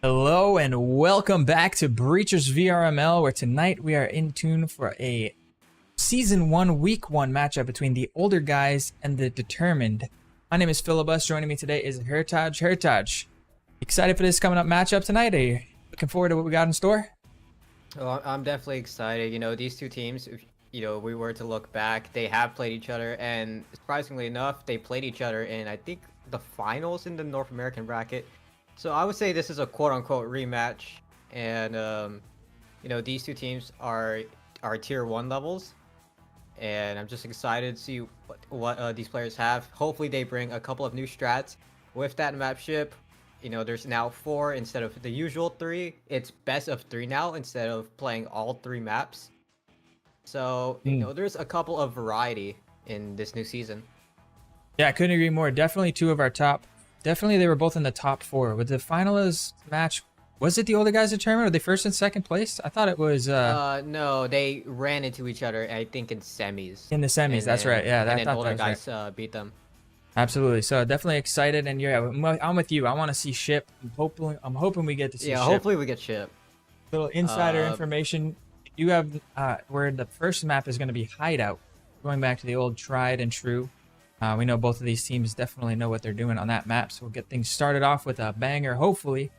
Hello and welcome back to Breachers VRML, where tonight we are in tune for a Season 1 Week 1 matchup between the older guys and the determined. My name is Philibus. Joining me today is Heritage. Heritage, excited for this coming up matchup tonight? Are you looking forward to what we got in store? Well, I'm definitely excited. These two teams, if we were to look back, they have played each other, and surprisingly enough, they played each other in, I think, the finals in the North American bracket. So I would say this is a quote-unquote rematch, and these two teams are tier 1 levels, and I'm just excited to see what these players have. Hopefully they bring a couple of new strats with that map ship. There's now 4 instead of the usual 3. It's best of 3 now instead of playing all 3 maps. So, there's a couple of variety in this new season. Yeah, I couldn't agree more. Definitely two of our top. Definitely they were both in the top 4. With the finalist match, was it the older guys determined? Were they first and second place? I thought it was... No, they ran into each other, I think, in semis. In the semis, that's right. Yeah, and then older guys beat them. Absolutely. So definitely excited, and yeah, I'm with you. I want to see Ship. I'm hoping we get to see Ship. Yeah, hopefully we get Ship. Little insider information. You have where the first map is going to be Hideout, going back to the old tried and true. We know both of these teams definitely know what they're doing on that map, so we'll get things started off with a banger, hopefully,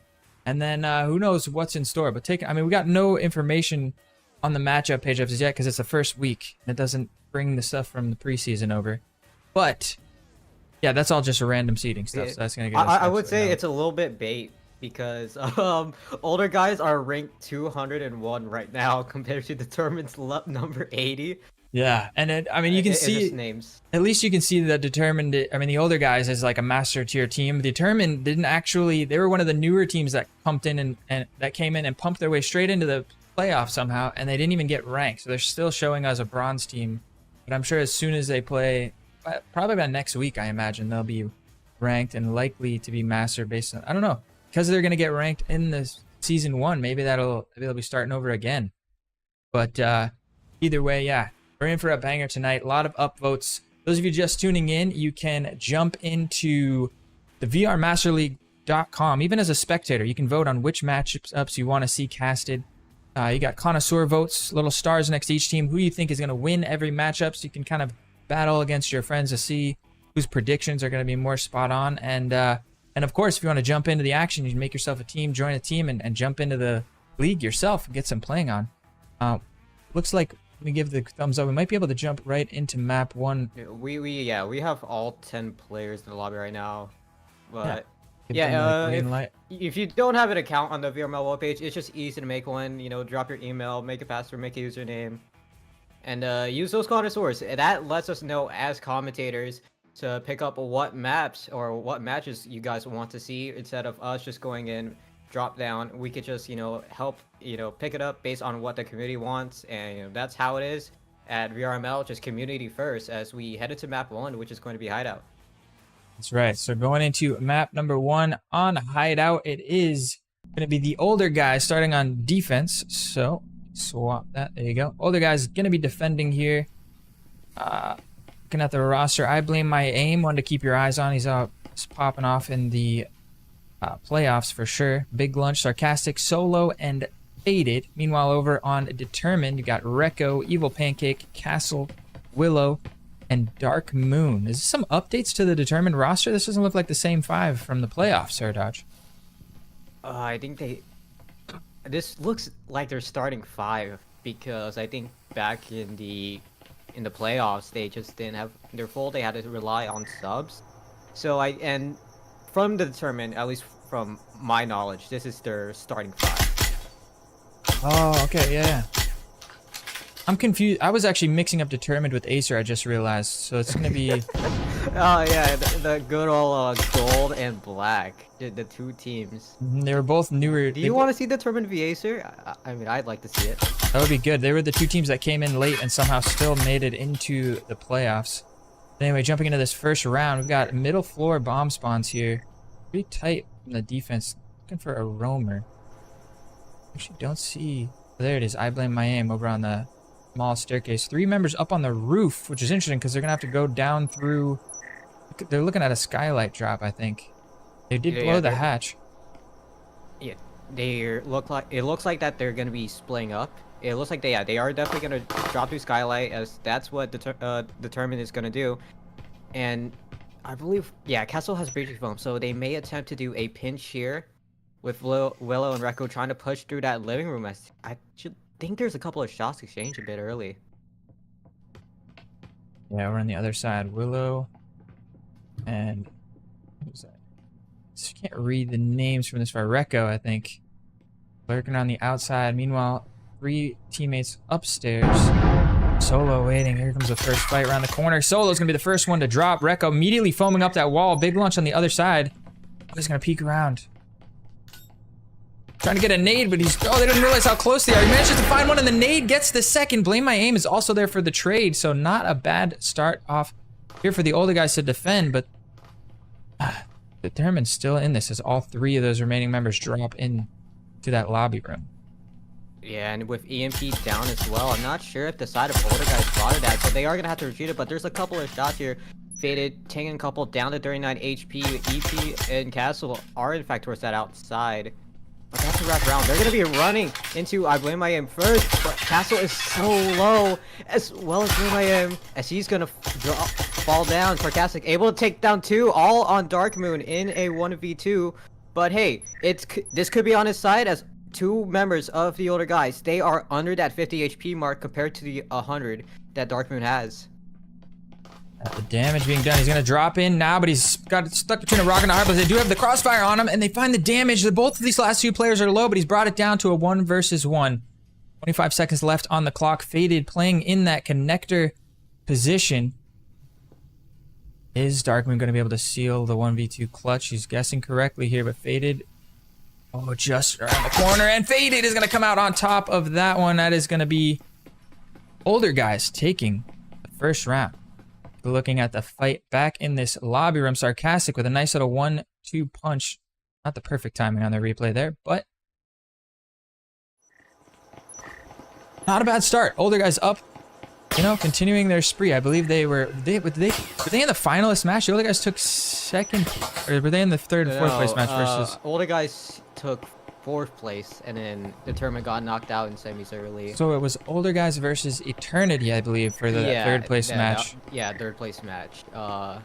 and then who knows what's in store. But we got no information on the matchup page as yet because it's the first week and it doesn't bring the stuff from the preseason over. But yeah, that's all just a random seeding stuff. So that's gonna get. I would say it's a little bit bait because older guys are ranked 201 right now compared to determined's number 80. Yeah, and you can see names. At least you can see that determined. The older guys is like a master tier team. Determined didn't actually. They were one of the newer teams that pumped in and that came in and pumped their way straight into the playoffs somehow, and they didn't even get ranked. So they're still showing as a bronze team. But I'm sure as soon as they play, probably by next week, I imagine they'll be ranked and likely to be master based on. I don't know, because they're gonna get ranked in the season 1. Maybe they'll be starting over again. But either way, yeah. We're in for a banger tonight. A lot of upvotes. Those of you just tuning in, you can jump into the vrmasterleague.com. Even as a spectator, you can vote on which matchups you want to see casted. You got connoisseur votes, little stars next to each team. Who you think is going to win every matchup, so you can kind of battle against your friends to see whose predictions are going to be more spot on. And of course, if you want to jump into the action, you can make yourself a team, join a team, and jump into the league yourself and get some playing on. Looks like... Let me give the thumbs up. We might be able to jump right into map 1. We have all 10 players in the lobby right now. But if you don't have an account on the VRML webpage, it's just easy to make one. Drop your email, make a password, make a username, and use those connoisseurs. That lets us know as commentators to pick up what maps or what matches you guys want to see instead of us just going in. Drop down. We could just help pick it up based on what the community wants, and that's how it is at VRML, just community first as we head into map 1, which is going to be Hideout. That's right. So going into map number 1 on Hideout, it is going to be the older guys starting on defense. So swap that. There you go. Older guys going to be defending here. Looking at the roster, I blame my aim. One to keep your eyes on. He's popping off in the playoffs for sure. Big Lunch, Sarcastic, Solo, and Faded. Meanwhile, over on Determined, you got Recco, Evil Pancake, Castle, Willow, and Dark Moon. Is this some updates to the Determined roster? This doesn't look like the same 5 from the playoffs, Heritage. I think this looks like they're starting 5 because I think back in the playoffs they just didn't have their full. They had to rely on subs. So from the Determined, at least from my knowledge, this is their starting 5. Oh, okay, yeah. I'm confused. I was actually mixing up Determined with Acer, I just realized. So it's going to be... Oh, yeah, the good old gold and black. The two teams. They were both newer. Do you want to see Determined v Acer? I'd like to see it. That would be good. They were the 2 teams that came in late and somehow still made it into the playoffs. Anyway, jumping into this first round, we've got middle floor bomb spawns here. Pretty tight from the defense. Looking for a roamer. Actually, don't see... There it is. I blame my aim over on the small staircase. 3 members up on the roof, which is interesting because they're going to have to go down through... They're looking at a skylight drop, I think. They did blow the hatch. Yeah, They looks like that they're gonna be splitting up. It looks like they are definitely gonna drop through Skylight, as that's what Determined is gonna do. And I believe, yeah, Castle has breaching foam, so they may attempt to do a pinch here with Willow and Rekko trying to push through that living room. I should think there's a couple of shots exchanged a bit early. Yeah, we're on the other side. Willow and who's that? I can't read the names from this far. Rekko, I think, lurking on the outside. Meanwhile, 3 teammates upstairs. Solo waiting. Here comes the first fight around the corner. Solo's gonna be the first one to drop. Rekko immediately foaming up that wall. Big launch on the other side. He's gonna peek around. Trying to get a nade, but they didn't realize how close they are. He manages to find one, and the nade gets the second. Blame My Aim is also there for the trade, so not a bad start off here for the older guys to defend, but Determined's still in this as all 3 of those remaining members drop in to that lobby room. Yeah, and with EMP down as well, I'm not sure if the side of older guys spotted that, so they are gonna have to retreat it, but there's a couple of shots here. Faded, taking a couple down to 39 HP. EP and Castle are in fact towards that outside. But that's a wrap around. They're gonna be running into I Blame My Aim first, but Castle is so low, as well as Blame My Aim, as he's gonna fall down. Sarcastic able to take down 2, all on Dark Moon in a 1v2. But hey, this could be on his side, as 2 members of the older guys, they are under that 50 HP mark compared to the 100 that Dark Moon has. The damage being done. He's gonna drop in now, but he's got stuck between a rock and a hard place. They do have the crossfire on him, and they find the damage. Both of these last 2 players are low, but he's brought it down to a 1 versus 1. 25 seconds left on the clock. Faded playing in that connector position. Is Darkmoon gonna be able to seal the 1v2 clutch? He's guessing correctly here, but Faded, oh, just around the corner, and Faded is gonna come out on top of that one. That is gonna be older guys taking the first round. Looking at the fight back in this lobby room. Sarcastic with a nice little 1-2 punch. Not the perfect timing on the replay there, but not a bad start. Older guys up, you know, continuing their spree. I believe were they in the finalist match? The older guys took second, or were they in the third and fourth place match versus? Older guys took 4th place, and then Determined got knocked out in semis early. So it was older guys versus Eternity, I believe, for the third place match. Yeah, 3rd place match. But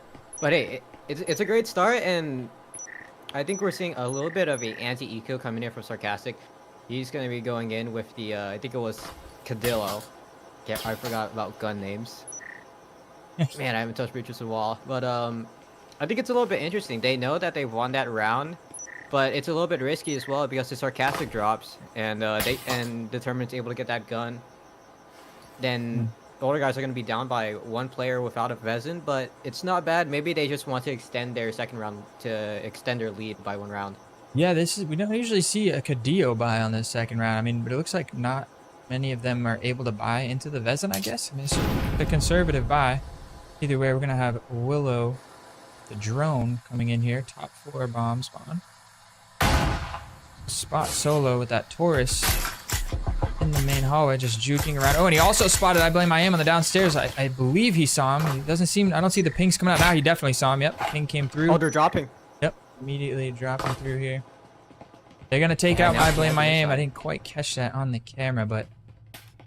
hey, it's a great start, and I think we're seeing a little bit of a anti-eco coming in from Sarcastic. He's going to be going in with the, I think it was Cadillo. Yeah, I forgot about gun names. Man, I haven't touched Breaches of Wall. But I think it's a little bit interesting. They know that they won that round, but it's a little bit risky as well because the Sarcastic drops, and Determined's able to get that gun. Then the older guys are going to be down by 1 player without a Vezin, but it's not bad. Maybe they just want to extend their second round to extend their lead by 1 round. Yeah, we don't usually see a Cadillo buy on this second round. I mean, but it looks like not many of them are able to buy into the Vezin, I guess. I mean, it's a conservative buy. Either way, we're going to have Willow, the drone, coming in here. Top 4 bomb spawn. Spot Solo with that Taurus in the main hallway, just juking around. Oh, and he also spotted I Blame My Aim on the downstairs. I believe he saw him. He doesn't seem, I don't see the pings coming out now. He definitely saw him. Yep, the ping came through. Oh, they're dropping. Yep, immediately dropping through here. They're gonna take out I Blame My Aim. I didn't quite catch that on the camera, but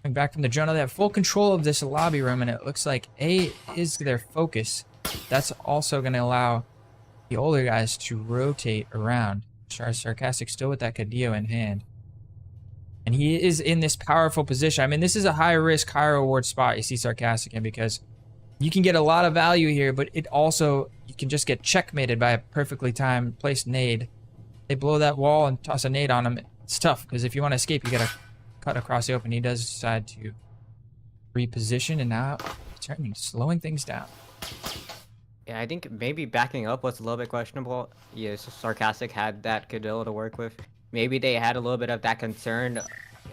coming back from the drone, they have full control of this lobby room, and it looks like A is their focus. That's also gonna allow the older guys to rotate around. Sarcastic still with that Cadillo in hand. And he is in this powerful position. I mean, this is a high risk, high reward spot you see Sarcastic in, because you can get a lot of value here, but it also, you can just get checkmated by a perfectly timed placed nade. They blow that wall and toss a nade on him. It's tough, because if you want to escape, you gotta cut across the open. He does decide to reposition, and now turning, slowing things down. Yeah, I think maybe backing up was a little bit questionable. Yeah, so Sarcastic had that Cadillo to work with. Maybe they had a little bit of that concern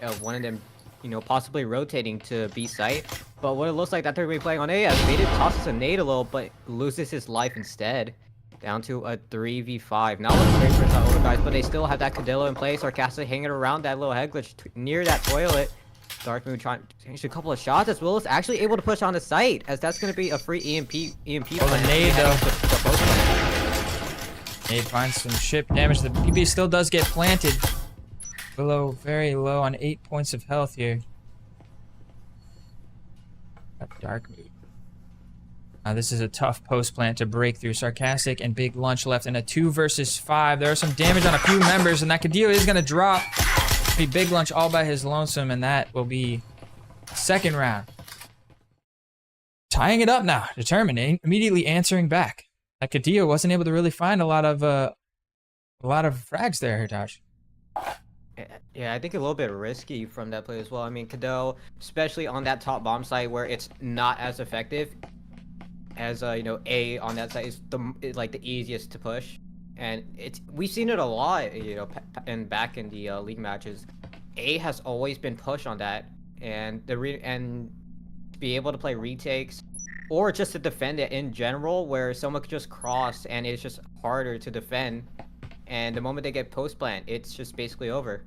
of one of them, you know, possibly rotating to B site. But what it looks like that they're going to be playing on A, as Faded tosses a nade a little, but loses his life instead. Down to a 3v5. Not looking great for the older guys, but they still have that Cadillo in place. Sarcastic hanging around that little head glitch near that toilet. Dark Moon trying to change a couple of shots, as Will is actually able to push on the site, as that's going to be a free EMP. Oh, the nade though. Nade finds some ship damage. The PP still does get planted. Willow very low on 8 points of health here. Got Dark Mood. This is a tough post plant to break through. Sarcastic and Big Lunch left in a 2 versus 5. There are some damage on a few members, and that Cadillo is going to drop. Be Big Lunch all by his lonesome, and that will be second round. Tying it up now. Determined, immediately answering back. That Cadillo wasn't able to really find a lot of frags there, Hitachi. Yeah, I think a little bit risky from that play as well. I mean, Cadell, especially on that top bomb site where it's not as effective as you know, A on that site is the easiest to push, and we've seen it a lot, you know, and back in the league matches. A has always been pushed on that, and and be able to play retakes, or just to defend it in general, where someone could just cross and it's just harder to defend. And the moment they get post plant, it's just basically over.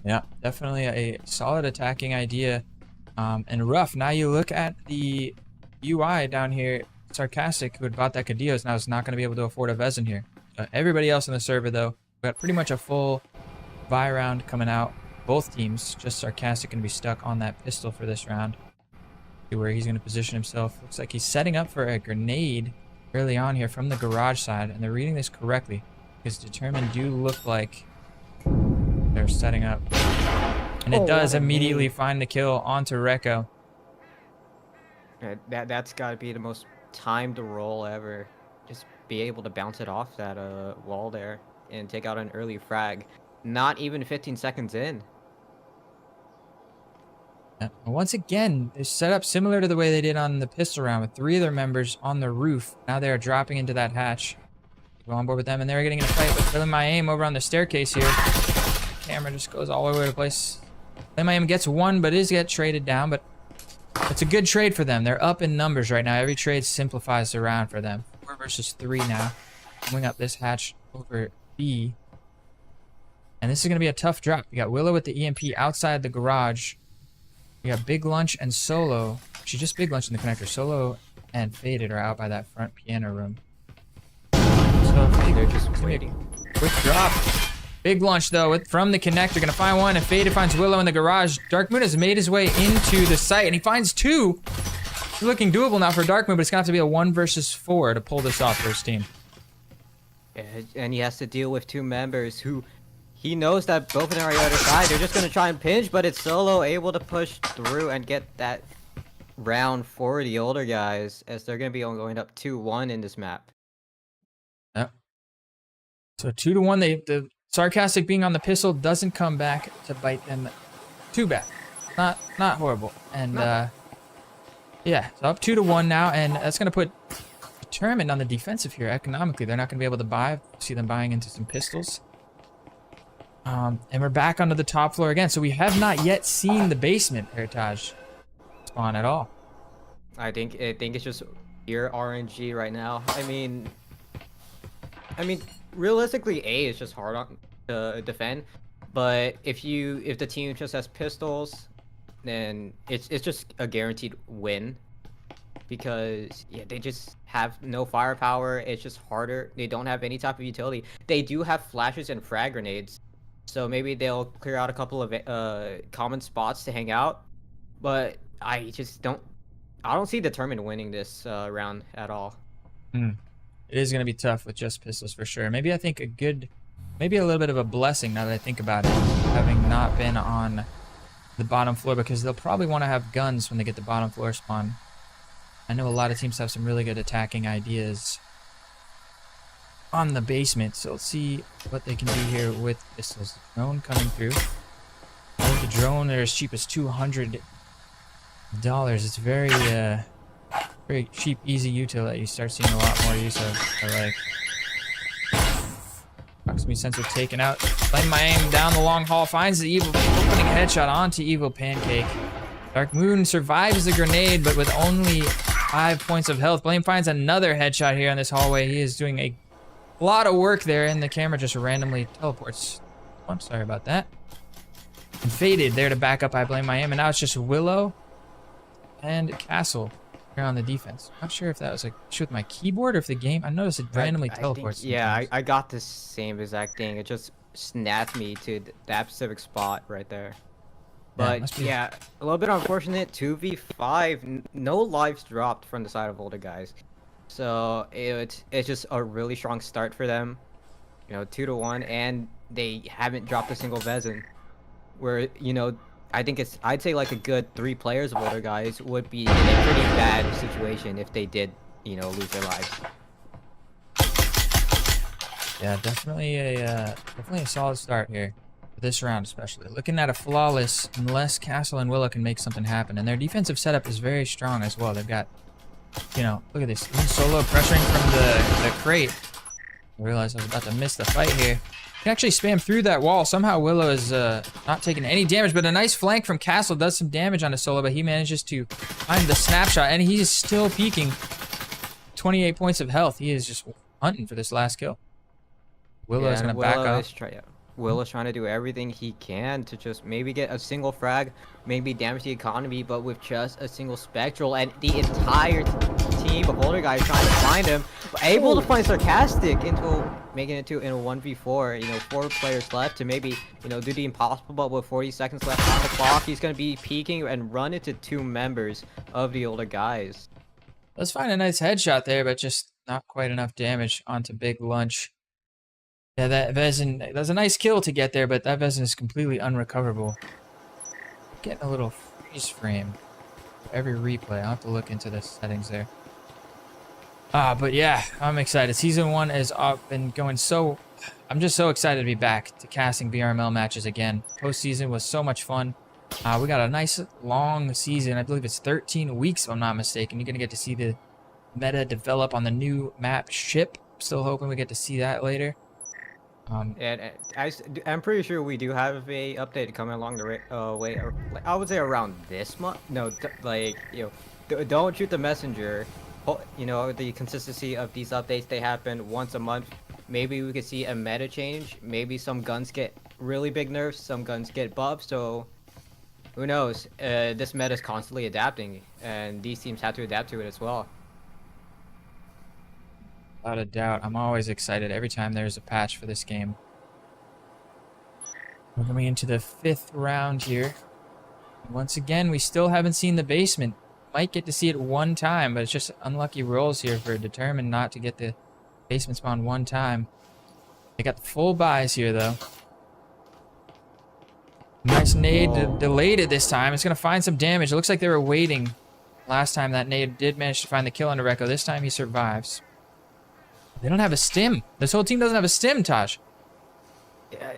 Yeah, definitely a solid attacking idea. And rough. Now you look at the UI down here. Sarcastic, who had bought that Cadillos, now is not going to be able to afford a Vezin here. Everybody else on the server, though, we got pretty much a full buy round coming out. Both teams, just Sarcastic, going to be stuck on that pistol for this round. See where he's going to position himself. Looks like he's setting up for a grenade early on here from the garage side, and they're reading this correctly. Because Determined do look like they're setting up. And it does immediately find the kill onto Rekko. That's got to be the most timed roll ever. Just be able to bounce it off that wall there and take out an early frag. Not even 15 seconds in. Yeah. Once again, they're set up similar to the way they did on the pistol round with 3 of their members on the roof. Now they are dropping into that hatch. Go on board with them, and they're getting in a fight with Play My Aim over on the staircase here. Camera just goes all over the place. Play My Aim gets 1, but is get traded down, but it's a good trade for them. They're up in numbers right now. Every trade simplifies the round for them. 4 versus 3 now. Coming up this hatch over B. And this is going to be a tough drop. You got Willow with the EMP outside the garage. You got Big Lunch and Solo. Actually, just Big Lunch in the connector. Solo and Faded are out by that front piano room. So they're just waiting. Quick drop. Big Lunch, though, from the connector. Going to find one, and Faded finds Willow in the garage. Dark Moon has made his way into the site, and he finds 2. It's looking doable now for Dark Moon, but it's going to have to be a 1 versus 4 to pull this off for his team. Yeah, and he has to deal with 2 members who he knows that both of them are on the other side. They're just going to try and pinch, but it's Solo able to push through and get that round for the older guys, as they're going to be going up 2-1 in this map. Yep. So 2-1. The Sarcastic being on the pistol doesn't come back to bite them too bad. Not horrible. And yeah, so up 2-1 now, and that's gonna put Determined on the defensive here. Economically, they're not gonna be able to buy. See them buying into some pistols. And we're back onto the top floor again. So we have not yet seen the basement Heritage spawn at all. I think it's just pure RNG right now. I mean, realistically, A is just hard on to defend, but if the team just has pistols, then it's just a guaranteed win, because yeah, they just have no firepower. It's just harder. They don't have any type of utility. They do have flashes and frag grenades, so maybe they'll clear out a couple of common spots to hang out, but I don't see Determined winning this round at all. It is going to be tough with just pistols for sure. Maybe I think maybe a little bit of a blessing now that I think about it, having not been on the bottom floor, because they'll probably want to have guns when they get the bottom floor spawn. I know a lot of teams have some really good attacking ideas on the basement, so let's see what they can do here with pistols. The drone coming through. With the drone, they're as cheap as $200. It's very very cheap, easy util that you start seeing a lot more use of. I like. Proximity sensor taken out. Playing my aim down the long hall, finds the evil opening headshot onto Evil Pancake. Dark Moon survives the grenade, but with only 5 points of health. Blame finds another headshot here in this hallway. He is doing a lot of work there, and the camera just randomly teleports. Oh, I'm sorry about that. And Faded there to back up I Blame My Aim, and now it's just Willow and Castle here on the defense. Not sure if that was an issue with my keyboard or if the game. I noticed it randomly teleports. I got the same exact thing. It just snapped me to that specific spot right there. Yeah, But yeah, a little bit unfortunate. 2v5, no lives dropped from the side of older guys. So it's just a really strong start for them. 2-1, and they haven't dropped a single Vezin. Where I think I'd say like a good 3 players of older guys would be in a pretty bad situation if they did lose their lives. Yeah, definitely a solid start here. This round especially. Looking at a flawless unless Castle and Willow can make something happen. And their defensive setup is very strong as well. They've got, look at this. Solo pressuring from the crate. I realized I was about to miss the fight here. Can actually spam through that wall. Somehow Willow is not taking any damage, but a nice flank from Castle does some damage on the Solo, but he manages to find the snapshot, and he's still peaking. 28 points of health. He is just hunting for this last kill. Willow is going to back off. Will is trying to do everything he can to just maybe get a single frag, maybe damage the economy, but with just a single spectral, and the entire team of older guys trying to find him, able to find Sarcastic into making it in a 1v4. 4 players left to maybe do the impossible, but with 40 seconds left on the clock, he's going to be peeking and run into 2 members of the older guys. Let's find a nice headshot there, but just not quite enough damage onto Big Lunch. Yeah, that Vezin, that's a nice kill to get there, but that Vezin is completely unrecoverable. Getting a little freeze frame for every replay. I'll have to look into the settings there. But yeah, I'm excited. Season 1 is up and going so... I'm just so excited to be back to casting VRML matches again. Postseason was so much fun. We got a nice long season. I believe it's 13 weeks, if I'm not mistaken. You're going to get to see the meta develop on the new map Ship. Still hoping we get to see that later. And I'm pretty sure we do have a update coming along the way. I would say around this month. No, don't shoot the messenger. The consistency of these updates, they happen once a month. Maybe we could see a meta change. Maybe some guns get really big nerfs, some guns get buffs. So who knows? This meta is constantly adapting, and these teams have to adapt to it as well. Without a doubt. I'm always excited every time there's a patch for this game. We're coming into the 5th round here. Once again, we still haven't seen the basement. Might get to see it one time, but it's just unlucky rolls here for Determined not to get the basement spawn one time. They got the full buys here, though. Nice nade. Delayed it this time. It's going to find some damage. It looks like they were waiting. Last time that nade did manage to find the kill on Reco. This time he survives. They don't have a stim. This whole team doesn't have a stim, Tosh. Yeah,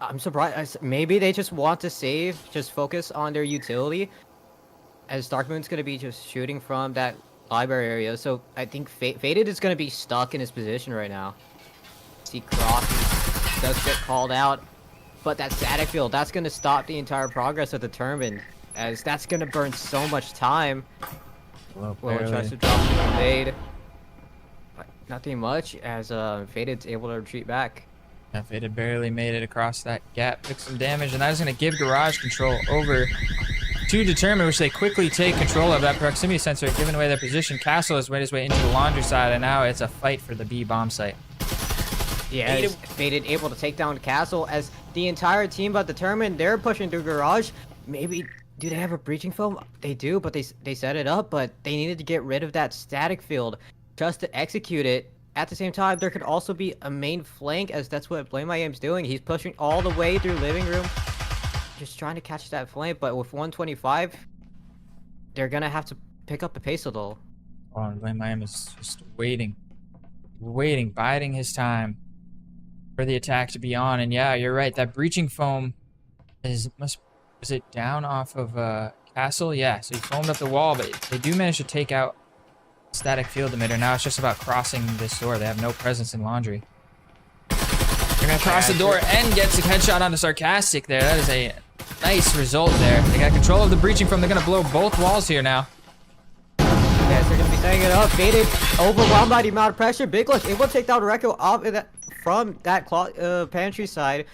I'm surprised. Maybe they just want to save, just focus on their utility. As Darkmoon's going to be just shooting from that library area. So I think Faded is going to be stuck in his position right now. See Cross does get called out. But that static field, that's going to stop the entire progress of Determined. As that's going to burn so much time. Well, tries to drop the nade. Nothing much as Faded's able to retreat back. Yeah, Faded barely made it across that gap, took some damage, and that is going to give Garage control over to Determined, which they quickly take control of. That proximity sensor giving away their position. Castle has made his way into the laundry side, and now it's a fight for the B bomb site. Yeah, Faded able to take down Castle as the entire team but Determined, they're pushing through Garage. Maybe, do they have a breaching foam? They do, but they set it up, but they needed to get rid of that static field just to execute it. At the same time, there could also be a main flank, as that's what Blame I Am's doing. He's pushing all the way through living room, just trying to catch that flank, but with 125, they're gonna have to pick up the pace a little. Oh, and Blame I Am is just waiting, biding his time for the attack to be on. And yeah, you're right, that breaching foam is it down off of Castle? Yeah, so he foamed up the wall, but they do manage to take out static field emitter. Now it's just about crossing this door. They have no presence in laundry. They're gonna cross the door and gets a headshot onto Sarcastic there. That is a nice result there. They got control of the breaching foam. They're gonna blow both walls here now. Yes, they're gonna be setting it up. Faded, overwhelmed by the amount of pressure. Big Lush able to take down Reco off of from that pantry side.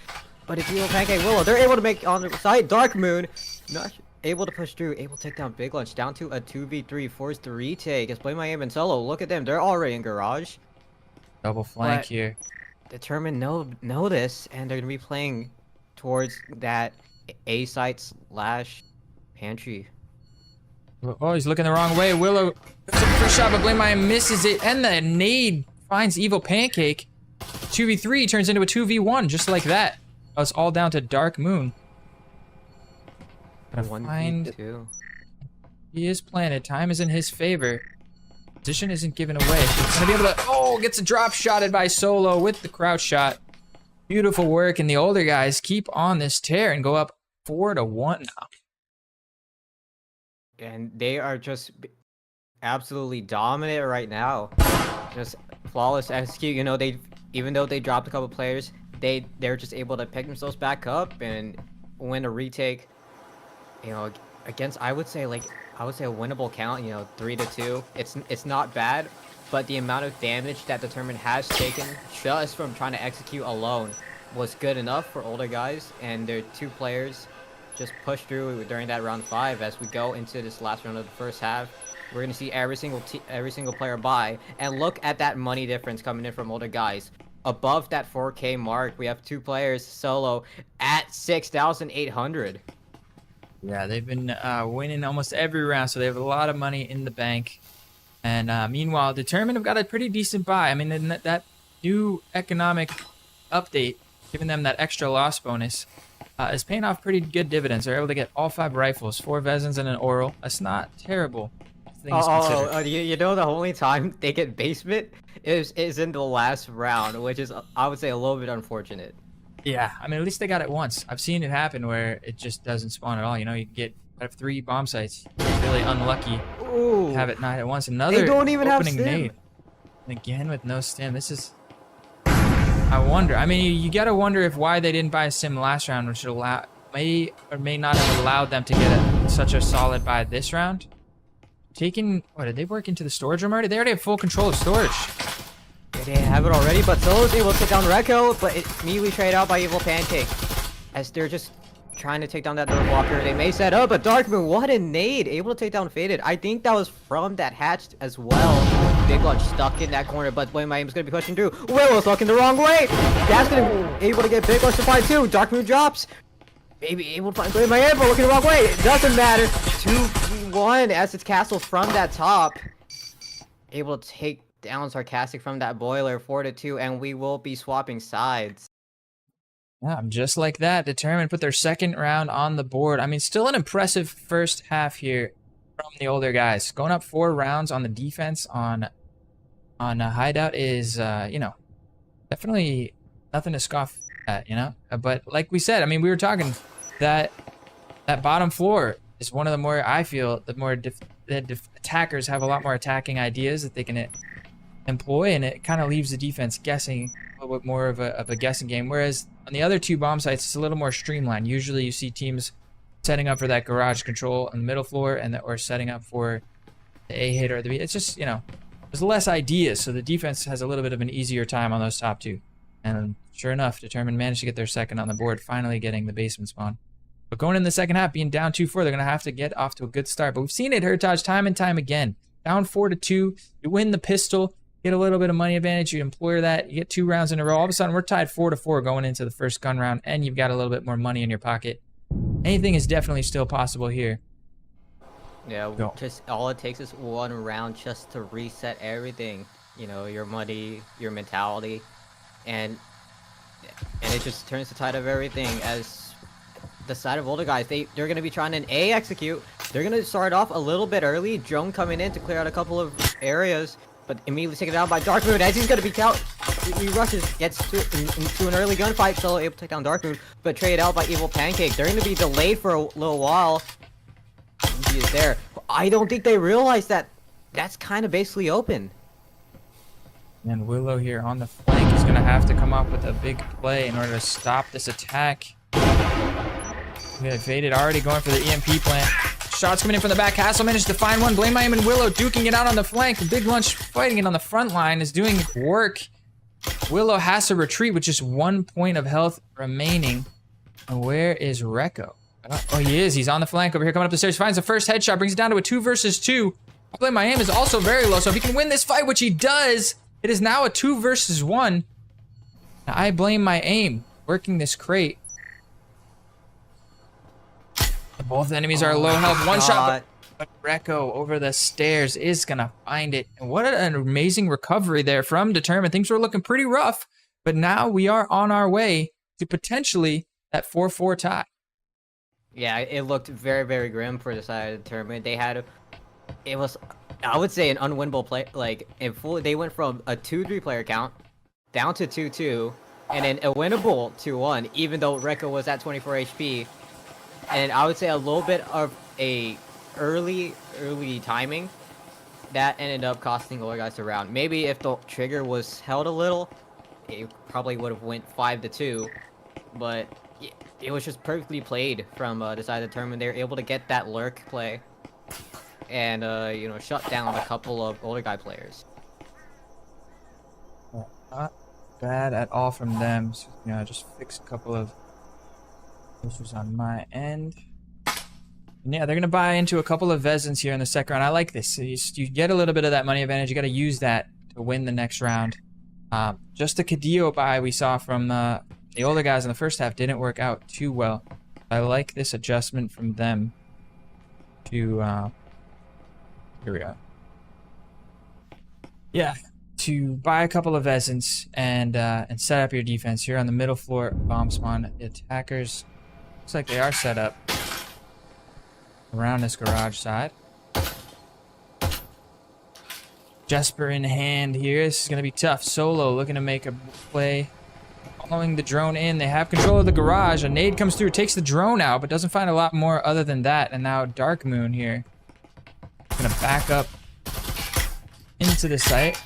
But if you will pancake Willow, they're able to make on the side. Dark Moon not able to push through, able to take down Big Lunch down to a 2v3, forced to retake. As Blame My Aim and Solo, look at them, they're already in Garage. Double flank here. Determined know this, and they're gonna be playing towards that A site slash pantry. Oh, he's looking the wrong way. Willow goes up for a shot, but Blame My misses it, and the nade finds Evil Pancake. 2v3 turns into a 2v1, just like that. Oh, it's all down to Dark Moon. Gotta find... 1v2. He is planted. Time is in his favor. Position isn't given away. He's gonna be able to... Oh, gets a drop shotted by Solo with the crouch shot. Beautiful work, and the older guys keep on this tear and go up 4-1 now. And they are just absolutely dominant right now. Just flawless execute. You know, even though they dropped a couple players, they're just able to pick themselves back up and win a retake. You know, against I would say a winnable count. You know, 3-2. It's not bad, but the amount of damage that Determined has taken just from trying to execute alone was good enough for older guys, and their 2 players just push through during that round 5. As we go into this last round of the first half, we're gonna see every single player buy, and look at that money difference coming in from older guys. Above that 4K mark, we have 2 players solo at 6,800. Yeah, they've been winning almost every round, so they have a lot of money in the bank. And meanwhile, Determined have got a pretty decent buy. I mean, that new economic update, giving them that extra loss bonus, is paying off pretty good dividends. They're able to get all 5 rifles, 4 Vezins, and an Oral. That's not terrible. You know, the only time they get basement is in the last round, which is, I would say, a little bit unfortunate. Yeah, I mean, at least they got it once. I've seen it happen where it just doesn't spawn at all. You know, you get out of 3 bomb sites. Really unlucky. Ooh. To have it 9 at once. Another they don't even opening have stim. nade. And again with no stim. This is... I wonder. I mean, you gotta wonder if why they didn't buy a sim last round, which may or may not have allowed them to get such a solid buy this round. What, did they work into the storage room already? They already have full control of storage. Yeah, they have it already, but Solo's able to take down Rekko, but it's immediately traded out by Evil Pancake. As they're just trying to take down that door blocker. They may set up, but Dark Moon, what a nade! Able to take down Faded. I think that was from that hatch as well. Big Lunch stuck in that corner, but Blame My Aim is going to be pushing through. Willow's looking the wrong way! That's going to be able to get Big Lunch to fight too. Dark Moon drops. Maybe able to find Blame My Aim, but looking the wrong way. It doesn't matter. 2v1 as it's Castle from that top. Able to take down Sarcastic from that boiler, 4-2, and we will be swapping sides. Yeah, just like that, Determined put their second round on the board. I mean, still an impressive first half here from the older guys. Going up 4 rounds on the defense on Hideout is, you know, definitely nothing to scoff at, you know? But like we said, I mean, we were talking that bottom floor is one of the more, I feel, the more attackers have a lot more attacking ideas that they can employ, and it kind of leaves the defense guessing a little bit more of a guessing game. Whereas on the other 2 bomb sites, it's a little more streamlined. Usually you see teams setting up for that garage control on the middle floor or setting up for the A hit or the B. It's just, you know, there's less ideas, so the defense has a little bit of an easier time on those top 2. And sure enough, Determined managed to get their second on the board, finally getting the basement spawn. But going in the second half, being down 2-4, they're going to have to get off to a good start. But we've seen it, Hertage, time and time again. Down 4-2, you win the pistol, get a little bit of money advantage, you employ that, you get 2 rounds in a row. All of a sudden, we're tied 4-4 going into the first gun round, and you've got a little bit more money in your pocket. Anything is definitely still possible here. Yeah, just all it takes is 1 round just to reset everything. You know, your money, your mentality, and it just turns the tide of everything. As the side of older guys, they're going to be trying to A, execute. They're going to start off a little bit early. Drone coming in to clear out a couple of areas, but immediately taken down by Dark Moon as he's going to be out. He rushes, gets into an early gunfight, so able to take down Dark Moon, but traded out by Evil Pancake. They're going to be delayed for a little while. He is there. I don't think they realize that that's kind of basically open. And Willow here on the flank is going to have to come up with a big play in order to stop this attack. We have Faded already going for the EMP plant. Shots coming in from the back. Castle managed to find one. Blame My Aim and Willow duking it out on the flank. Big Lunch fighting it on the front line is doing work. Willow has to retreat with just 1 point of health remaining. And where is Rekko? Oh, he is. He's on the flank over here coming up the stairs. Finds the first headshot. Brings it down to a 2 versus 2. Blame My Aim is also very low. So if he can win this fight, which he does, it is now a 2 versus 1. Now, I blame my aim working this crate. Both enemies are low health. One shot, but Recco over the stairs is gonna find it. And what an amazing recovery there from Determined. Things were looking pretty rough, but now we are on our way to potentially that 4-4 tie. Yeah, it looked very, very grim for the side of Determined. It was, I would say, an unwinnable play. Like, they went from a 2-3 player count down to 2-2, and then a winnable 2-1, even though Recco was at 24 HP. And I would say a little bit of a early timing that ended up costing Older Guys the round. Maybe if the trigger was held a little, it probably would have went 5-2. But it was just perfectly played from the side of Determined. They were able to get that lurk play and you know, shut down a couple of Older Guy players. Not bad at all from them. So, you know, just fix a couple of issues on my end. And yeah, they're gonna buy into a couple of Vezins here in the second round. I like this. So you get a little bit of that money advantage. You got to use that to win the next round. Just the Cadillo buy we saw from the Older Guys in the first half didn't work out too well. I like this adjustment from them to here we go. Yeah, to buy a couple of Vezins and set up your defense here on the middle floor bomb spawn. The attackers looks like they are set up around this garage side. Jesper in hand here. This is going to be tough. Solo looking to make a play. Following the drone in. They have control of the garage. A nade comes through, takes the drone out, but doesn't find a lot more other than that. And now Dark Moon here. Going to back up into the site.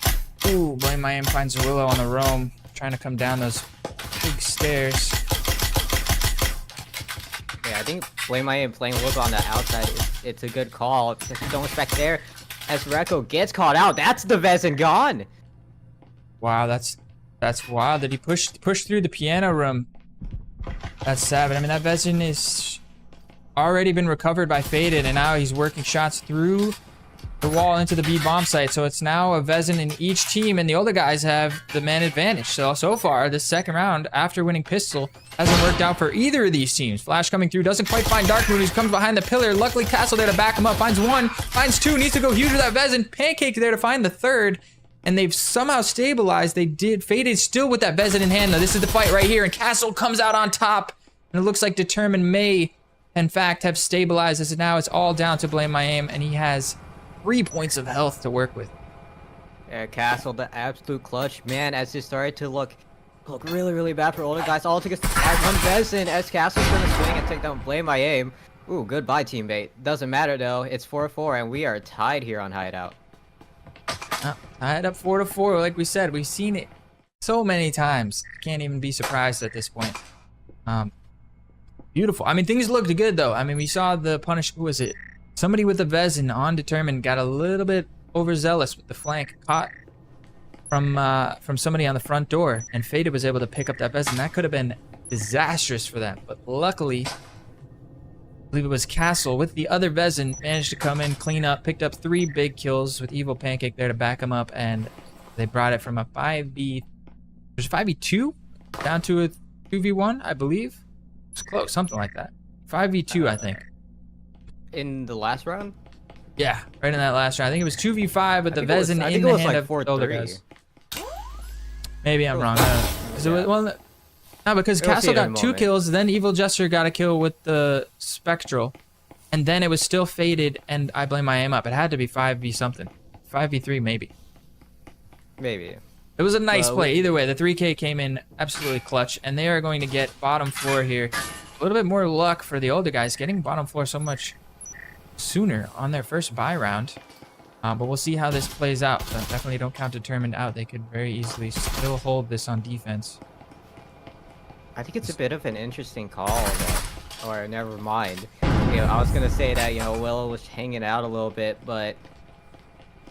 Ooh, Blame My Aim finds Willow on the roam. Trying to come down those big stairs. Yeah, I think Blame My Aim playing Willow on the outside, it's a good call. Don't respect there. As Recco gets caught out, that's the Vezin gone. Wow, that's wild. Did he push through the piano room? That's savage. I mean, that Vezin is already been recovered by Faded, and now he's working shots through the wall into the B bomb site. So it's now a Vezin in each team, and the Older Guys have the man advantage. So far, this second round, after winning Pistol, hasn't worked out for either of these teams. Flash coming through, doesn't quite find Dark Moon. He comes behind the pillar. Luckily, Castle there to back him up. Finds one, finds two, needs to go huge with that Vezin. Pancake there to find the third. And they've somehow stabilized. They did. Faded still with that Vezin in hand, though. This is the fight right here, and Castle comes out on top. And it looks like Determined may, in fact, have stabilized as now it's all down to Blame My Aim, and he has 3 points of health to work with. Yeah, Castle, the absolute clutch. Man, as it started to look really, really bad for Older Guys. All took us one Vezin as Castle's gonna swing and take down Blame My Aim. Ooh, goodbye, teammate. Doesn't matter, though. It's 4-4, and we are tied here on Hideout. Tied up 4-4, like we said. We've seen it so many times. Can't even be surprised at this point. Beautiful. I mean, things looked good, though. I mean, we saw the punish. Who was it? Somebody with a Vezin on Determined got a little bit overzealous with the flank. Caught from somebody on the front door, and Faded was able to pick up that Vezin. That could have been disastrous for them, but luckily, I believe it was Castle with the other Vezin managed to come in, clean up, picked up 3 big kills with Evil Pancake there to back him up, and they brought it from a 5v, there's 5v2 down to a 2v1, I believe. It's close, something like that. 5v2, I think. In the last round? Yeah, right in that last round. I think it was 2v5 with the Vezin in the hand of Older Guys. Maybe I'm wrong. No, because Castle got 2 kills, then Evil Jester got a kill with the Spectral, and then it was still Faded, and I Blame My Aim up. It had to be 5v something. 5v3 maybe. Maybe. It was a nice play. Either way, the 3K came in absolutely clutch, and they are going to get bottom floor here. A little bit more luck for the Older Guys, getting bottom floor so much sooner on their first buy round. But we'll see how this plays out. But definitely don't count Determined out. They could very easily still hold this on defense. I think it's a bit of an interesting call, though. Or never mind. You know, I was gonna say that, you know, Willow was hanging out a little bit, but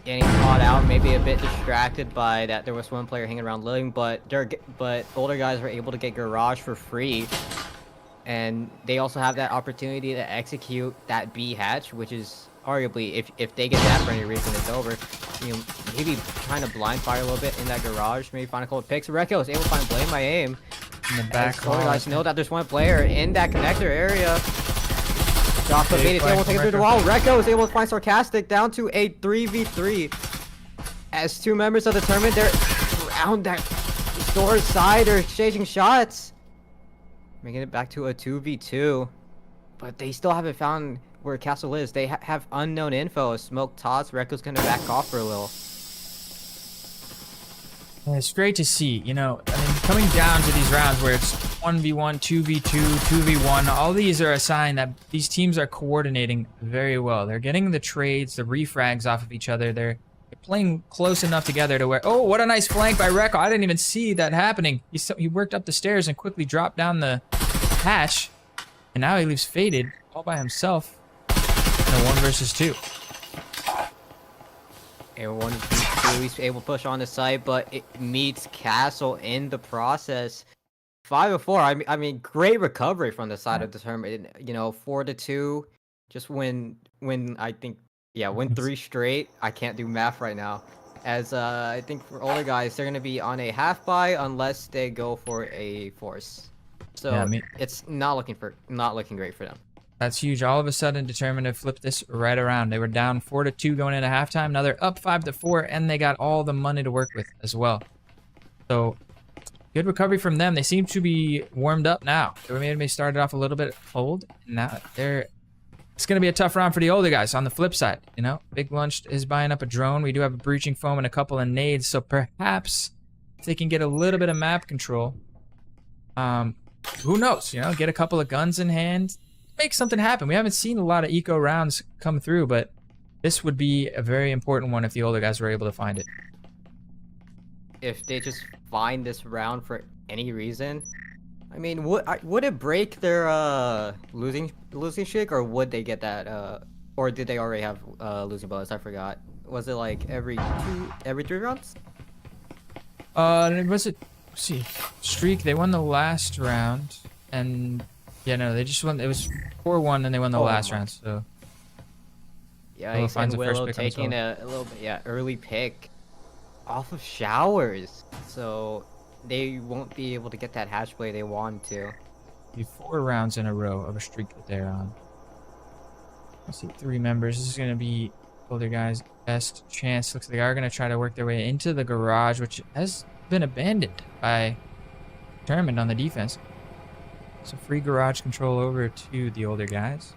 getting caught out, maybe a bit distracted by that there was one player hanging around living, but Older Guys were able to get Garage for free. And they also have that opportunity to execute that B hatch, which is arguably, if they get that for any reason, it's over. you know, maybe trying to blind fire a little bit in that garage. Maybe find a couple of picks. Rekko is able to find Blame My Aim. In the back. Soldier guys know that there's one player in that connector area. Joshua Bait is able to take it through the wall. Rekko is able to find Sarcastic down to a 3v3. As two members of the tournament, they're around that store side. They're exchanging shots. Making it back to a 2v2. But they still haven't found where Castle is. They have unknown info. Smoke tots. Rekko's gonna back off for a little. And it's great to see, you know, I mean, coming down to these rounds where it's 1v1, 2v2, 2v1, all these are a sign that these teams are coordinating very well. They're getting the trades, the refrags off of each other. They're playing close enough together to where, oh, what a nice flank by Rekko. I didn't even see that happening. He worked up the stairs and quickly dropped down the hatch. And now he leaves Faded all by himself in a 1 versus 2. And 1v2, he's able to push on the site, but it meets Castle in the process. 5-4. I mean, great recovery from the side of the tournament. You know, 4-2. Just win. I think, yeah, win 3 straight. I can't do math right now. As I think for older guys, they're gonna be on a half buy unless they go for a force. So yeah, it's not looking great for them. That's huge. All of a sudden, determined to flip this right around. They were down 4-2 going into halftime. Now they're up 5-4, and they got all the money to work with as well. So good recovery from them. They seem to be warmed up now. They maybe started off a little bit cold. Now it's going to be a tough round for the older guys. On the flip side, you know, Big Lunch is buying up a drone. We do have a breaching foam and a couple of nades. So perhaps if they can get a little bit of map control, who knows? You know, get a couple of guns in hand. Make something happen. We haven't seen a lot of eco rounds come through, but this would be a very important one if the older guys were able to find it. If they just find this round for any reason, I mean, would it break their losing streak, or would they get that? Or did they already have losing bonus? I forgot. Was it like every 3 rounds? Was it? Let's see, streak. They won the last round, and. Yeah, no, they just won. It was 4-1, and they won the last round. So yeah, and Willow taking a little bit, early pick off of showers, so they won't be able to get that hatch play they want to. 4 rounds in a row of a streak that they're on. Let's see, 3 members. This is gonna be older guys' best chance. Looks like they are gonna try to work their way into the garage, which has been abandoned by Determined on the defense. So free garage control over to the older guys.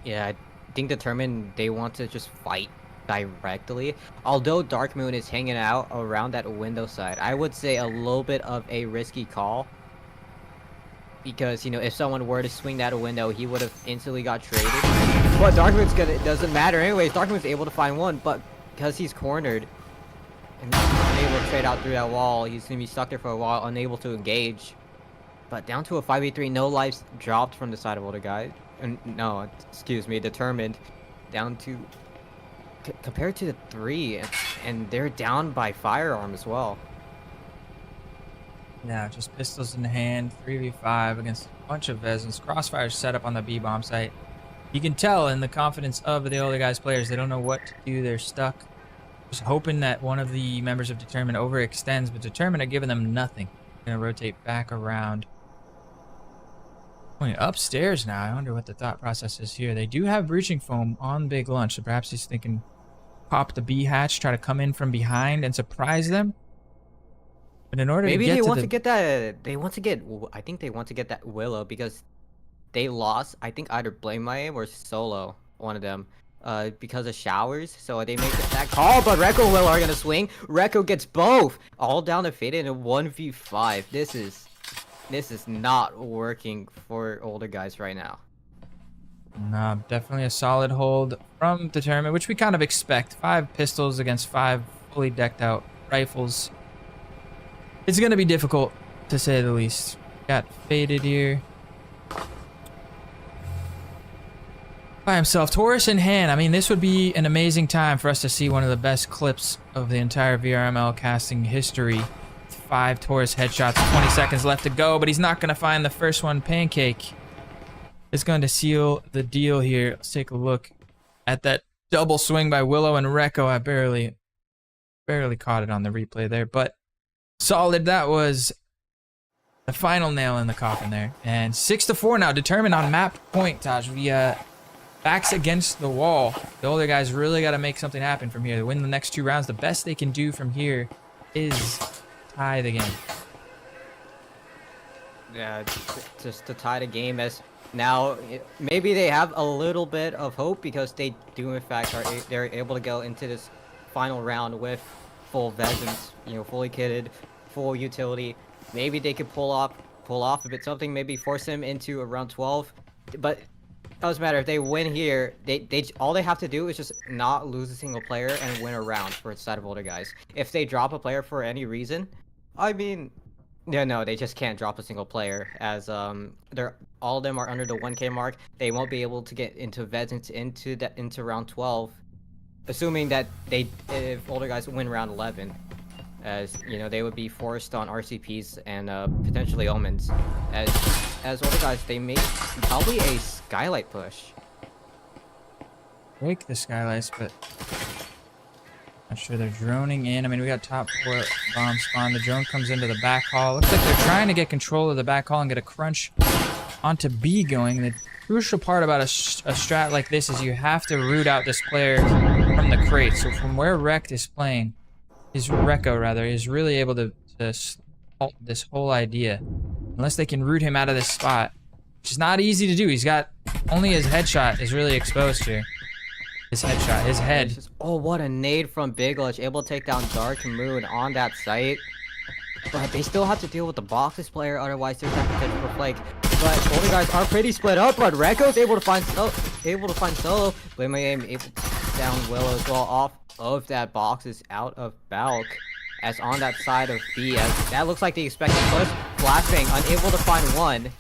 Yeah, I think Determined, they want to just fight directly. Although Dark Moon is hanging out around that window side, I would say a little bit of a risky call. Because, you know, if someone were to swing that window, he would have instantly got traded. But Dark Moon's gonna, it doesn't matter anyways. Dark Moon's able to find one, but because he's cornered and unable to trade out through that wall, he's gonna be stuck there for a while, unable to engage. But down to a 5v3, no lives dropped from the side of older guys. No, excuse me, Determined. Down to, compared to the 3, and they're down by firearm as well. Yeah, just pistols in hand, 3v5 against a bunch of Vezins. Crossfire set up on the B-bomb site. You can tell in the confidence of the older guys' players, they don't know what to do, they're stuck. Just hoping that one of the members of Determined overextends, but Determined are giving them nothing. Gonna rotate back around. Going upstairs now. I wonder what the thought process is here. They do have breaching foam on Big Lunch, so perhaps he's thinking pop the B hatch, try to come in from behind and surprise them. But in order maybe to get they to want to get that. I think they want to get that Willow because they lost. I think either Blame My Aim or Solo, one of them, because of showers. So they make that call, but Rekko and Willow are gonna swing. Rekko gets both, all down to Fade in a 1v5. This is not working for older guys right now. No, definitely a solid hold from Determined, which we kind of expect. 5 pistols against 5 fully decked out rifles. It's going to be difficult, to say the least. Got Faded here. By himself, Taurus in hand. I mean, this would be an amazing time for us to see one of the best clips of the entire VRML casting history. 5 Taurus headshots, 20 seconds left to go, but he's not going to find the first one. Pancake is going to seal the deal here. Let's take a look at that double swing by Willow and Rekko. I barely barely caught it on the replay there, but solid. That was the final nail in the coffin there. And 6-4 now, determined on map point, Taj. We backs against the wall. The older guys really got to make something happen from here to win the next 2 rounds. The best they can do from here is tie the game. Yeah, just to tie the game. As now, maybe they have a little bit of hope because they do in fact they're able to go into this final round with full Vezins, you know, fully kitted, full utility. Maybe they could pull off a bit something, maybe force them into a round 12. But it doesn't matter if they win here. They all they have to do is just not lose a single player and win a round for the side of older guys. If they drop a player for any reason, I mean. Yeah, no, they just can't drop a single player as they're all of them are under the 1K mark. They won't be able to get into Vezins into round 12, assuming that if older guys win round 11, as you know they would be forced on RCPs and potentially Omens. As older guys, they make probably a skylight push. Break the skylights, but not sure they're droning in. I mean, we got top 4 bomb spawn. The drone comes into the back hall. Looks like they're trying to get control of the back hall and get a crunch onto B going. The crucial part about a strat like this is you have to root out this player from the crate. So from where Recco is really able to halt this whole idea. Unless they can root him out of this spot, which is not easy to do. He's got only his headshot is really exposed here. His headshot, his head. Oh, what a nade from Big Lush, able to take down Dark Moon on that site. But they still have to deal with the boxes player, otherwise there's that potential for Flake. But older guys are pretty split up, but Recco's able to find Solo. Blame Aim able to take down Willow as well off of that boxes out of Balk. As on that side of B, as that looks like the expected push. Flashbang unable to find one.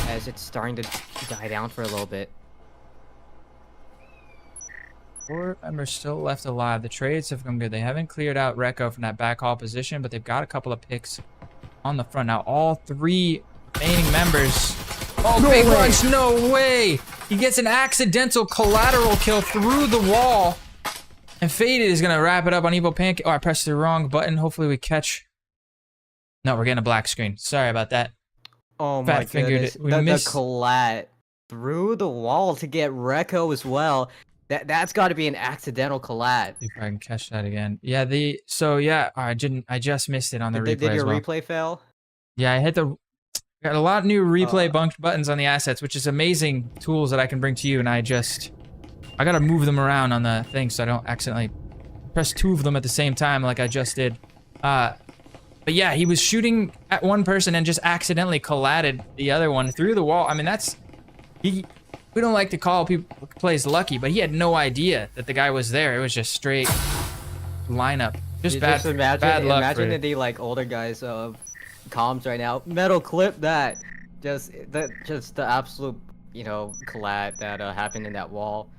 As it's starting to die down for a little bit. 4 members still left alive. The trades have come good. They haven't cleared out Recco from that back hall position, but they've got a couple of picks on the front. Now all 3 remaining members. Oh, no Big Lunch, no way! He gets an accidental collateral kill through the wall. And Faded is going to wrap it up on Evil Pancake. Oh, I pressed the wrong button. Hopefully we catch. No, we're getting a black screen. Sorry about that. Oh my goodness. The collat through the wall to get Recco as well. That's got to be an accidental collat. See if I can catch that again. Yeah, I just missed it on the replay. Did your as well. Replay fail? Yeah, I got a lot of new replay bunked buttons on the assets, which is amazing tools that I can bring to you, and I gotta move them around on the thing so I don't accidentally press 2 of them at the same time like I just did. But yeah, he was shooting at one person and just accidentally collatted the other one through the wall. I mean, we don't like to call people plays lucky, but he had no idea that the guy was there. It was just straight lineup. Just bad luck. Imagine the like older guys of comms right now. Metal clip that. Just the absolute, you know, collat that happened in that wall.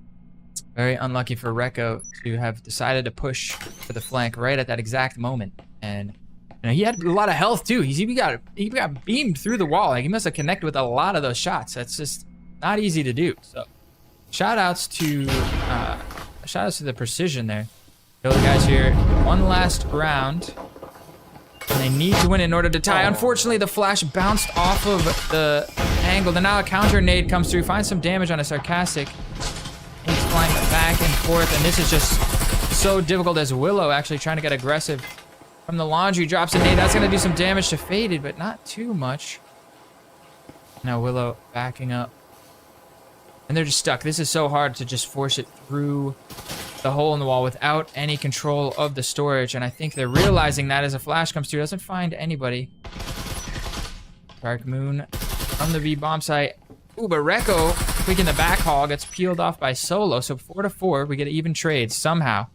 Very unlucky for Recco to have decided to push for the flank right at that exact moment. And you know, he had a lot of health too. He got beamed through the wall. Like he must have connected with a lot of those shots. That's just not easy to do. So shout outs to the precision there. The other guys here, one last round. And they need to win in order to tie. Unfortunately, the flash bounced off of the angle. Then now a counter nade comes through, finds some damage on a Sarcastic. He's flying back and forth, and this is just so difficult as Willow actually trying to get aggressive from the laundry. Drops a nade. That's going to do some damage to Faded, but not too much. Now Willow backing up. And they're just stuck. This is so hard to just force it through the hole in the wall without any control of the storage. And I think they're realizing that as a flash comes through. Doesn't find anybody. Dark Moon from the B bomb site. Ooh, but Recco, tweaking the back hall, gets peeled off by Solo. So 4-4, we get even trades somehow.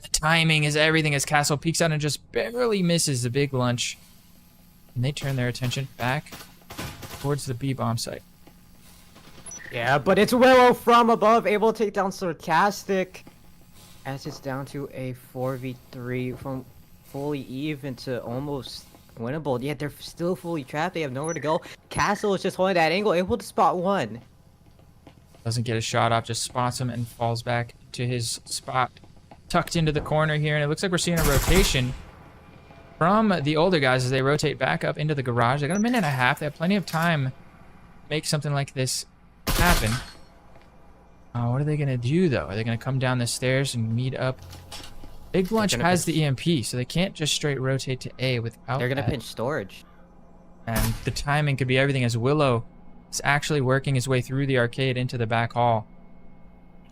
The timing is everything as Castle peeks out and just barely misses the big lunch. And they turn their attention back towards the B bomb site. Yeah, but it's Willow from above, able to take down Sarcastic. As it's down to a 4v3 from fully even to almost winnable. Yet they're still fully trapped. They have nowhere to go. Castle is just holding that angle, able to spot one. Doesn't get a shot off, just spots him and falls back to his spot. tucked into the corner here, and it looks like we're seeing a rotation from the older guys as they rotate back up into the garage. They got a minute and a half. They have plenty of time to make something like this happen. What are they going to do, though? Are they going to come down the stairs and meet up? Big Lunch has the EMP, so they can't just straight rotate to A without They're going to that. pinch storage. And the timing could be everything, as Willow is actually working his way through the arcade into the back hall.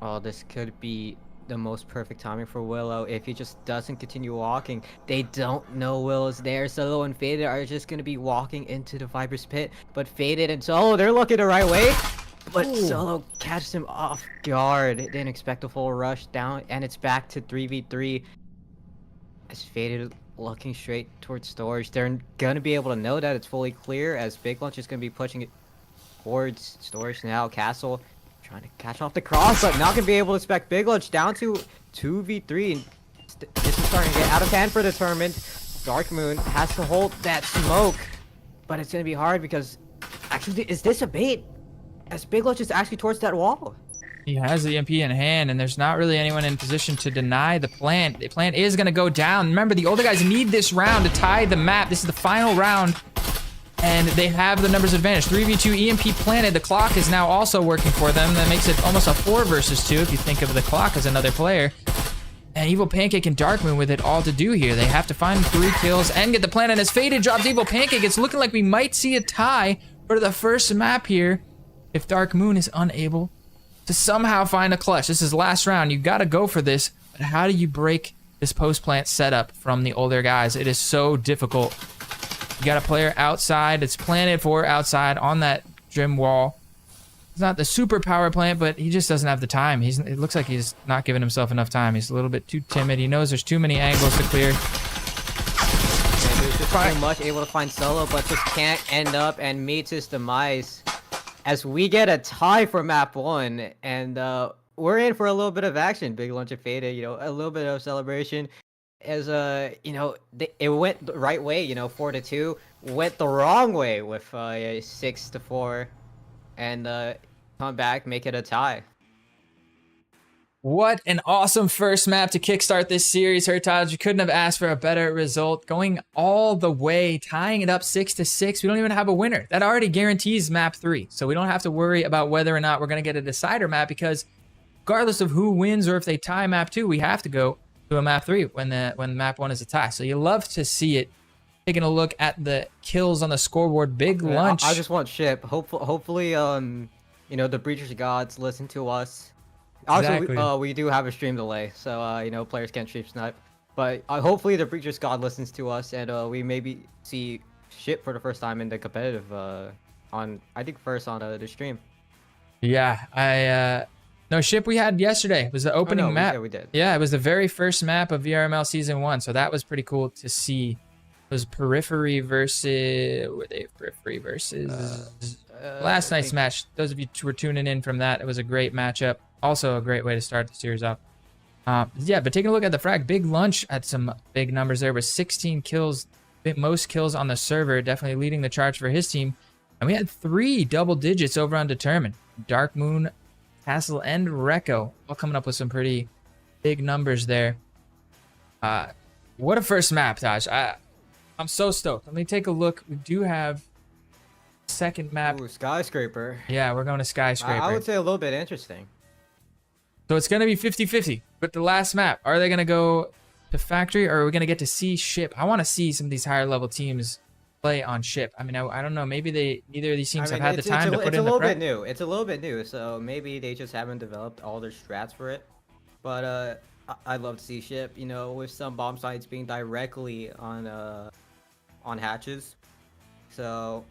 Oh, this could be the most perfect timing for Willow if he just doesn't continue walking. They don't know Willow's there. Solo and Faded are just going to be walking into the Viper's pit. But Faded and Solo, they're looking the right way. But Solo catches him off guard. Didn't expect a full rush down, and it's back to 3v3. As Faded looking straight towards storage. They're gonna be able to know that it's fully clear, as Big Lunch is gonna be pushing it towards storage now. Castle trying to catch off the cross, but not gonna be able to expect Big Lunch down to 2v3. And this is starting to get out of hand for the tournament. Dark Moon has to hold that smoke, but it's gonna be hard because actually, is this a bait? As Big Lunch is actually towards that wall. He has the EMP in hand, and there's not really anyone in position to deny the plant. The plant is going to go down. Remember, the older guys need this round to tie the map. This is the final round, and they have the numbers advantage. 3v2 EMP planted. The clock is now also working for them. That makes it almost a 4 versus 2 if you think of the clock as another player. And Evil Pancake and Dark Moon with it all to do here. They have to find 3 kills and get the plant, and as Faded drops Evil Pancake, it's looking like we might see a tie for the first map here if Dark Moon is unable to somehow find a clutch. This is last round. You got to go for this. But how do you break this post-plant setup from the older guys? It is so difficult. You got a player outside. It's planted for outside on that gym wall. It's not the super power plant, but he just doesn't have the time. It looks like he's not giving himself enough time. He's a little bit too timid. He knows there's too many angles to clear. He's just too much able to find Solo, but just can't end up and meets his demise. As we get a tie for map 1, and we're in for a little bit of action. Big Lunch and Faded, a little bit of celebration. As it went the right way, 4-2. Went the wrong way with 6-4, and come back, make it a tie. What an awesome first map to kickstart this series, Hertage. You couldn't have asked for a better result. Going all the way, tying it up 6-6. We don't even have a winner. That already guarantees map 3. So we don't have to worry about whether or not we're going to get a decider map, because regardless of who wins or if they tie map 2, we have to go to a map 3 when map 1 is a tie. So you love to see it. Taking a look at the kills on the scoreboard. Big Lunch. I just want Ship. Hopefully, the Breachers Gods listen to us. Exactly. Also, we do have a stream delay, so players can't stream snipe. But hopefully the Breacher's God listens to us, and we maybe see Ship for the first time in the competitive first on the stream. Yeah, no, Ship we had yesterday. It was the opening map. We did. Yeah, it was the very first map of VRML Season 1, so that was pretty cool to see. It was Periphery versus... Were they Periphery versus... last night's match. Those of you who were tuning in from that, it was a great matchup. Also a great way to start the series off. Yeah, but taking a look at the frag, Big Lunch had some big numbers there with 16 kills, most kills on the server, definitely leading the charge for his team. And we had 3 double digits over on Determined. Dark Moon, Castle, and Rekko all coming up with some pretty big numbers there. What a first map, Taj. I'm so stoked. Let me take a look. We do have second map. Ooh, Skyscraper. Yeah, we're going to Skyscraper. I would say a little bit interesting. So it's going to be 50-50. But the last map, are they going to go to Factory, or are we going to get to see Ship? I want to see some of these higher level teams play on Ship. I mean, I don't know. Maybe neither of these teams have had the time to put in the prep. It's a little bit new, so maybe they just haven't developed all their strats for it. But I'd love to see Ship, with some bomb sites being directly on hatches. So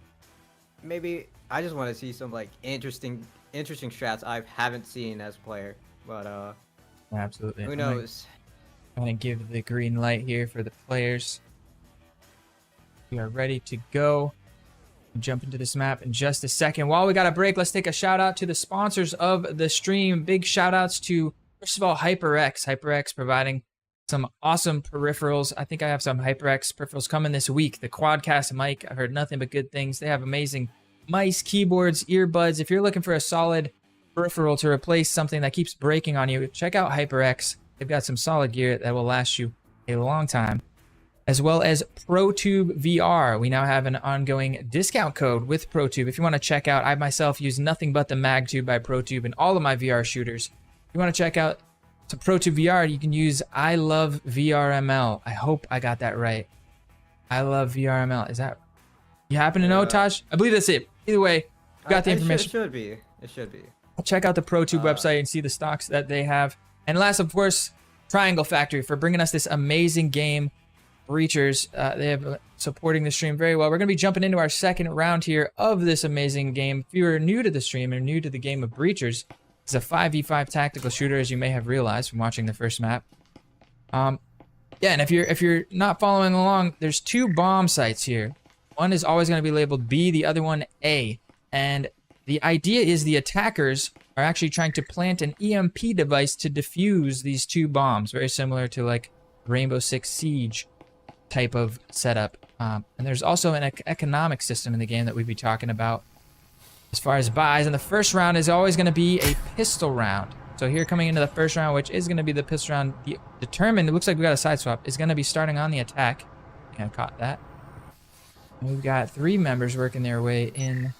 maybe I just want to see some interesting strats I haven't seen as a player. But absolutely. Who knows? I'm going to give the green light here for the players. We are ready to go. We'll jump into this map in just a second. While we got a break, let's take a shout out to the sponsors of the stream. Big shout outs to, first of all, HyperX. HyperX providing some awesome peripherals. I think I have some HyperX peripherals coming this week. The Quadcast mic, I've heard nothing but good things. They have amazing mice, keyboards, earbuds. If you're looking for a solid peripheral to replace something that keeps breaking on you, check out HyperX. They've got some solid gear that will last you a long time. As well as ProTube VR. We now have an ongoing discount code with ProTube. If you want to check out, I myself use nothing but the MagTube by ProTube in all of my VR shooters. If you want to check out some ProTube VR, you can use I love VRML. I hope I got that right. I love VRML. Is that... You happen to know, Taj? I believe that's it. Either way, you got the information. It should be. It should be. Check out the ProTube website and see the stocks that they have. And last, of course, Triangle Factory for bringing us this amazing game. Breachers, they have supporting the stream very well. We're going to be jumping into our second round here of this amazing game. If you are new to the stream or new to the game of Breachers, it's a 5v5 tactical shooter, as you may have realized from watching the first map. Yeah, and if you're not following along, there's 2 bomb sites here. One is always going to be labeled B, the other one A. And the idea is the attackers are actually trying to plant an EMP device to defuse these 2 bombs, very similar to like Rainbow Six Siege type of setup. And there's also an economic system in the game that we'd be talking about as far as buys. And the first round is always going to be a pistol round. So here coming into the first round, which is going to be the pistol round, the Determined, it looks like we got a side swap, is going to be starting on the attack. I think I caught that. And we've got 3 members working their way in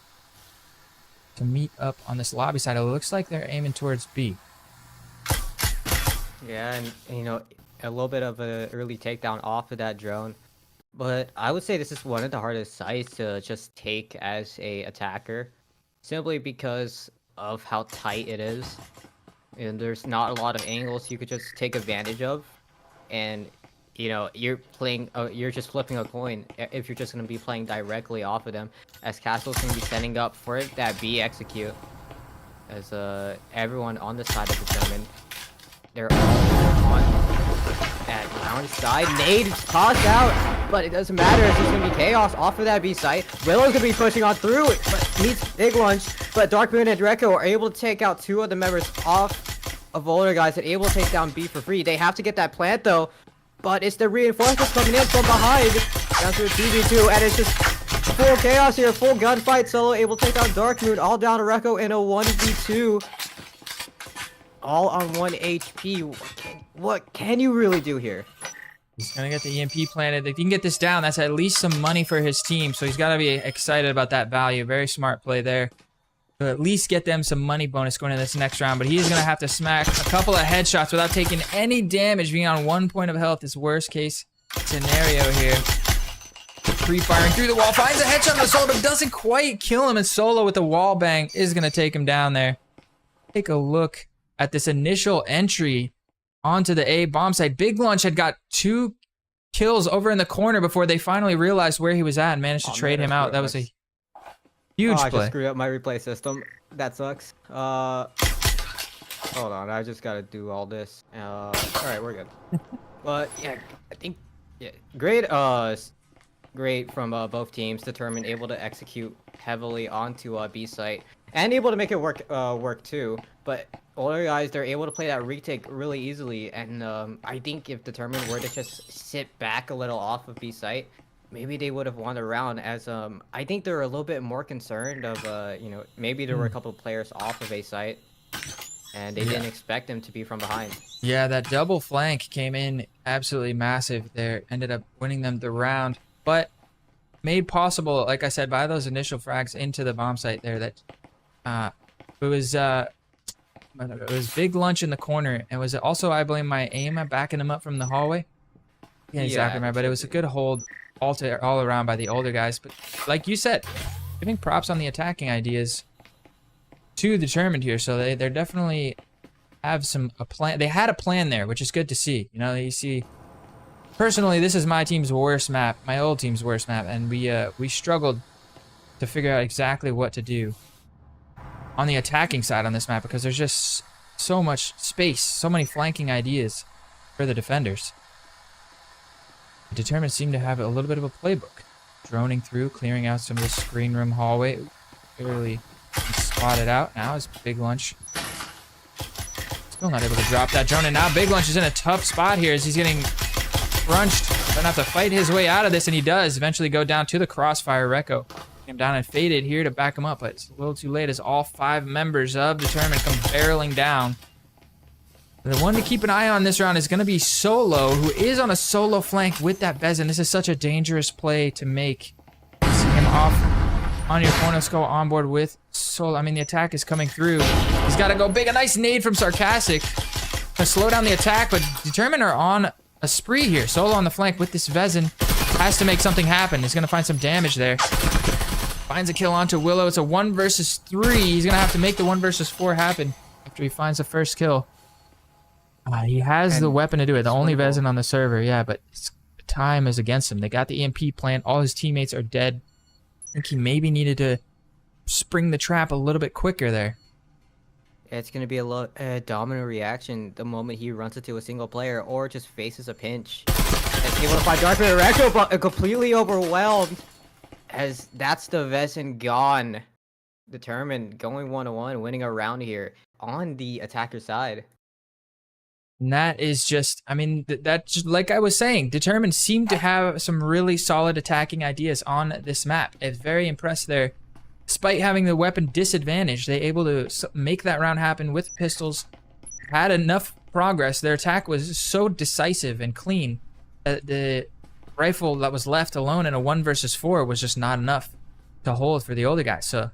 to meet up on this lobby side. It looks like they're aiming towards B. Yeah, and you know, a little bit of an early takedown off of that drone. But I would say this is one of the hardest sites to just take as a attacker, simply because of how tight it is. And there's not a lot of angles you could just take advantage of. And, you know, you're playing, you're just flipping a coin if you're just going to be playing directly off of them. As Castle's going to be setting up for that B execute. As everyone on the side of Determined, they're all on at lounge side. Nade tossed out, but it doesn't matter. It's just gonna be chaos off of that B site. Willow's gonna be pushing on through it, but meets Big Lunch. But Dark Moon and Dreco are able to take out 2 of the members off of older guys and able to take down B for free. They have to get that plant though, but it's the reinforcements coming in from behind. Down to a 2v2, and it's just full chaos here, full gunfight. Solo able to take down Dark Moon, all down to Recco in a 1v2. All on 1 HP. What can you really do here? He's gonna get the EMP planted. If he can get this down, that's at least some money for his team. So he's gotta be excited about that value. Very smart play there. To at least get them some money bonus going into this next round. But he's gonna have to smack a couple of headshots without taking any damage, being on 1 point of health. Is worst case scenario here. Pre-firing through the wall, finds a headshot on the Solo, but doesn't quite kill him. And Solo with the wall bang is gonna take him down there. Take a look at this initial entry onto the A bomb site. Big Lunch had got 2 kills over in the corner before they finally realized where he was at and managed to trade him out. That was a huge play. I just screwed up my replay system. That sucks. Hold on, I just gotta do all this. Alright, we're good. But yeah, I think great great from both teams. Determined, able to execute heavily onto B site and able to make it work too. But older guys, they're able to play that retake really easily, and I think if Determined were to just sit back a little off of B site, maybe they would have won the round. As I think they're a little bit more concerned of you know, maybe there were a couple of players off of A site, and they didn't expect them to be from behind. Yeah, that double flank came in absolutely massive there. Ended up winning them the round, but made possible, like I said, by those initial frags into the bomb site there. That it was Big Lunch in the corner, and was also, I blame my aim at backing him up from the hallway. Can't exactly remember, but it was a good hold all around by the older guys. But like you said, giving props on the attacking ideas to Determined here. So they're definitely have a plan. They had a plan there, which is good to see. You know, you see. Personally, this is my team's worst map, my old team's worst map, and we struggled to figure out exactly what to do on the attacking side on this map, because there's just so much space, so many flanking ideas for the defenders. Determined seem to have a little bit of a playbook. Droning through, clearing out some of the screen room hallway. Clearly spotted out. Now is Big Lunch still not able to drop that drone, and now Big Lunch is in a tough spot here as he's getting crunched. Gonna have to fight his way out of this, and he does eventually go down to the crossfire. Recco him down and faded here to back him up, but it's a little too late as all 5 members of Determined come barreling down. The one to keep an eye on this round is going to be Solo, who is on a solo flank with that Vezin. This is such a dangerous play to make. See him off on your corners, go on board with Solo. I mean, the attack is coming through. He's got to go big. A nice nade from Sarcastic to slow down the attack, but Determined are on a spree here. Solo on the flank with this Vezin. Has to make something happen. He's going to find some damage there. Finds a kill onto Willow. It's a 1 versus 3. He's going to have to make the 1 versus 4 happen after he finds the first kill. He has the weapon to do it. The only Vezin on the server, yeah, but time is against him. They got the EMP plant. All his teammates are dead. I think he maybe needed to spring the trap a little bit quicker there. Yeah, it's going to be a domino reaction the moment he runs into a single player or just faces a pinch. It's able to find Dark Recto, but completely overwhelmed. As that's the Vezin gone. Determined, going 1-1, winning a round here on the attacker side. And that is just, I mean, that's like I was saying, Determined seemed to have some really solid attacking ideas on this map. I was very impressed there. Despite having the weapon disadvantage, they able to make that round happen with pistols. Had enough progress. Their attack was so decisive and clean that the rifle that was left alone in a 1 versus 4 was just not enough to hold for the older guys. So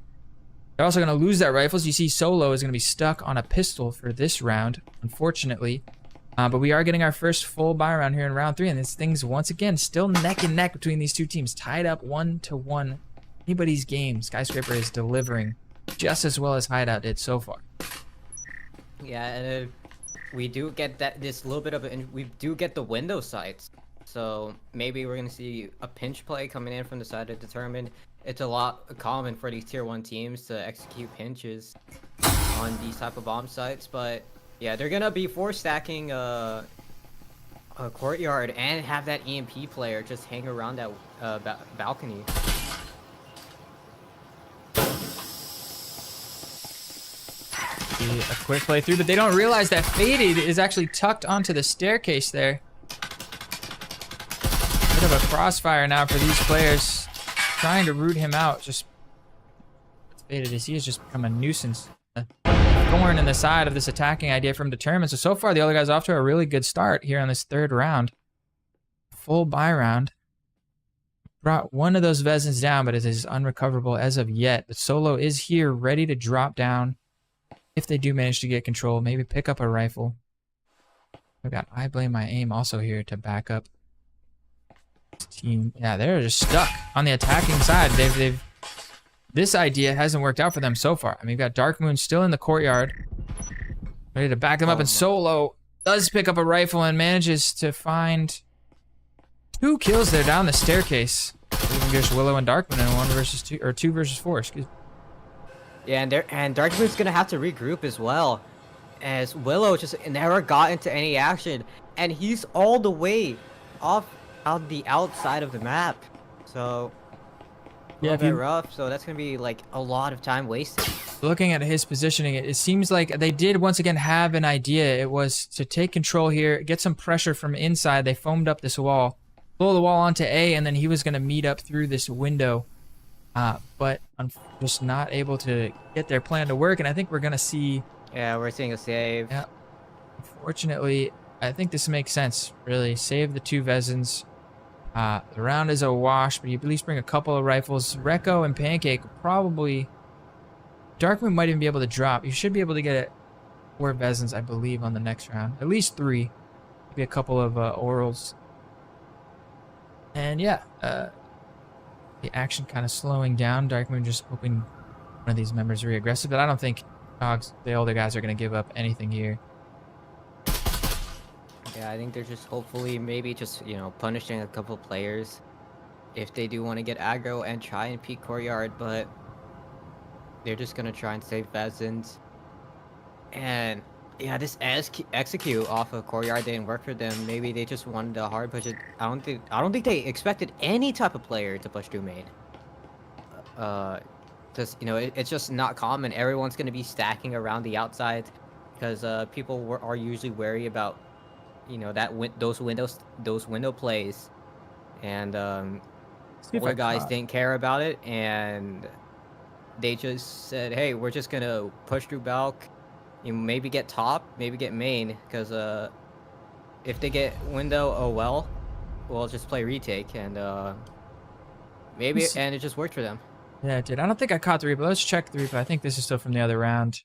they're also going to lose that rifle. So you see Solo is going to be stuck on a pistol for this round, unfortunately. But we are getting our first full buy round here in round 3, and this thing's once again still neck and neck between these two teams, tied up 1-1. Anybody's game. Skyscraper is delivering just as well as Hideout did so far. Yeah, and we do get this little bit of we do get the window sights. So maybe we're gonna see a pinch play coming in from the side of Determined. It's a lot common for these tier 1 teams to execute pinches on these type of bomb sites, but yeah, they're gonna be force stacking a courtyard and have that EMP player just hang around that balcony. A quick playthrough, but they don't realize that Faded is actually tucked onto the staircase there. Bit of a crossfire now for these players, trying to root him out. Just Faded as he has just become a nuisance. A thorn in the side of this attacking idea from Determined. So far the other guys off to a really good start here on this 3rd round. Full buy round. Brought one of those Vezins down, but it is unrecoverable as of yet. The Solo is here, ready to drop down. If they do manage to get control, maybe pick up a rifle. We've got I Blame My Aim also here to back up this team. Yeah, they're just stuck on the attacking side. This idea hasn't worked out for them so far. I mean, we've got Dark Moon still in the courtyard, ready to back them up, and Solo does pick up a rifle and manages to find 2 kills there down the staircase. Even just Willow and Dark Moon in 1 versus 2, or 2 versus 4, excuse me. Yeah, and Dark Moon's gonna have to regroup as well, as Willow just never got into any action, and he's all the way off on the outside of the map. So yeah, a bit rough. So that's gonna be like a lot of time wasted. Looking at his positioning, it seems like they did once again have an idea. It was to take control here, get some pressure from inside. They foamed up this wall, blow the wall onto A, and then he was gonna meet up through this window. But I'm just not able to get their plan to work, and I think we're gonna see. Yeah, we're seeing a save. Yeah. Unfortunately, I think this makes sense. Really, save the 2 Vezins. The round is a wash, but you at least bring a couple of rifles. Recco and Pancake probably. Darkmoon might even be able to drop. You should be able to get 4 Vezins, I believe, on the next round. At least 3. Maybe a couple of orals. And yeah. The action kind of slowing down. Darkmoon just hoping one of these members are really aggressive, but I don't think the older guys are going to give up anything here. Yeah, I think they're just hopefully maybe just, you know, punishing a couple players if they do want to get aggro and try and peek courtyard, but they're just going to try and save Vezins. And yeah, this execute off of courtyard didn't work for them. Maybe they just wanted to hard push it. I don't think they expected any type of player to push through main. Just, you know, it's just not common. Everyone's gonna be stacking around the outside because people are usually wary about, you know, those window plays, and other guys didn't care about it, and they just said, hey, we're just gonna push through Balk You maybe get top, maybe get main, because if they get window, oh well, we'll just play retake and maybe and it just worked for them. Yeah, it did. I don't think I caught the replay. Let's check the replay. I think this is still from the other round.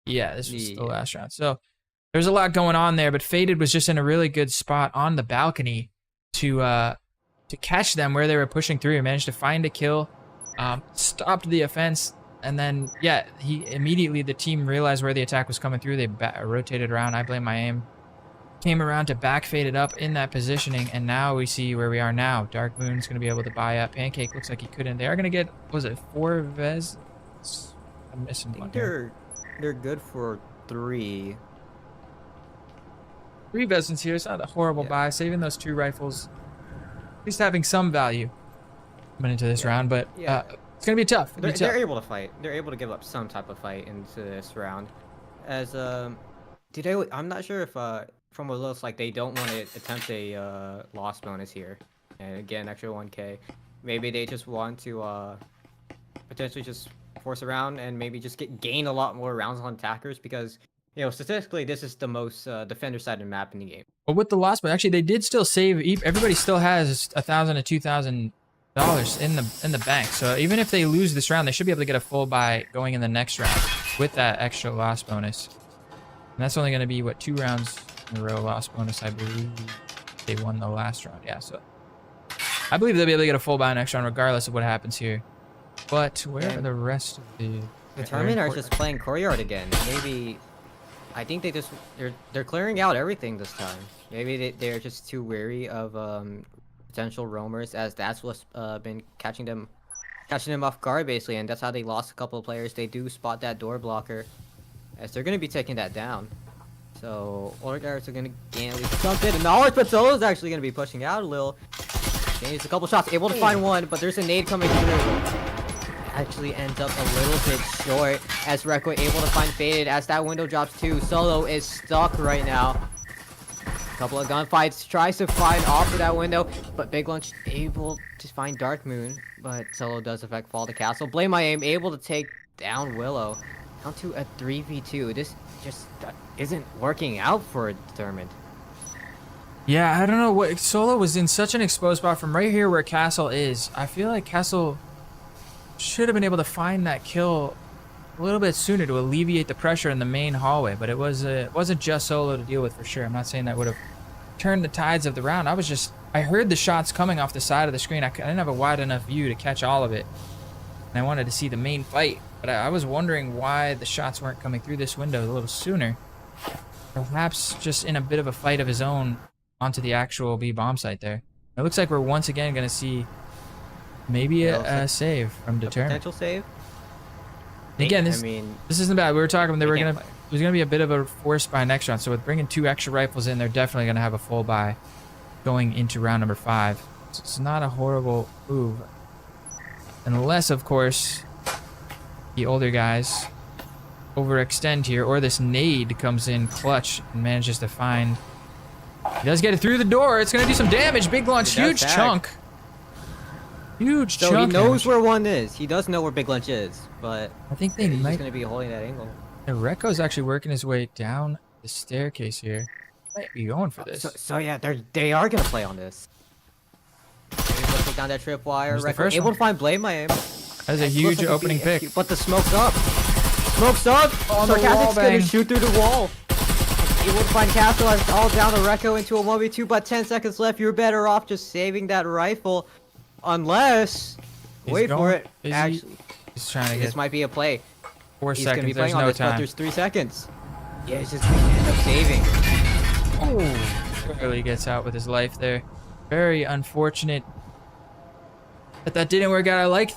Yeah, this was the last round. So there's a lot going on there, but Faded was just in a really good spot on the balcony to catch them where they were pushing through. He managed to find a kill, stopped the offense, and then, yeah, the team realized where the attack was coming through. They rotated around. I blame my aim. Came around to back Faded up in that positioning, and now we see where we are now. Dark Moon's going to be able to buy up. Pancake looks like he couldn't. They are going to get, was it 4 Vez? I'm missing one here. They're good for 3. 3 Vezins here. It's not a horrible buy. Saving those 2 rifles. At least having some value coming into this round, but it's going to be tough. They're able to fight. They're able to give up some type of fight into this round. As, I'm not sure if, from what it looks like, they don't want to attempt a loss bonus here. And again, extra 1k. Maybe they just want to potentially just force around and maybe just gain a lot more rounds on attackers because, you know, statistically, this is the most defender-sided map in the game. But with the loss, but actually, they did still save. Everybody still has $1,000 to $2,000 in the bank. So even if they lose this round, they should be able to get a full buy going in the next round with that extra loss bonus. And that's only going to be, what, 2 rounds in a row loss bonus, I believe. They won the last round, yeah. So I believe they'll be able to get a full buy next round regardless of what happens here. But where are the rest of the... The tournament are just playing courtyard again. Maybe... I think they're clearing out everything this time. Maybe they're just too wary of potential roamers, as that's what's been catching them off guard basically, and that's how they lost a couple of players. They do spot that door blocker, as they're gonna be taking that down. So older guys are gonna gain at least something. And Knowledge Patrol is actually gonna be pushing out a little. Changes a couple shots, able to find one, but there's a nade coming through. Actually ends up a little bit short, as Recco able to find Faded as that window drops too. Solo is stuck right now. A couple of gunfights, tries to find off of that window, but Big Lunch able to find Dark Moon, but Solo does affect Fall to Castle. Blame My Aim able to take down Willow. Down to a 3v2. This just isn't working out for Determined. Yeah, I don't know what... Solo was in such an exposed spot from right here where Castle is. I feel like Castle should have been able to find that kill a little bit sooner to alleviate the pressure in the main hallway, but it wasn't just Solo to deal with for sure. I'm not saying that would have turned the tides of the round. I heard the shots coming off the side of the screen. I didn't have a wide enough view to catch all of it, and I wanted to see the main fight, but I was wondering why the shots weren't coming through this window a little sooner. Perhaps just in a bit of a fight of his own onto the actual B bomb site there. It looks like we're once again going to see maybe a save from Determined. Potential save? Again, this isn't bad. We were talking, it was gonna be a bit of a force buy next round. So with bringing 2 extra rifles in, they're definitely gonna have a full buy going into round number 5. So it's not a horrible move, unless of course the older guys overextend here, or this nade comes in clutch and manages to find. He does get it through the door. It's gonna do some damage. Big Lunch, huge chunk. Huge chunk. So he knows where one is. He does know where Big Lunch is, but I think he's just gonna be holding that angle. And Recco's actually working his way down the staircase here. Might be going for this. So yeah, they are gonna play on this. Able to take down that tripwire. Recco able to find Blame My Aim. That's a huge opening pick. But the smoke's up. Smoke's up. Sarcastic's gonna shoot through the wall. Able to find Castle as all down to Recco into a 1v2, but 10 seconds left. You're better off just saving that rifle. Unless, wait for it. Actually, he's trying to get. This might be a play. 4 he's seconds. Gonna be playing on no this, time. but there's 3 seconds. Yeah, he's just gonna end up saving. Oh, really gets out with his life there. Very unfortunate that didn't work out. I like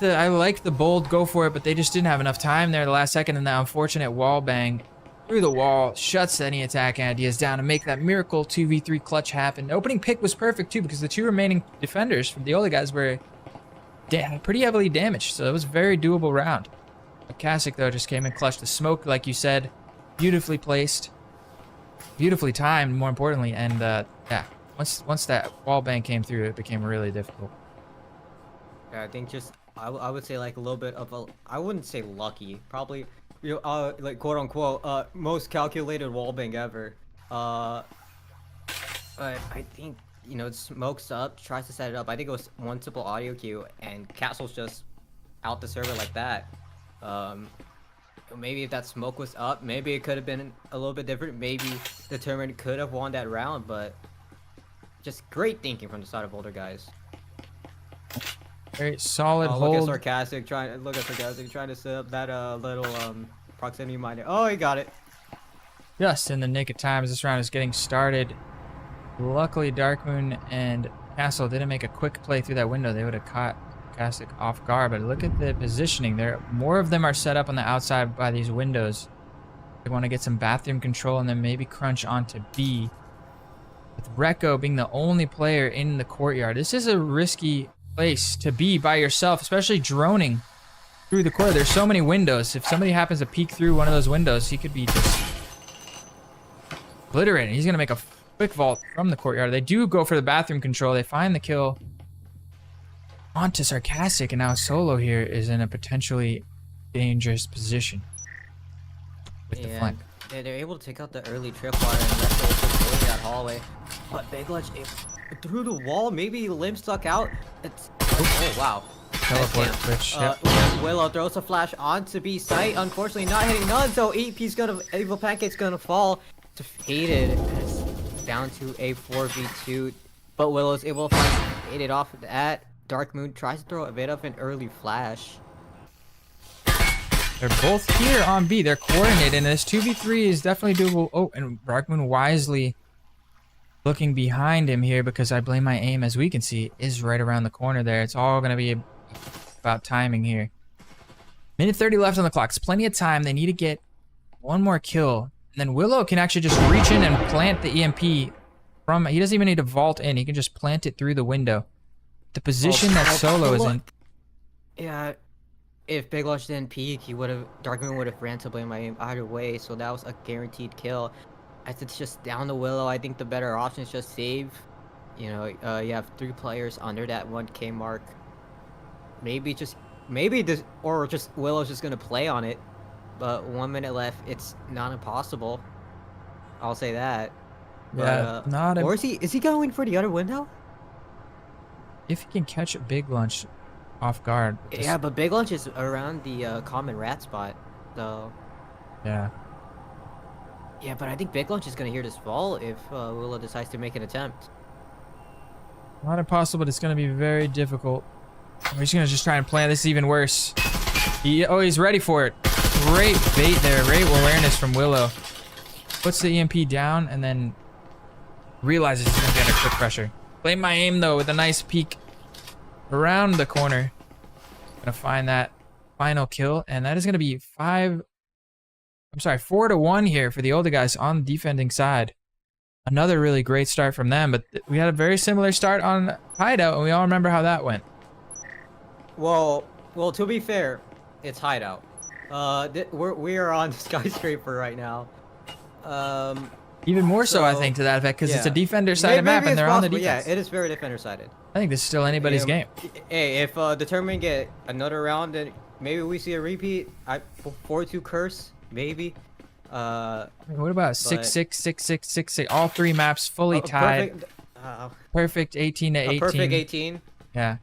the bold go for it, but they just didn't have enough time there the last second, and that unfortunate wall bang through the wall shuts any attack ideas down to make that miracle 2v3 clutch happen. The opening pick was perfect too, because the 2 remaining defenders from the older guys were pretty heavily damaged, so it was a very doable round. Kasich though just came in clutch. The smoke, like you said, beautifully placed, beautifully timed, more importantly, and yeah, once that wall bang came through, it became really difficult. Yeah, I think just I would say like a little bit of a, I wouldn't say lucky, probably like quote unquote, most calculated wallbang ever. But I think, it smokes up, tries to set it up. I think it was one simple audio cue, and Castle's just out the server like that. Maybe if that smoke was up, maybe it could have been a little bit different. Maybe Determined could have won that round, but just great thinking from the side of older guys. Very solid Look hold. at Sarcastic trying to set up that little proximity miner. Oh, he got it. Just in the nick of time as this round is getting started. Luckily, Darkmoon and Castle didn't make a quick play through that window. They would have caught Sarcastic off guard, but look at the positioning there. More of them are set up on the outside by these windows. They want to get some bathroom control and then maybe crunch onto B. With Rekko being the only player in the courtyard, this is a risky place to be by yourself, especially droning through the court. There's so many windows. If somebody happens to peek through one of those windows, he could be just obliterated. He's going to make a quick vault from the courtyard. They do go for the bathroom control. They find the kill onto Sarcastic, and now Solo here is in a potentially dangerous position with the flank. They're able to take out the early tripwire and let go through that hallway. But Big Ledge, through the wall, maybe limb stuck out. Oh wow. Teleport switch. Yep. Willow throws a flash onto B site. Unfortunately, not hitting none. So Evil Pancake's gonna fall. Defeated. It's down to a 4v2. But Willow's able to fade it off of that. Darkmoon tries to throw a bit of an early flash. They're both here on B. They're coordinated, and this 2v3 is definitely doable. Oh, and Darkmoon wisely looking behind him here because I blame my aim, as we can see, is right around the corner there. It's all going to be about timing here. Minute 30 left on the clock. It's plenty of time. They need to get one more kill. And then Willow can actually just reach in and plant the EMP from... He doesn't even need to vault in. He can just plant it through the window. The position that Solo is in... Yeah, if Big Lush didn't peek, Darkmoon would have ran to blame my aim either way, so that was a guaranteed kill. As it's just down to Willow, I think the better option is just save. You have 3 players under that 1K mark. Maybe Willow's just gonna play on it. But 1 minute left, it's not impossible. I'll say that. Yeah, or is he going for the other window? If he can catch a Big Lunch off guard. Yeah, but Big Lunch is around the common rat spot, so... Yeah. Yeah, but I think Big Lunch is gonna hear this fall if Willow decides to make an attempt. Not impossible, but it's gonna be very difficult. He's gonna just try and plan. This is even worse. He's ready for it. Great bait there. Great awareness from Willow. Puts the EMP down and then realizes he's gonna be under quick pressure. Blame my aim though with a nice peek around the corner. Gonna find that final kill, and that is gonna be 4-1 here for the older guys on the defending side. Another really great start from them, but we had a very similar start on Hideout, and we all remember how that went. Well, to be fair, it's Hideout. We are on Skyscraper right now. Even more so, I think, to that effect, because it's a defender-sided map, and they're on the defense. Yeah, it is very defender-sided. I think this is still anybody's game. Hey, if Determined get another round, then maybe we see a repeat. 4-2 curse, maybe. I mean, what about 6-6, 6-6, 6-6? All 3 maps fully tied. Perfect 18 to 18. Perfect 18. Yeah.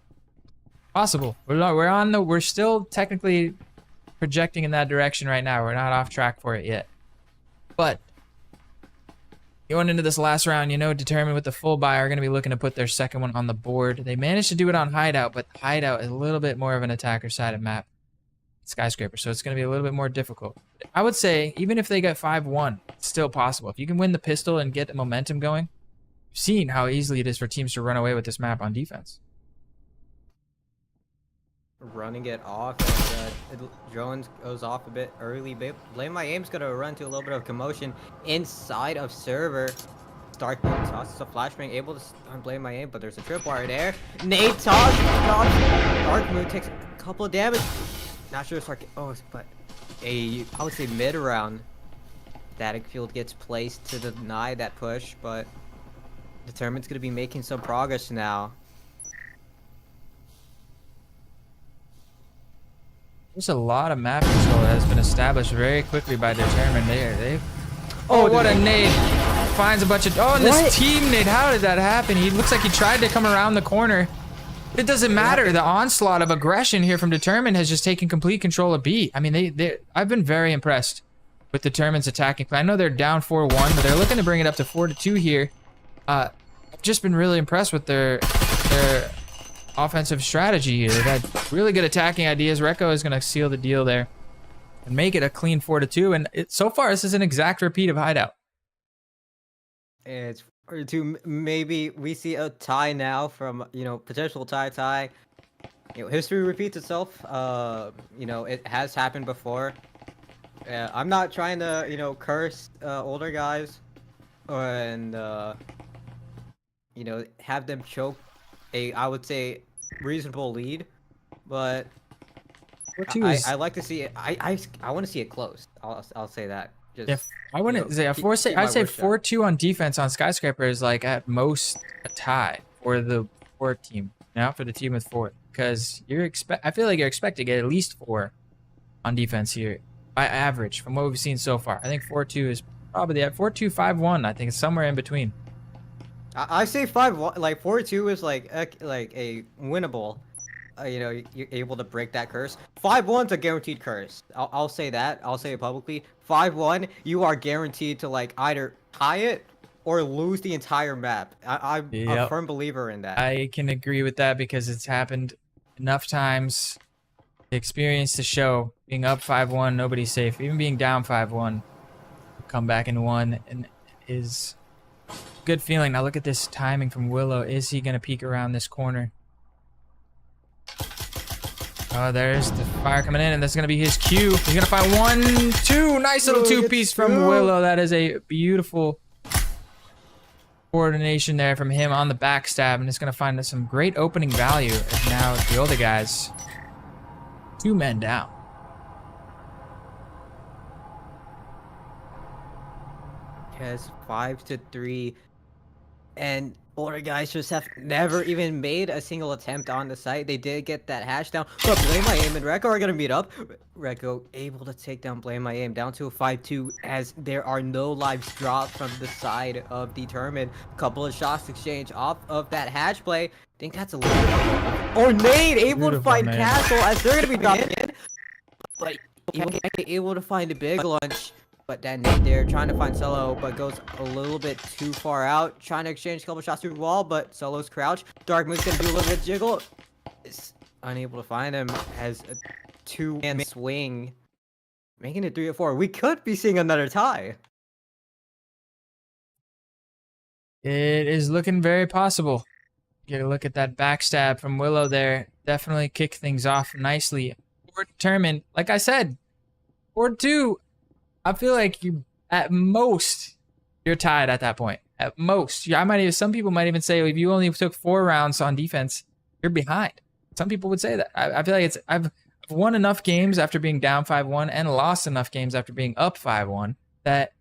Possible. We're still technically projecting in that direction right now. We're not off track for it yet. But going into this last round, Determined with the full buy are going to be looking to put their second one on the board. They managed to do it on Hideout, but Hideout is a little bit more of an attacker-sided map. Skyscraper, so it's going to be a little bit more difficult. I would say, even if they get 5-1, it's still possible. If you can win the pistol and get the momentum going, you've seen how easily it is for teams to run away with this map on defense. Running it off, and drone goes off a bit early. Blame my aim's gonna run to a little bit of commotion inside of server. Darkmoon tosses a flashbang, able to stun Blame my aim, but there's a tripwire there. Nade toss, Darkmoon takes a couple of damage. Not sure but I would say mid round. Static field gets placed to deny that push, but Determined's gonna be making some progress now. There's a lot of map control that has been established very quickly by Determined. Oh, what a nade. Finds a bunch of... Oh, and this team nade. How did that happen? He looks like he tried to come around the corner. It doesn't matter. The onslaught of aggression here from Determined has just taken complete control of B. I mean, I've been very impressed with Determined's attacking play. I know they're down 4-1, but they're looking to bring it up to 4-2 here. I've just been really impressed with their offensive strategy here. They've had really good attacking ideas. Recco is going to seal the deal there and make it a clean 4-2. And so far, this is an exact repeat of Hideout. It's 4-2. Maybe we see a tie now from, potential tie. History repeats itself. It has happened before. I'm not trying to, curse older guys and, have them choke I would say, reasonable lead, but I like to see it. I want to see it close. I'll say that. Just, if I wouldn't say I'd say 4-2 on defense on Skyscraper is like at most a tie for the 4 team. Now for the team with 4, because I feel like you're expecting to get at least 4 on defense here by average from what we've seen so far. I think 4-2 is probably the 4-2 5-1. I think it's somewhere in between. I say 5-1, like 4-2 is like a winnable. You're able to break that curse. 5-1's a guaranteed curse. I'll say that. I'll say it publicly. 5-1, you are guaranteed to like either tie it or lose the entire map. I'm a firm believer in that. I can agree with that because it's happened enough times. The experience to show being up 5-1, nobody's safe. Even being down 5-1, come back and 1 and is good feeling. Now look at this timing from Willow. Is he gonna peek around this corner? Oh, there's the fire coming in, and that's gonna be his cue. He's gonna find 1-2. Nice little 2-piece from Willow. That is a beautiful coordination there from him on the backstab, and it's gonna find some great opening value as now the older guys 2 men down. Yes, 5-3. And older guys just have never even made a single attempt on the site. They did get that hash down, but Blame My Aim and Recco are gonna meet up. Recco able to take down Blame My Aim down to a 5-2 as there are no lives dropped from the side of Determined. Couple of shots exchange off of that hash play. Think that's a little or Nade able to find Castle as they're gonna be dropping in. But able to find a big lunch. But then they're trying to find Solo, but goes a little bit too far out. Trying to exchange a couple shots through the wall, but Solo's crouch. Dark Moon's gonna do a little bit of jiggle. Is unable to find him. Has a 2-man swing, making it 3-4. We could be seeing another tie. It is looking very possible. Get a look at that backstab from Willow there. Definitely kick things off nicely. We're determined. Like I said, 4-2. I feel like at most, you're tied at that point. At most. Some people might even say if you only took 4 rounds on defense, you're behind. Some people would say that. I feel like I've won enough games after being down 5-1 and lost enough games after being up 5-1 that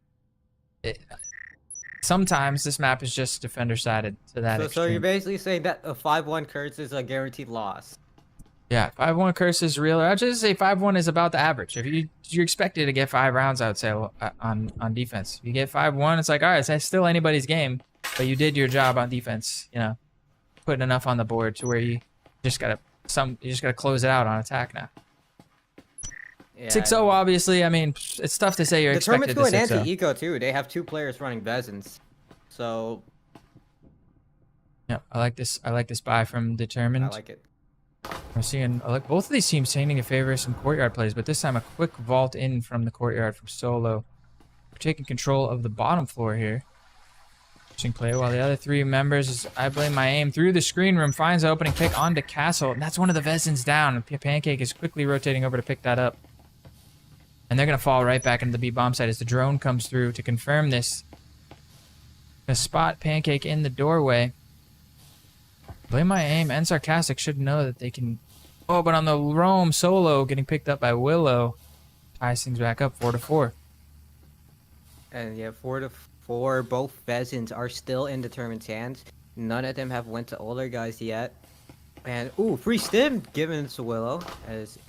sometimes this map is just defender-sided to that extreme. So you're basically saying that a 5-1 curse is a guaranteed loss. Yeah, 5-1 curse is real. I'd just say 5-1 is about the average. If you're expected to get 5 rounds, I would say on defense. If you get 5-1, it's like, all right, it's still anybody's game, but you did your job on defense. Putting enough on the board to where you just gotta close it out on attack now. Yeah, 6-0, obviously. I mean, it's tough to say you're expected to 6-0. The tournament's going anti-eco too. They have 2 players running Bezins, so. Yeah, I like this. I like this buy from Determined. I like it. We're seeing both of these teams tending to favor some courtyard plays, but this time a quick vault in from the courtyard from Solo. We're taking control of the bottom floor here. Pushing play while the other 3 members, I Blame My Aim, through the screen room, finds the opening pick onto Castle, and that's one of the Vezins down. Pancake is quickly rotating over to pick that up. And they're going to fall right back into the B bomb site as the drone comes through to confirm this. Gonna spot Pancake in the doorway. Blame My Aim and Sarcastic should know that they can... Oh, but on the roam, Solo getting picked up by Willow. Ties things back up, 4-4. And yeah, 4-4. Both Vezins are still in Determined's hands. None of them have went to older guys yet. And ooh, free stim given to Willow, as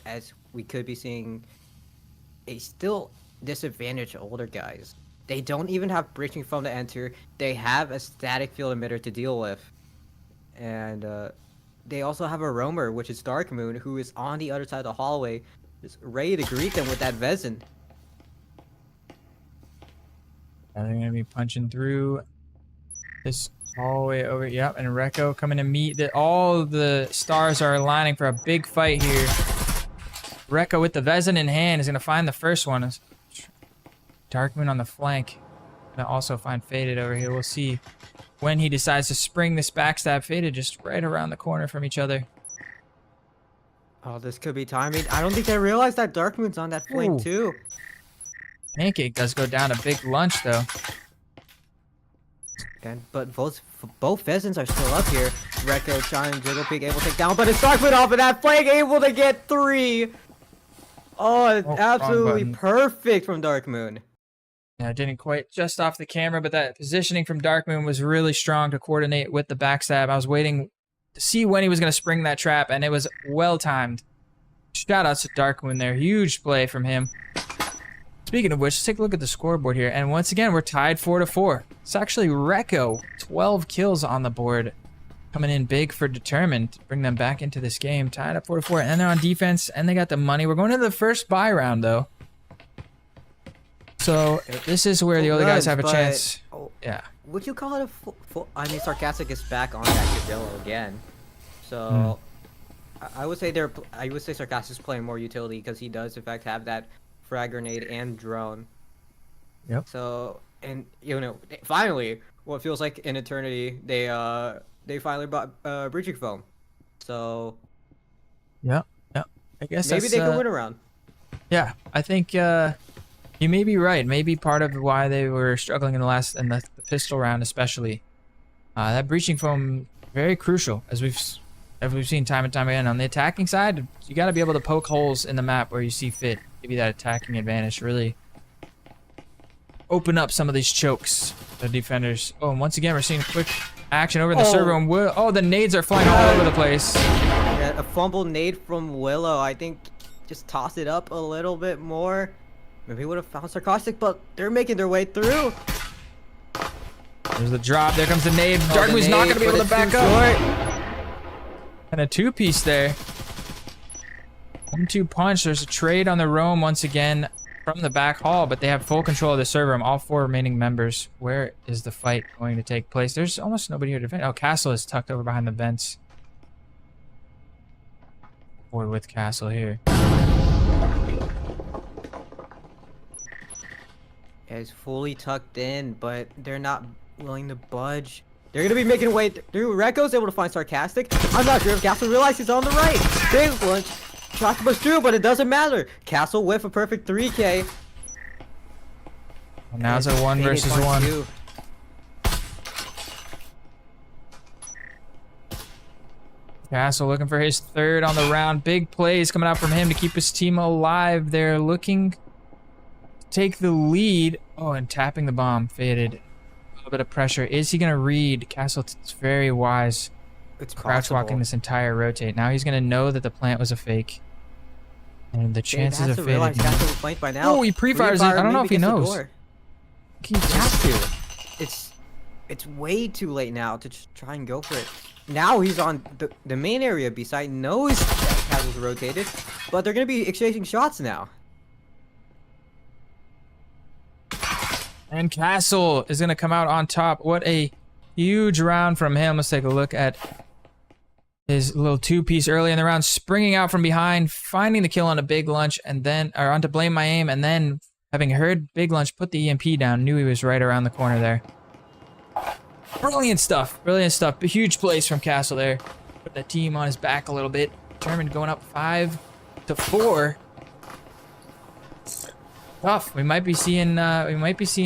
we could be seeing a still disadvantaged older guys. They don't even have breaching foam to enter. They have a static field emitter to deal with, and they also have a roamer, which is Dark Moon, who is on the other side of the hallway, just ready to greet them with that Vezin. They're gonna be punching through this hallway over. Yep, and Rekko coming to meet that. All the stars are aligning for a big fight here. Rekko with the Vezin in hand is gonna find the first one. Darkmoon on the flank. Gonna also find Faded over here. We'll see when he decides to spring this backstab. Faded just right around the corner from each other. Oh, this could be timing. I don't think they realized that Darkmoon's on that flank Ooh. too. Pancake does go down a big lunch though. And, but both Vezins are still up here. Rekko trying Jiggle Peak able to take down, but it's Darkmoon off of that flank, able to get 3. Oh, it's absolutely perfect from Darkmoon. Yeah, I didn't quite just off the camera, but that positioning from Darkmoon was really strong to coordinate with the backstab. I was waiting to see when he was going to spring that trap, and it was well timed. Shout outs to Darkmoon there. Huge play from him. Speaking of which, let's take a look at the scoreboard here. And once again, we're tied 4-4. It's actually Rekko, 12 kills on the board. Coming in big for Determined to bring them back into this game. Tied up 4-4, and they're on defense, and they got the money. We're going to the first buy round, though. So this is where the other guys have a chance. Yeah. Would you call it a I mean, Sarcastic is back on that Cabillo again. So I would say Sarcastic's playing more utility because he does in fact have that frag grenade and drone. Yep. So, and you know, finally, what feels like an eternity, they finally bought breaching foam. So Yep. I guess maybe they could win a round. Yeah, I think you may be right. Maybe part of why they were struggling in the pistol round, especially. That breaching foam very crucial, as we've seen time and time again. On the attacking side, you got to be able to poke holes in the map where you see fit. Give you that attacking advantage. Really open up some of these chokes, the defenders. Oh, and once again, we're seeing quick action over in the server room. Oh, the nades are flying all over the place. Yeah, a fumble nade from Willow. I think just toss it up a little bit more. Maybe he would have found Sarcastic, but they're making their way through. There's the drop. There comes the nade. Darkmoon's not going to be able to back up. And a two-piece there. 1-2 punch. There's a trade on the roam once again from the back hall, but they have full control of the server room. All 4 remaining members. Where is the fight going to take place? There's almost nobody here to defend. Oh, Castle is tucked over behind the vents. Board with Castle here. Is fully tucked in, but they're not willing to budge. They're gonna be making their way through. Rekko's able to find Sarcastic. I'm not sure if Castle realizes he's on the right. Big lunch. Tries to push through, but it doesn't matter. Castle with a perfect 3K. Well, now it's a 1 versus 1. Castle looking for his 3rd on the round. Big plays coming out from him to keep his team alive. They're looking to take the lead. Oh, and tapping the bomb. Faded. A little bit of pressure. Is he going to read? Castle is very wise. It's crouch walking this entire rotate. Now he's going to know that the plant was a fake. And the chances of Faded. Oh, he pre-fires it. I don't know if he knows. He has to. It's way too late now to just try and go for it. Now he's on the main area. Beside knows that Castle's rotated, but they're going to be exchanging shots now. And Castle is going to come out on top. What a huge round from him. Let's take a look at his little 2-piece early in the round. Springing out from behind, finding the kill on a Big Lunch, and then, or onto Blame My Aim, and then having heard Big Lunch put the EMP down, knew he was right around the corner there. Brilliant stuff. Brilliant stuff. Huge plays from Castle there. Putting the team on his back a little bit. Determined going up 5-4. Tough. We might be seeing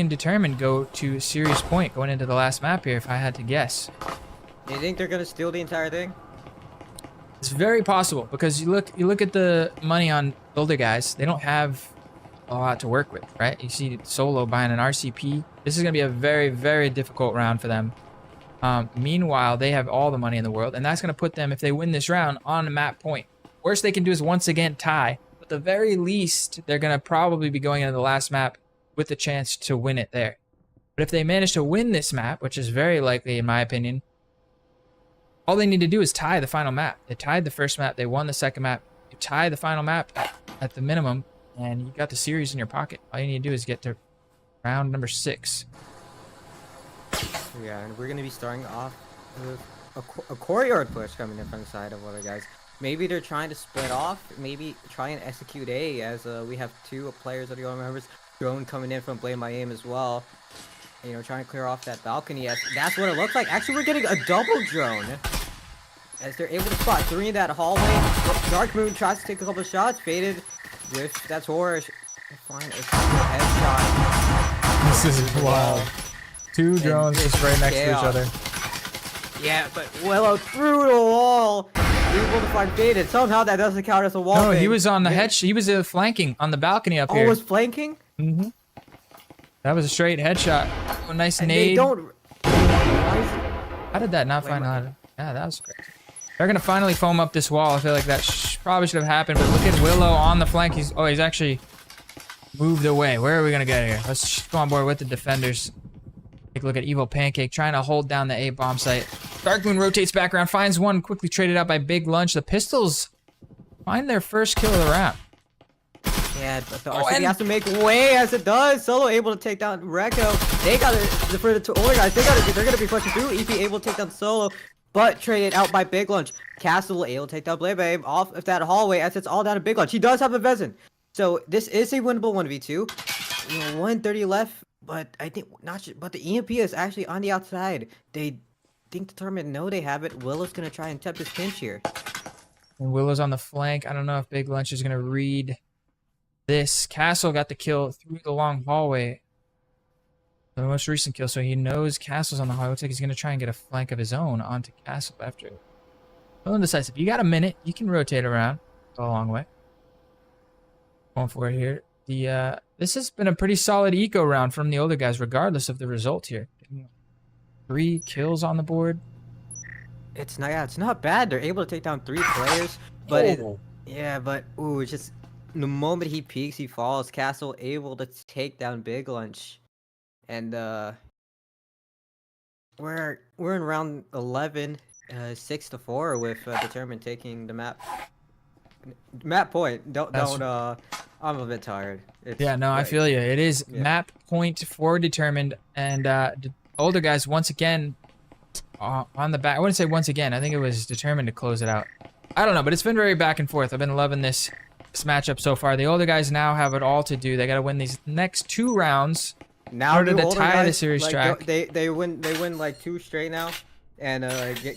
Determined go to serious point going into the last map here, if I had to guess. Do you think they're gonna steal the entire thing? It's very possible because you look at the money on older guys. They don't have a lot to work with, right? You see Solo buying an RCP. This is gonna be a very, very difficult round for them. Meanwhile, they have all the money in the world, and that's going to put them, if they win this round, on a map point. Worst they can do is once again tie. But at the very least, they're going to probably be going into the last map with the chance to win it there. But if they manage to win this map, which is very likely in my opinion, all they need to do is tie the final map. They tied the first map, they won the second map. You tie the final map at the minimum, and you got the series in your pocket. All you need to do is get to round number 6. Yeah, and we're going to be starting off with a courtyard push coming in from the side of other guys. Maybe they're trying to split off, maybe try and execute A, as we have 2 players of the other members. Drone coming in from Blame by Aim as well. You know, trying to clear off that balcony. Yes, that's what it looks like. Actually, we're getting a double drone. As they're able to spot 3 in that hallway. Dark Moon tries to take a couple of shots. Faded with that horror. Find a headshot. This is wild. 2 drones just right next to each other. Yeah, but Willow through the wall. Able to find Faded. Somehow that doesn't count as a wall. No, thing. he was on the he was flanking on the balcony up here. Oh, was flanking? Mm-hmm. That was a straight headshot. A nice And nade. they don't... How did that not find out? Yeah, that was great. They're gonna finally foam up this wall. I feel like that probably should have happened, but look at Willow on the flank. He's actually moved away. Where are we gonna get here? Let's go on board with the defenders. Take a look at Evil Pancake trying to hold down the A bomb site. Dark Moon rotates back around, finds one, quickly traded out by Big Lunch. The Pistols find their first kill of the round. Yeah, but the RCB has to make way as it does. Solo able to take down Recco. They got it for the 2 older guys. They're gonna be pushing through. EP able to take down Solo, but traded out by Big Lunch. Castle able to take down Blade Babe off of that hallway as it's all down to Big Lunch. He does have a Vezin, so this is a winnable 1v2. You know, 130 left, but I think but the EMP is actually on the outside. They think determined no, they have it. Willow's gonna try and tap this pinch here. And Willow's on the flank. I don't know if Big Lunch is gonna read this. Castle got the kill through the long hallway. The most recent kill, so he knows Castle's on the hallway. Looks like he's gonna try and get a flank of his own onto Castle after. Well, indecisive. You got a minute. You can rotate around. Go a long way. Going for it here. This has been a pretty solid eco round from the older guys, regardless of the result here. 3 kills on the board. It's not bad. They're able to take down 3 players, but it's just the moment he peeks, he falls. Castle able to take down Big Lunch, and we're in round 11, 6-4 with Determined taking the map. Map point. I'm a bit tired. I feel you. It is map point for Determined, and older guys once again on the back. I wouldn't say once again. I think it was Determined to close it out. I don't know, but it's been very back and forth. I've been loving this matchup so far. The older guys now have it all to do. They got to win these next 2 rounds now in order to tie the series track. They win like 2 straight now, and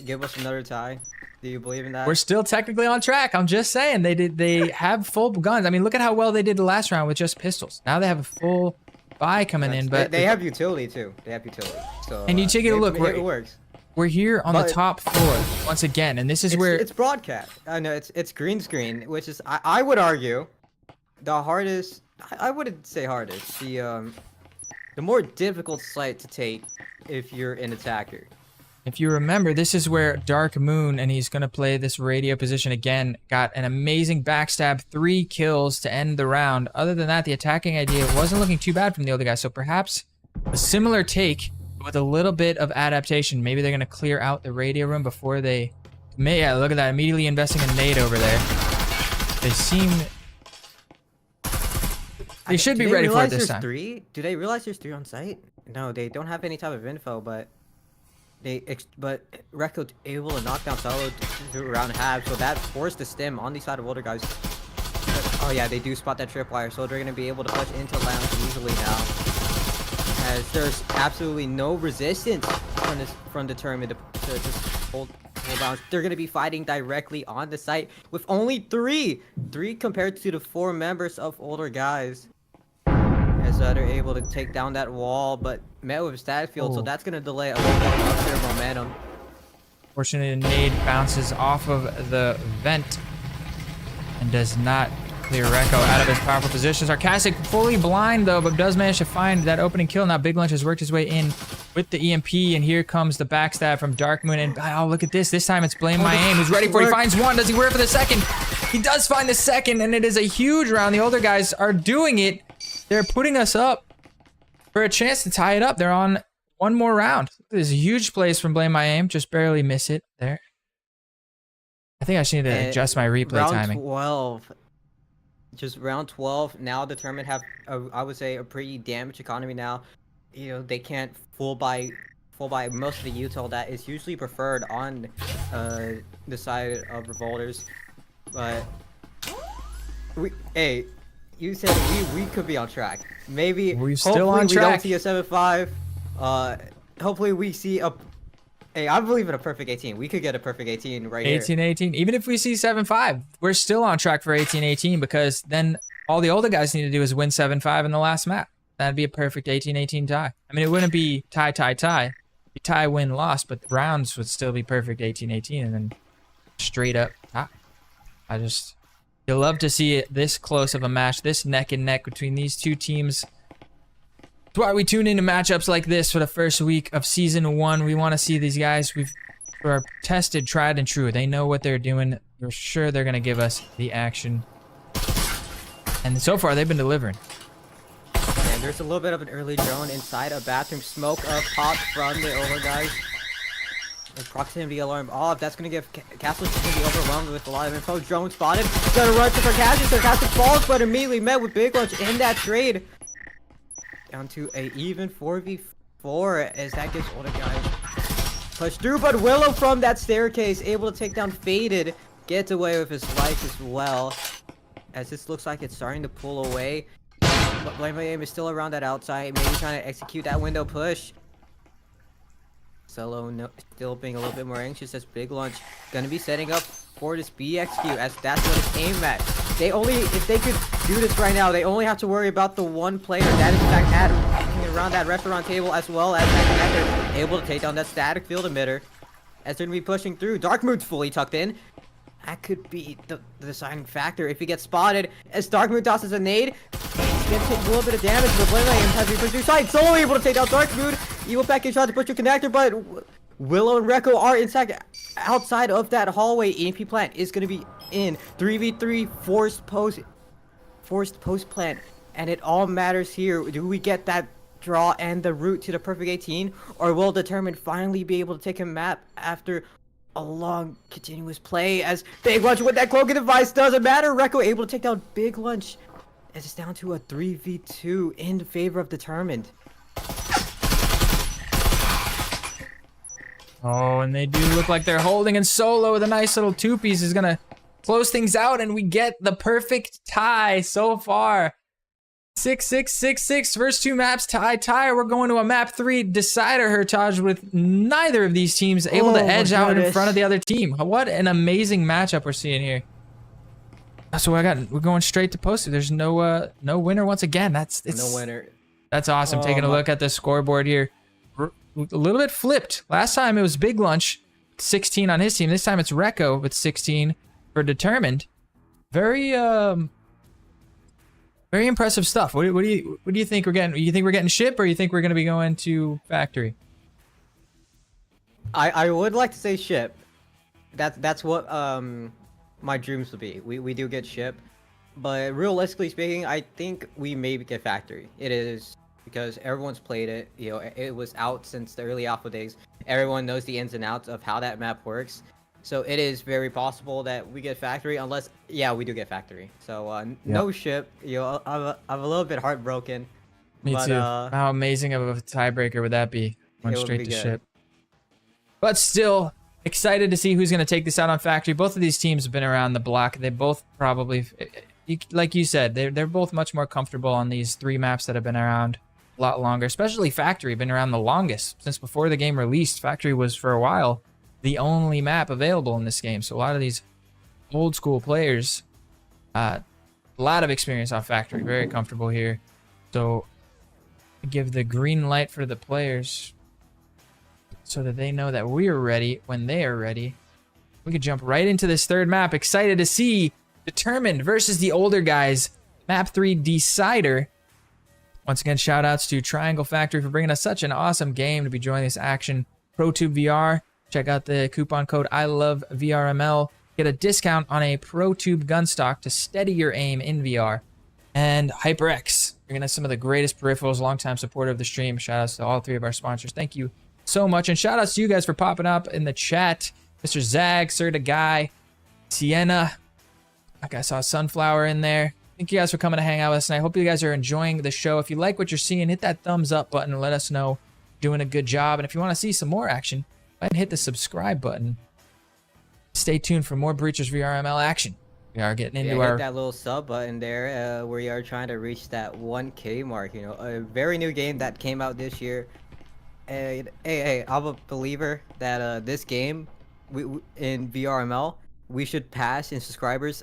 give us another tie. Do you believe in that? We're still technically on track. I'm just saying they have full guns. I mean, look at how well they did the last round with just pistols. Now they have a full buy coming in, but they have utility too. They have utility. So and you take a look. It works. We're here on the top floor once again, and this is where it's broadcast. I know it's green screen, which is I would argue the hardest. I wouldn't say hardest. The more difficult site to take if you're an attacker. If you remember, this is where Dark Moon, and he's going to play this radio position again, got an amazing backstab, 3 kills to end the round. Other than that, the attacking idea wasn't looking too bad from the older guys, so perhaps a similar take with a little bit of adaptation. Maybe they're going to clear out the radio room before they... Yeah, look at that, immediately investing a nade over there. They seem... They should be ready for it this time. Do they realize there's 3 on site? No, they don't have any type of info, but... But Recco able to knock down Solo around half, so that forced the stim on the side of older guys. Oh yeah, they do spot that tripwire, so they're gonna be able to push into lounge easily now. As there's absolutely no resistance from Determined to just hold down. They're gonna be fighting directly on the site with only 3 compared to the 4 members of older guys. As they're able to take down that wall, but met with stat field, so that's gonna delay a little bit of their momentum. Fortunately, the nade bounces off of the vent and does not clear Recco out of his powerful position. Sarcastic fully blind though, but does manage to find that opening kill. Now Big Lunch has worked his way in with with the EMP, and here comes the backstab from Darkmoon, and oh, look at this. This time it's Blame My Aim, who's ready for it. He finds one. Does he work for the second? He does find the second, and it is a huge round. The older guys are doing it. They're putting us up for a chance to tie it up. They're on one more round. This is a huge plays from Blame My Aim. Just barely miss it there. I think I should need to adjust my replay timing. Round 12. Just round 12. Now Determined have, I would say, a pretty damaged economy now. You know, they can't full buy most of the util that is usually preferred on the side of Revolters. But hey, you said we could be on track. Maybe we're still on track. We don't see a 7-5. Hopefully we see a. Hey, I believe in a perfect 18. We could get a perfect 18 right here. 18-18. Even if we see 7-5, we're still on track for 18-18 because then all the older guys need to do is win 7-5 in the last map. That'd be a perfect 18-18 tie. I mean, it wouldn't be tie. It'd be tie, win, loss, but the rounds would still be perfect 18-18 and then straight up tie. You'll love to see it this close of a match, this neck and neck between these two teams. That's why we tune into matchups like this for the first week of Season 1. We want to see these guys who are tested, tried, and true. They know what they're doing. We're sure they're going to give us the action. And so far, they've been delivering. And there's a little bit of an early drone inside a bathroom. Smoke popped from the older guys. The proximity alarm off. That's going to give Castles going to be overwhelmed with a lot of info. Drone spotted. Going to run for Castles. So Castles falls, but immediately met with Big Lunch in that trade. Down to a even 4v4 as that gives older guys push through, but Willow from that staircase able to take down Faded, gets away with his life as well, as this looks like it's starting to pull away. But Blame My Aim is still around that outside, maybe trying to execute that window push. Solo still being a little bit more anxious as Big Lunch gonna be setting up for this BXQ as that's what it's aimed at. If they could do this right now, they only have to worry about the one player that is in fact around that restaurant table as well as that connector, able to take down that static field emitter as they're gonna be pushing through. Darkmoon's fully tucked in. That could be the deciding factor if he gets spotted as Darkmoon tosses a nade. He's gonna take a little bit of damage, but Blame My Aim has to be pushed through side. Solo able to take down Darkmoon. Evil package shot to push through connector, but Willow and Rekko are inside outside of that hallway. EMP plant is gonna be in 3v3 forced post plant, and it all matters here. Do we get that draw and the route to the perfect 18, or will Determined finally be able to take a map after a long continuous play? As Big Lunch with that cloaking device doesn't matter. Rekko able to take down Big Lunch as it's down to a 3v2 in favor of Determined. Oh, and they do look like they're holding, and Solo with a nice little two-piece is gonna close things out, and we get the perfect tie so far. 6-6-6-6, first two maps tie. We're going to a map 3 decider, Hertage, with neither of these teams able to edge out in front of the other team. What an amazing matchup we're seeing here. So we're going straight to poster. There's no winner once again. No winner. That's awesome. Taking a look at the scoreboard here. A little bit flipped. Last time it was Big Lunch, 16 on his team. This time it's Rekko with 16 for Determined. Very impressive stuff. What do you think we're getting? You think we're getting ship, or you think we're gonna be going to factory? I would like to say ship. That's what my dreams would be. We do get ship, but realistically speaking, I think we maybe get factory. It is because everyone's played it. You know, it was out since the early alpha days. Everyone knows the ins and outs of how that map works. So it is very possible that we get factory, unless, yeah, we do get factory. So no ship. You know, I'm a little bit heartbroken. Me too. How amazing of a tiebreaker would that be? Went straight to ship. But still excited to see who's going to take this out on factory. Both of these teams have been around the block. They both probably, like you said, they're both much more comfortable on these 3 maps that have been around a lot longer. Especially factory, been around the longest since before the game released. Factory was for a while the only map available in this game. So a lot of these old school players, a lot of experience on factory, very comfortable here. So give the green light for the players so that they know that we are ready when they are ready. We could jump right into this third map. Excited to see Determined versus the older guys. Map 3 decider. Once again, shout outs to Triangle Factory for bringing us such an awesome game to be joining this action. ProTube VR. Check out the coupon code I love VRML. Get a discount on a ProTube gun stock to steady your aim in VR. And HyperX, bringing us some of the greatest peripherals, longtime supporter of the stream. Shout outs to all 3 of our sponsors. Thank you so much. And shout outs to you guys for popping up in the chat. Mr. Zag, Sir the Guy, Sienna. Like I saw Sunflower in there. Thank you guys for coming to hang out with us, and I hope you guys are enjoying the show. If you like what you're seeing, hit that thumbs up button and let us know you're doing a good job. And if you want to see some more action, go ahead and hit the subscribe button. Stay tuned for more Breachers VRML action. We are getting into hit that little sub button there. We are trying to reach that 1K mark. You know, a very new game that came out this year. Hey, I'm a believer that this game, in VRML, we should pass in subscribers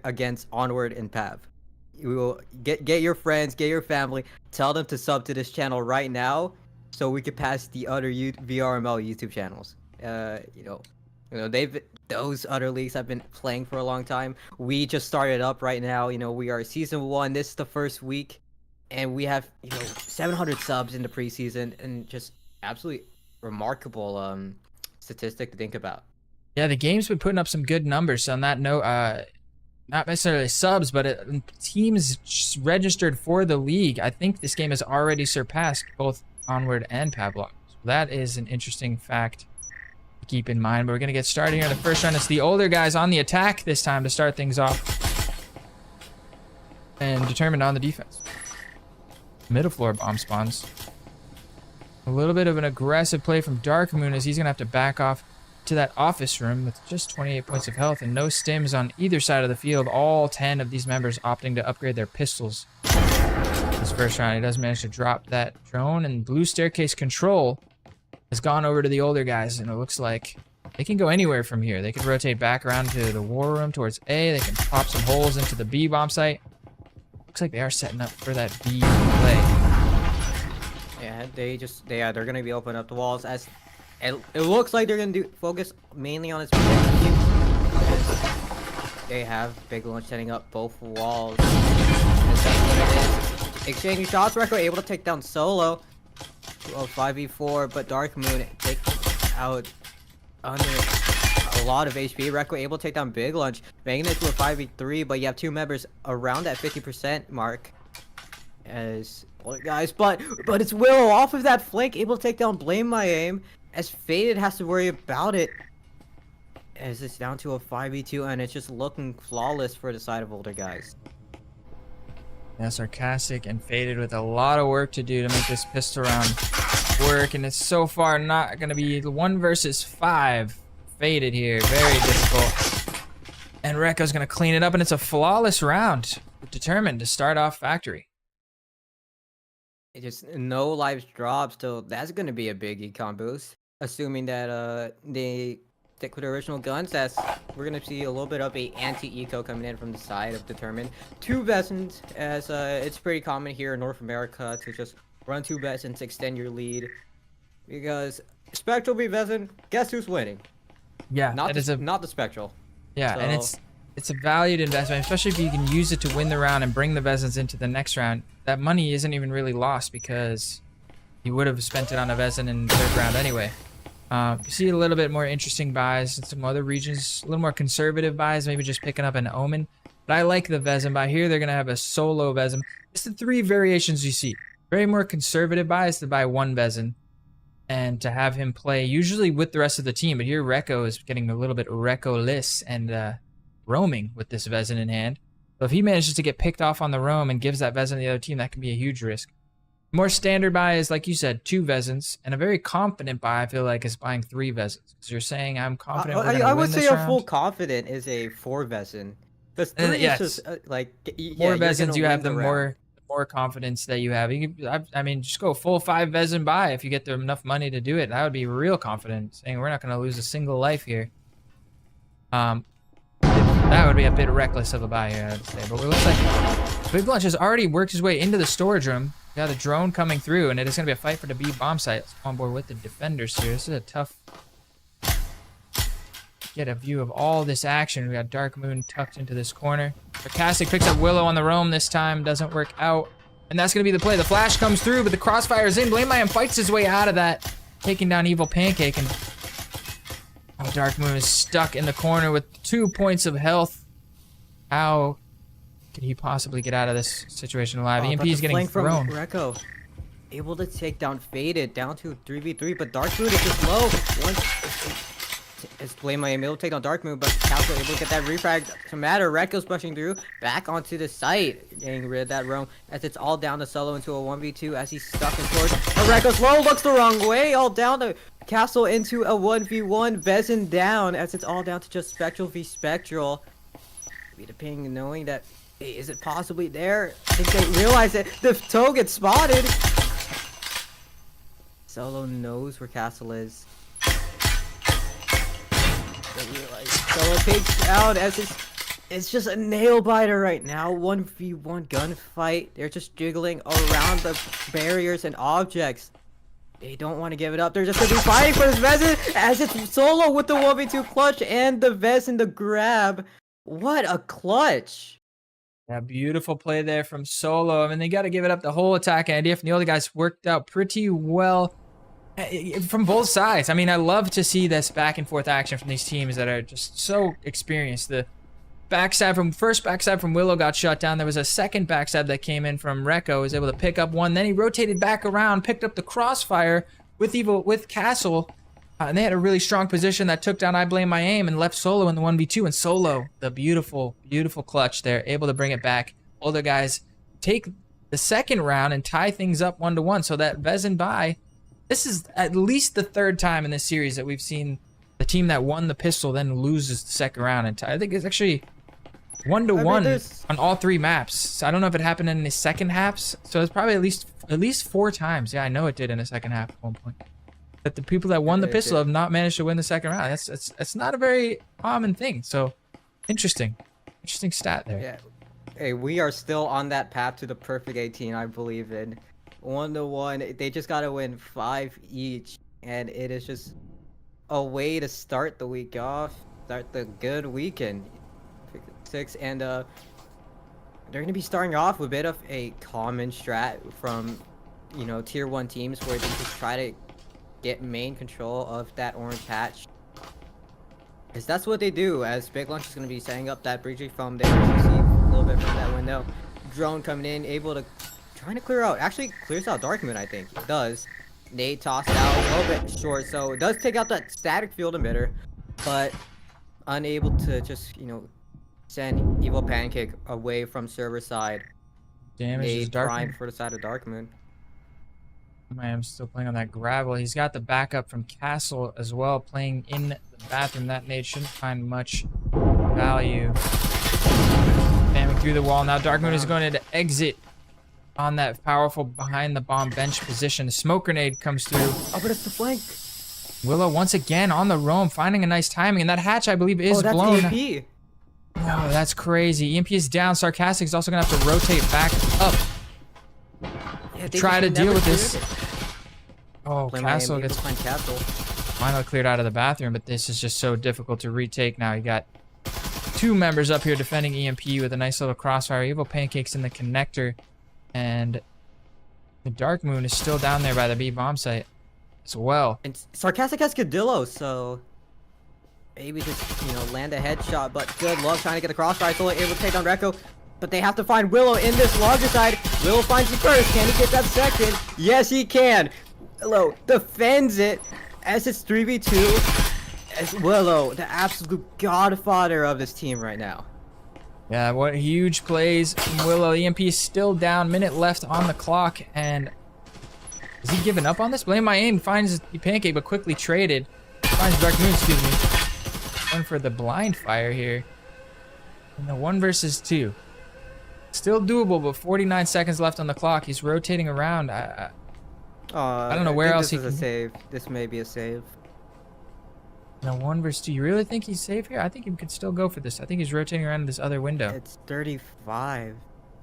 against Onward and Pav. We will get your friends, get your family, tell them to sub to this channel right now, so we can pass the other VRML YouTube channels. You know, those other leagues have been playing for a long time. We just started up right now. You know, we are season 1. This is the first week, and we have 700 subs in the preseason, and just absolutely remarkable statistic to think about. Yeah, the game's been putting up some good numbers. On that note, not necessarily subs, but teams registered for the league. I think this game has already surpassed both Onward and Pavlov. So that is an interesting fact to keep in mind. But we're going to get started here in the first round. It's the older guys on the attack this time to start things off. And Determined on the defense. Middle floor bomb spawns. A little bit of an aggressive play from Dark Moon as he's going to have to back off to that office room with just 28 points of health and no stims on either side of the field. All 10 of these members opting to upgrade their pistols. This first round, he does manage to drop that drone, and blue staircase control has gone over to the older guys, and it looks like they can go anywhere from here. They could rotate back around to the war room towards A. They can pop some holes into the B bomb site. Looks like they are setting up for that B play. Yeah, they're gonna be opening up the walls as it looks like they're gonna focus mainly on its team. They have Big Lunch setting up both walls. Exchanging shots, Recco able to take down Solo. 5v4, but Dark Moon takes out under a lot of HP. Recco able to take down Big Lunch, making it to a 5v3, but you have 2 members around that 50% mark. As well, guys, but it's Willow off of that flank, able to take down Blame My Aim, as Faded has to worry about it. As it's down to a 5v2, and it's just looking flawless for the side of older guys. Yeah, Sarcastic and Faded with a lot of work to do to make this pistol round work, and it's so far not going to be 1 versus 5. Faded here, very difficult. And Recco's going to clean it up, and it's a flawless round. Determined to start off Factory. It just no lives dropped, so that's going to be a big econ boost. Assuming that they stick with the original guns, we're going to see a little bit of a anti-eco coming in from the side of Determined. 2 Vesons, as it's pretty common here in North America to just run 2 Vesons to extend your lead. Because Spectral v Veson, guess who's winning? Yeah, not the Spectral. Yeah, so, and it's a valued investment, especially if you can use it to win the round and bring the Vesons into the next round. That money isn't even really lost because you would have spent it on a Veson in the 3rd round anyway. You see a little bit more interesting buys in some other regions, a little more conservative buys, maybe just picking up an Omen. But I like the Veson buy here. They're going to have a solo Veson. It's the 3 variations you see. Very more conservative buys to buy 1 Veson and to have him play usually with the rest of the team. But here Recco is getting a little bit Recco-less and roaming with this Veson in hand. So if he manages to get picked off on the roam and gives that Veson to the other team, that can be a huge risk. More standard buy is, like you said, 2 Vesons, and a very confident buy, I feel like, is buying 3 Vesons. Because you're saying, I'm confident we're going to win this round. I would say a full confident is a 4 Veson. Because 3 is just, like... More Vesons, you have the more confidence that you have. I mean, just go full 5 Veson buy if you get enough money to do it. That would be real confident, saying we're not going to lose a single life here. That would be a bit reckless of a buy here, I would say. But it looks like Big Lunch has already worked his way into the storage room. Got a drone coming through, and it is going to be a fight for the B bomb site. Let's go on board with the defenders here. This is a tough... Get a view of all this action. We got Dark Moon tucked into this corner. Sarcastic picks up Willow on the roam this time. Doesn't work out. And that's going to be the play. The flash comes through, but the crossfire is in. Blame My M fights his way out of that, taking down Evil Pancake. And Dark Moon is stuck in the corner with 2 points of health. How could he possibly get out of this situation alive? EMP is getting thrown. From Rekko, able to take down Faded down to 3v3, but Dark Moon is just low. It's Blame My able to take down Dark Moon, but Castle able to get that refrag. Doesn't matter. Rekko's pushing through back onto the site, getting rid of that roam as it's all down to Solo into a 1v2 as he's stuck in towards. Rekko's low, looks the wrong way, all down to Castle into a 1v1. Vezin down as it's all down to just Spectral v Spectral. The ping knowing that, hey, is it possibly there? I think they realize that the toe gets spotted. Solo knows where Castle is. Solo takes out as it's just a nail biter right now. 1v1 gunfight. They're just jiggling around the barriers and objects. They don't want to give it up. They're just gonna be fighting for this Vezin as it's Solo with the 1v2 clutch and the Vezin the grab. What a clutch. Yeah, beautiful play there from Solo. I mean, they got to give it up. The whole attacking idea from the other guys worked out pretty well from both sides. I mean, I love to see this back and forth action from these teams that are just so experienced. The first backstab from Willow got shut down. There was a second backstab that came in from Rekko. Was able to pick up one. Then he rotated back around, picked up the crossfire with Castle. And they had a really strong position that took down I Blame My Aim and left Solo in the 1v2. And Solo, the beautiful, beautiful clutch there, able to bring it back. Older guys take the second round and tie things up 1-1. So that Vezin bye, this is at least the third time in this series that we've seen the team that won the pistol then loses the second round. And I think it's actually 1-1 on all 3 maps. So I don't know if it happened in the second halves. So it's probably at least 4 times. Yeah, I know it did in the second half at one point. That the people that won the pistol have not managed to win the second round. That's not a very common thing. So interesting stat there. Yeah. Hey, we are still on that path to the perfect 18, I believe in. 1-1. They just gotta win 5 each, and it is just a way to start the week off, start the good weekend. 6 and they're gonna be starting off with a bit of a common strat from tier 1 teams where they just try to get main control of that orange hatch, because that's what they do. As Big Lunch is going to be setting up that breaching foam there, you see a little bit from that window. Drone coming in, able to trying to clear out. Actually clears out Dark Moon, I think. It does. Nade tossed out a little bit short, so it does take out that static field emitter, but unable to just send Evil Pancake away from server side. Damage Dark Moon for the side of Dark Moon. I am still playing on that gravel. He's got the backup from Castle as well, playing in the bathroom. That nade shouldn't find much value. Spamming through the wall. Now Dark Moon is going to exit on that powerful behind the bomb bench position. The smoke grenade comes through. Oh, but it's the flank. Willow once again on the roam, finding a nice timing. And that hatch, I believe, is blown. EMP. Oh, that's crazy. EMP is down. Sarcastic is also going to have to rotate back up. Yeah, try to deal with this. Oh, Castle gets Castle. finally cleared out of the bathroom, but this is just so difficult to retake now. You got 2 members up here defending EMP with a nice little crossfire. Evil Pancake's in the connector, and the Dark Moon is still down there by the B bomb site as well. And Sarcastic has Cadillo, so maybe just land a headshot. But good luck trying to get the crossfire. So able to take down Rekko. But they have to find Willow in this larger side. Willow finds the first. Can he get that second? Yes, he can. Willow defends it as it's 3v2. As Willow, the absolute godfather of this team right now. Yeah, what huge plays from Willow. EMP is still down. Minute left on the clock. And is he giving up on this? Blame My Aim finds the Pancake, but quickly traded. Finds Dark Moon, excuse me. Going for the blind fire here. In the 1 versus 2. Still doable, but 49 seconds left on the clock. He's rotating around. I don't know where else he can. This is a save. This may be a save. Now 1 versus 2. You really think he's safe here? I think he could still go for this. I think he's rotating around this other window. It's 35.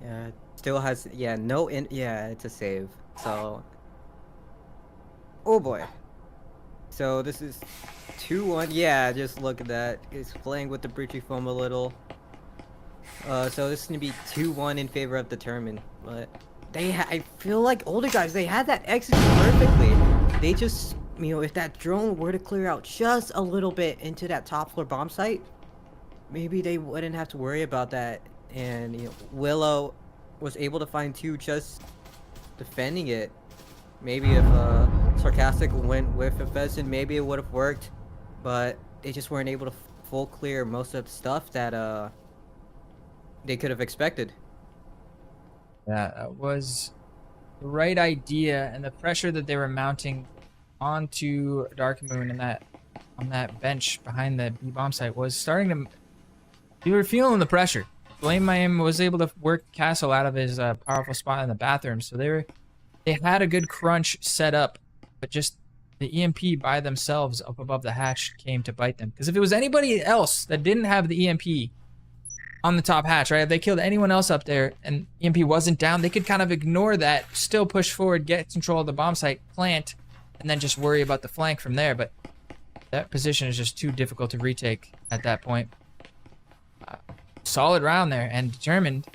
Yeah, still has. Yeah, no. Yeah, it's a save. So. Oh boy. So this is 2-1. Yeah, just look at that. He's playing with the breachy foam a little. So this is gonna be 2-1 in favor of Determined, but I feel like older guys, they had that execute perfectly. They just, if that drone were to clear out just a little bit into that top floor bomb site, maybe they wouldn't have to worry about that. And Willow was able to find two just defending it. Maybe if Sarcastic went with a Pheasant, maybe it would have worked, but they just weren't able to full clear most of the stuff that they could have expected. Yeah, that was the right idea, and the pressure that they were mounting onto Dark Moon and on that bench behind the B bomb site was starting to. You were feeling the pressure. Blame My Aim was able to work Castle out of his powerful spot in the bathroom, so they had a good crunch set up, but just the EMP by themselves up above the hatch came to bite them. Because if it was anybody else that didn't have the EMP on the top hatch, right? If they killed anyone else up there and EMP wasn't down, they could kind of ignore that, still push forward, get control of the bomb site, plant, and then just worry about the flank from there. But that position is just too difficult to retake at that point. Solid round there, and Determined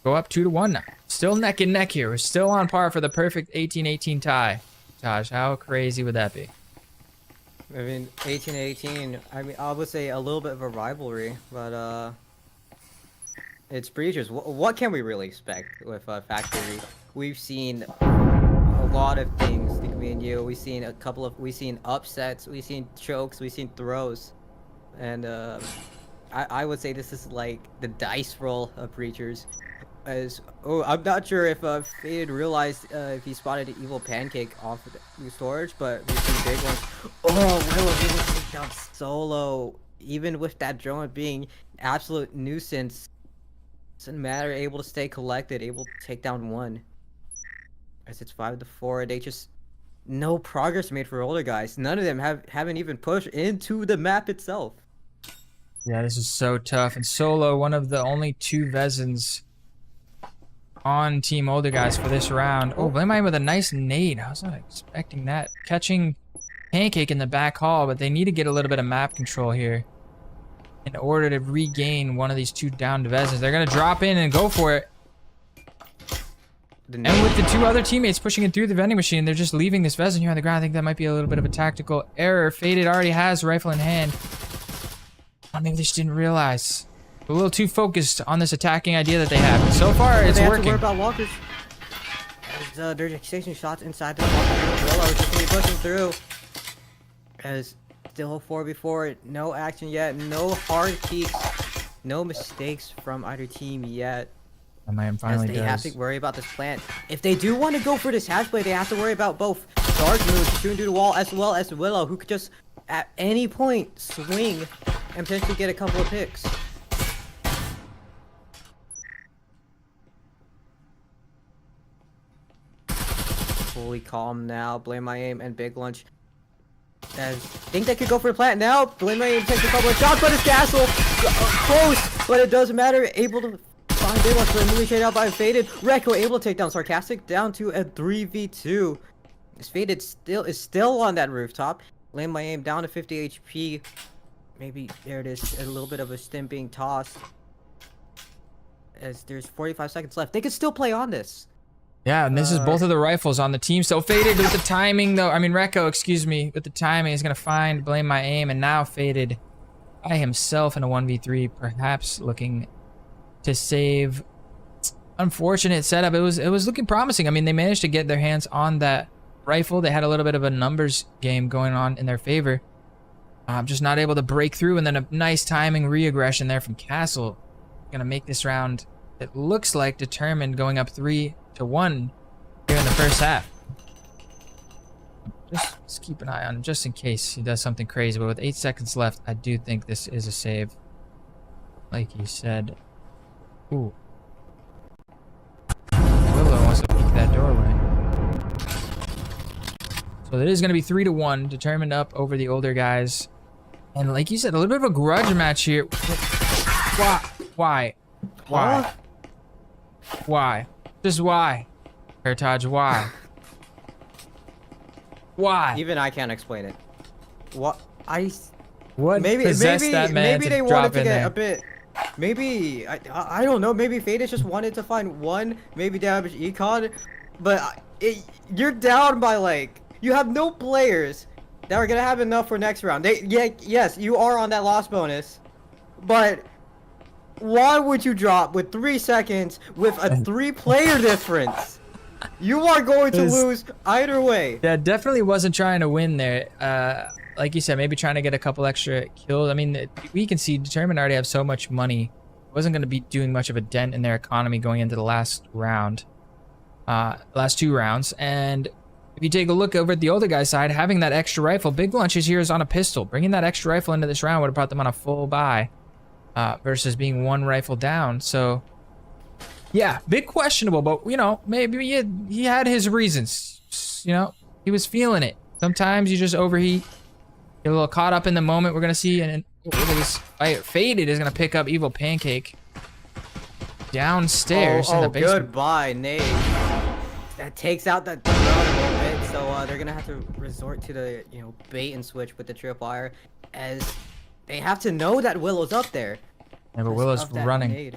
go up 2-1 now. Still neck and neck here. We're still on par for the perfect 18-18 tie. Taj, how crazy would that be? I mean, 18-18, I would say a little bit of a rivalry, but it's Breachers. What can we really expect with Factory? We've seen a lot of things, me and you. We've seen upsets, we've seen chokes, we've seen throws, and I would say this is like the dice roll of Breachers. I'm not sure if Faded realized if he spotted an evil pancake off of the storage, but we've seen big ones. Oh, Willow able to take down Solo, even with that drone being absolute nuisance. Doesn't matter, able to stay collected, able to take down one. As it's 5-4, they just no progress made for older guys. None of them haven't even pushed into the map itself. Yeah, this is so tough. And Solo, one of the only two Vezins on Team Older Guys for this round. Oh, Blame My Aim with a nice nade. I was not expecting that. Catching Pancake in the back hall, but they need to get a little bit of map control here in order to regain one of these two downed Vezins. They're going to drop in and go for it. And with the two other teammates pushing it through the vending machine, they're just leaving this Vezin here on the ground. I think that might be a little bit of a tactical error. Faded already has rifle in hand. Oh, maybe they just didn't realize. A little too focused on this attacking idea that they have. So far, it's working. They have to worry about walkers. As they're exchanging shots inside the walker. Willow is just going to be pushing through. As still 4v4, no action yet, no hard peaks, no mistakes from either team yet. My Aim finally does. They have to worry about this plant. If they do want to go for this hash play, they have to worry about both Dark Moon shooting through the wall as well as Willow, who could just at any point swing and potentially get a couple of picks. Fully calm now. Blame My Aim and Big Lunch. As think they could go for the plant now. Blame My Aim takes a couple of shots, but it's Castle close, but it doesn't matter. Able to find Big Lunch, but immediately shaded out by Faded. Rekko able to take down Sarcastic down to a 3v2. Faded is still on that rooftop. Blame My Aim down to 50 HP. Maybe there it is, a little bit of a stim being tossed. As there's 45 seconds left, they could still play on this. Yeah, and this is both of the rifles on the team. So Faded with the timing, though. I mean, Rekko, excuse me, with the timing is going to find Blame My Aim, and now Faded by himself in a 1v3, perhaps looking to save. Unfortunate setup. It was looking promising. I mean, they managed to get their hands on that rifle. They had a little bit of a numbers game going on in their favor. Just not able to break through, and then a nice timing re-aggression there from Castle. Going to make this round, it looks like, determined, going up 3-1 here in the first half. Just keep an eye on him just in case he does something crazy. But with 8 seconds left, I do think this is a save. Like you said. Ooh. Willow wants to peek that doorway. So it is going to be 3-1. Determined up over the older guys. And like you said, a little bit of a grudge match here. Why? Why? Just why? Heritage, why? Why? Even I can't explain it. What possessed that man maybe to they drop wanted to in get there? a bit maybe I don't know. Maybe Faded just wanted to find one, maybe damage econ, but you're down by like you have no players that are gonna have enough for next round. Yes, you are on that loss bonus, but why would you drop with 3 seconds with a 3-player difference? You are going to lose either way. Yeah, definitely wasn't trying to win there. Like you said, maybe trying to get a couple extra kills. I mean, we can see Determined already have so much money. Wasn't going to be doing much of a dent in their economy going into the last round. Last 2 rounds. And if you take a look over at the older guy's side, having that extra rifle, Big Lunches here is on a pistol. Bringing that extra rifle into this round would have brought them on a full buy versus being 1 rifle down. So, yeah, big questionable, but, you know, maybe he had his reasons. You know, he was feeling it. Sometimes you just overheat. Get a little caught up in the moment. We're going to see, and look at this fight. Faded is going to pick up Evil Pancake downstairs in the basement. Goodbye, Nate. That takes out that drone a little bit, so they're going to have to resort to the, you know, bait and switch with the tripwire, as they have to know that Willow's up there. Yeah, but Willow's running.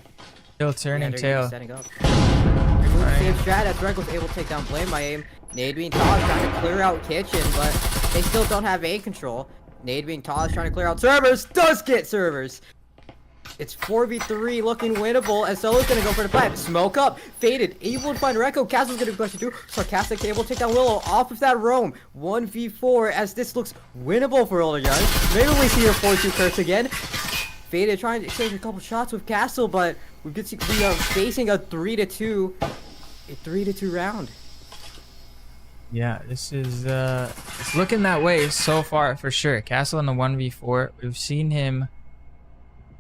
Still turning tail. Setting up. Same strat as Drake was able to take down Blame My Aim. Nade being tossed, trying to clear out Kitchen, but they still don't have A control. Nade being tossed, trying to clear out servers, does get servers. It's 4v3 looking winnable, and Solo's gonna go for the plant. Smoke up, Faded, able to find Rekko. Castle's gonna push it through. Sarcastic able to take down Willow off of that roam. 1v4 as this looks winnable for older guys. Maybe we see your 4-2 curse again. Faded trying to exchange a couple shots with Castle, but we are facing a 3-2. A 3-2 round. Yeah, this is it's looking that way so far for sure. Castle in the 1v4. We've seen him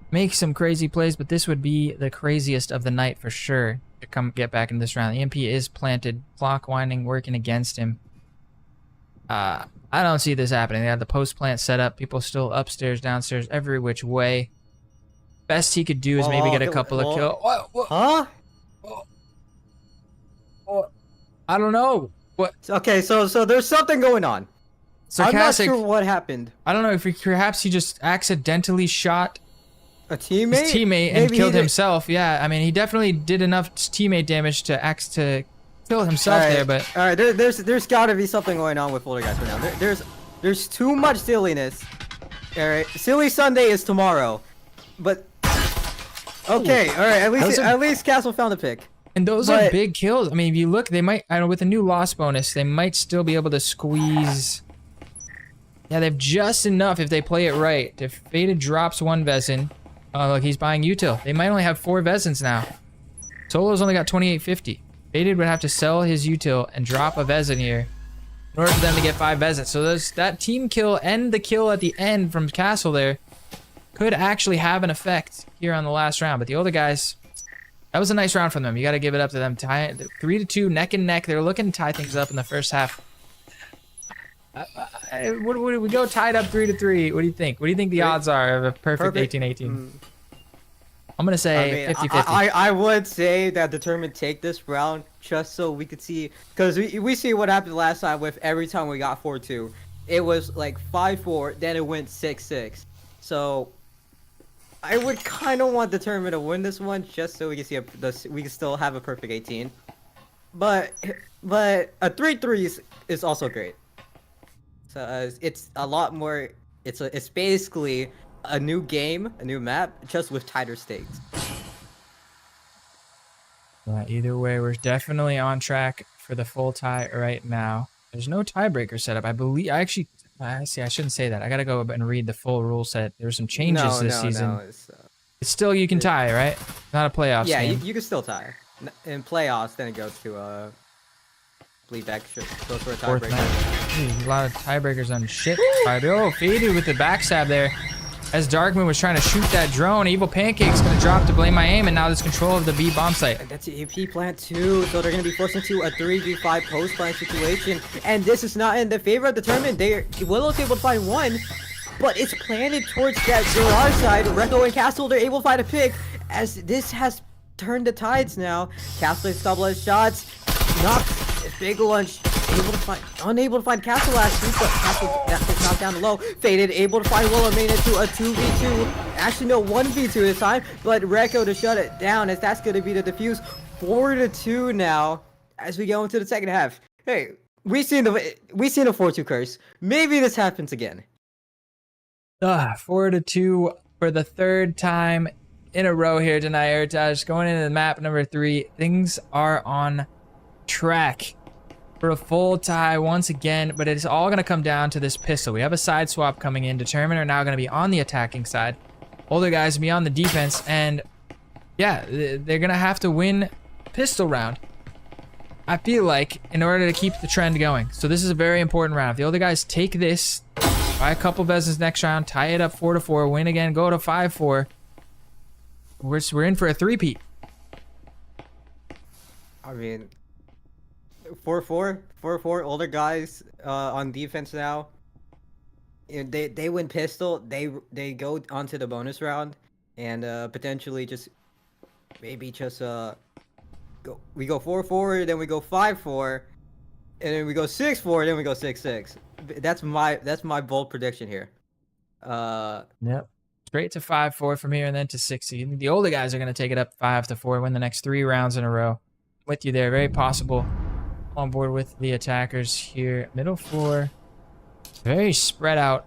make some crazy plays, but this would be the craziest of the night for sure to come get back in this round. The EMP is planted, clock winding, working against him. I don't see this happening. They have the post plant set up, people still upstairs, downstairs, every which way. Best he could do is maybe get a couple of kills. Huh? I don't know. What? Okay, so there's something going on. Sarcastic. I'm not sure what happened. I don't know if perhaps he just accidentally shot a teammate? His teammate and killed himself. Yeah, I mean, he definitely did enough teammate damage to kill himself there. But all right, there's gotta be something going on with older guys right now. There's too much silliness. All right, Silly Sunday is tomorrow, but okay, all right. At least Castle found a pick. And those are big kills. I mean, if you look, they might, I don't know, with a new loss bonus, they might still be able to squeeze. Yeah, they have just enough if they play it right. If Faded drops 1 Vezin, oh look, he's buying util. They might only have 4 Vezins now. Solo's only got 2850. Faded would have to sell his util and drop a Vezin here in order for them to get 5 Vezins. So that team kill and the kill at the end from Castle there could actually have an effect here on the last round. But the older guys, that was a nice round from them. You got to give it up to them. 3-2, neck and neck. They're looking to tie things up in the first half. We go tied up 3-3. What do you think? What do you think the odds are of a perfect 18-18? I'm gonna say 50-50. I would say that Determined take this round just so we could see, because we see what happened last time with every time we got 4-2. It was like 5-4, then it went 6-6. So I would kind of want Determined to win this one just so we can see we can still have a perfect 18. But a 3-3 is also great. So it's a lot more. It's basically a new game, a new map, just with tighter stakes. Yeah, either way, we're definitely on track for the full tie right now. There's no tiebreaker setup. I shouldn't say that. I gotta go and read the full rule set. There's some changes this season. No, it's still you can tie, right? Not a playoffs game. Yeah, you can still tie. In playoffs, then it goes to bleed back. Goes for a tiebreaker. A lot of tiebreakers on shit. Oh, Faded with the backstab there. As Darkmoon was trying to shoot that drone, Evil Pancake's gonna drop to Blame My Aim, and now there's control of the B bomb site. That's the EP plant too, so they're gonna be forced into a 3v5 post plant situation, and this is not in the favor of Determined. Willow's able to find 1, but it's planted towards that garage side. Rekko and Castle, they're able to find a pick, as this has turned the tides now. Castle takes a couple of shots, knocks Big Lunch unable to find Castle last week, but Castle's knocked down low. Faded, able to find Willow, made it to a 2v2. Actually, no, 1v2 this time, but Rekko to shut it down, as that's going to be the defuse. 4-2 now, as we go into the second half. Hey, we've seen a 4-2 curse. Maybe this happens again. 4-2 for the third time in a row here tonight, Heritage. Going into the map number 3, things are on track for a full tie once again, but it's all going to come down to this pistol. We have a side swap coming in. Determined are now going to be on the attacking side. Older guys will be on the defense, and yeah, they're going to have to win pistol round, I feel like, in order to keep the trend going. So this is a very important round. If the older guys take this, buy a couple Vezas next round, tie it up 4-4, win again, go to 5-4, we're in for a three-peat. I mean, 4-4, older guys on defense now. You know, they win pistol, they go onto the bonus round, and potentially just maybe just we go 4-4, then we go 5-4, and then we go 6-4, then we go 6-6. That's my bold prediction here. Yep. Straight to 5-4 from here, and then to 6. The older guys are going to take it up 5-4, win the next 3 rounds in a row. With you there, very possible. On board with the attackers here. Middle 4, very spread out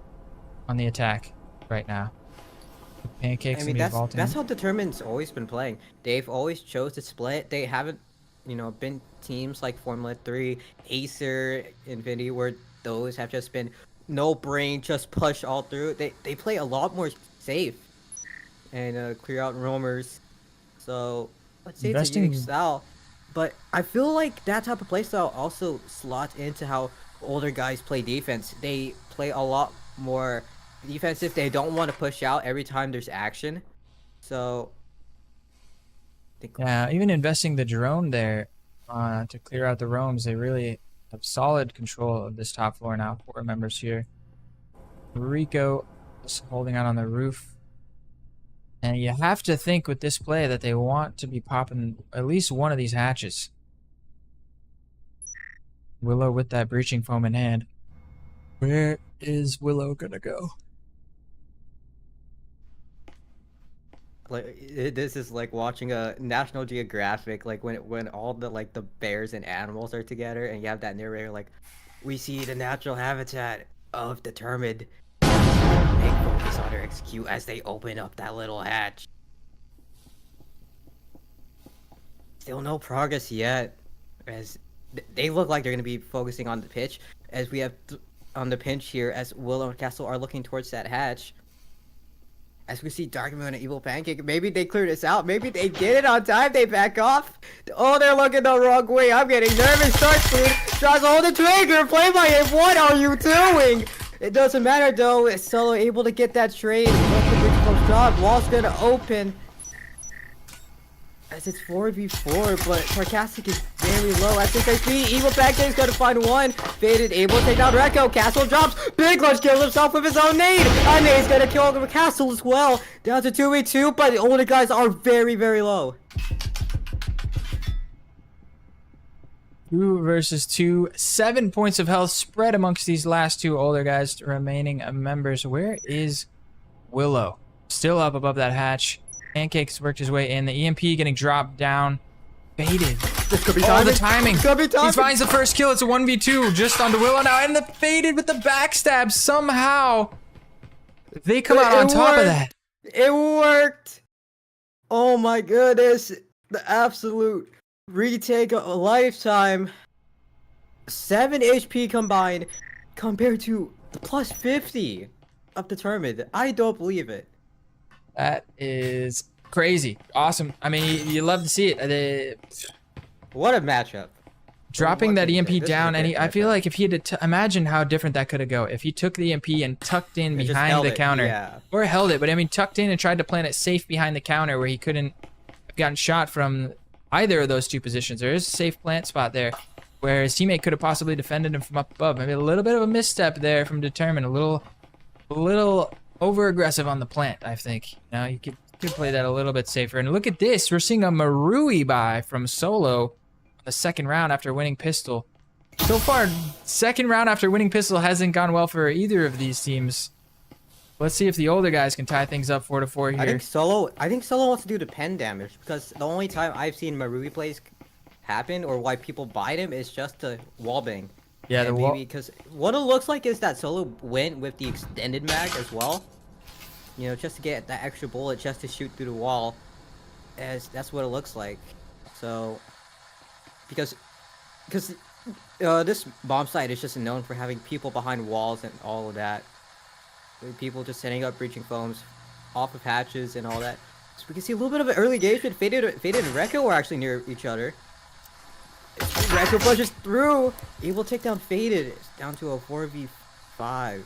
on the attack right now. Pancakes. I mean, that's how Determined's always been playing. They've always chose to split. They haven't, been teams like Formula 3, Acer, Infinity, where those have just been no brain, just push all through. They play a lot more safe and clear out roamers. So let's say it's a unique style. But I feel like that type of playstyle also slots into how older guys play defense. They play a lot more defensive. They don't want to push out every time there's action. So yeah, even investing the drone there to clear out the roams, they really have solid control of this top floor now. 4 members here. Rico just holding out on the roof. And you have to think with this play that they want to be popping at least one of these hatches. Willow with that breaching foam in hand. Where is Willow gonna go? Like, this is like watching a National Geographic, like when all the the bears and animals are together, and you have that narrator like, we see the natural habitat of Determined. Make focus on their execute as they open up that little hatch. Still no progress yet, as they look like they're going to be focusing on the pitch, as we have on the pinch here, as Willow and Castle are looking towards that hatch. As we see Dark Moon and Evil Pancake, maybe they clear this out, maybe they get it on time, they back off. Oh, they're looking the wrong way, I'm getting nervous. Dark Moon tries to hold the trigger, play by him, what are you doing? It doesn't matter though, it's Solo able to get that trade. Wall's gonna open. As it's 4v4, but Sarcastic is very low at 6 HP. Evil Pancake gonna find one. Faded, able to take down Rekko. Castle drops. Big Lunch kills himself with his own nade. A nade's gonna kill the Castle as well. Down to 2v2, but the older guys are very, very low. 2 versus 2. 7 points of health spread amongst these last 2 older guys remaining members. Where is Willow? Still up above that hatch. Pancakes worked his way in. The EMP getting dropped down. Faded. This could be timing. Oh, the timing. Could be timing. He finds the first kill. It's a 1v2 just onto Willow now. And the Faded with the backstab. Somehow they come out on top of that. It worked. Oh my goodness. The absolute retake of a lifetime. 7 HP combined compared to the plus 50 of Determined. I don't believe it. That is crazy. Awesome. I mean, you love to see it. What a matchup. Dropping that EMP down, and I feel like if he had imagine how different that could have go. If he took the EMP and tucked in behind the counter. Yeah. Or held it, but I mean tucked in and tried to plant it safe behind the counter where he couldn't have gotten shot from either of those 2 positions. There is a safe plant spot there where his teammate could have possibly defended him from up above. Maybe a little bit of a misstep there from Determined. A little over-aggressive on the plant, I think. You know, you could play that a little bit safer. And look at this. We're seeing a Marui buy from Solo on the second round after winning pistol. so far, second round after winning pistol hasn't gone well for either of these teams. Let's see if the older guys can tie things up 4-4 here. I think Solo wants to do the pen damage because the only time I've seen Marui plays happen or why people bite him is just to wallbang. Yeah, and the wall. because what it looks like is that Solo went with the extended mag as well. You know, just to get that extra bullet, just to shoot through the wall. As that's what it looks like. So, because this bomb site is just known for having people behind walls and all of that. People just setting up breaching foams off of hatches and all that. So we can see a little bit of an early engagement. Faded and Rekko are actually near each other. Rekko pushes through. Able to take down Faded. It's down to a 4v5.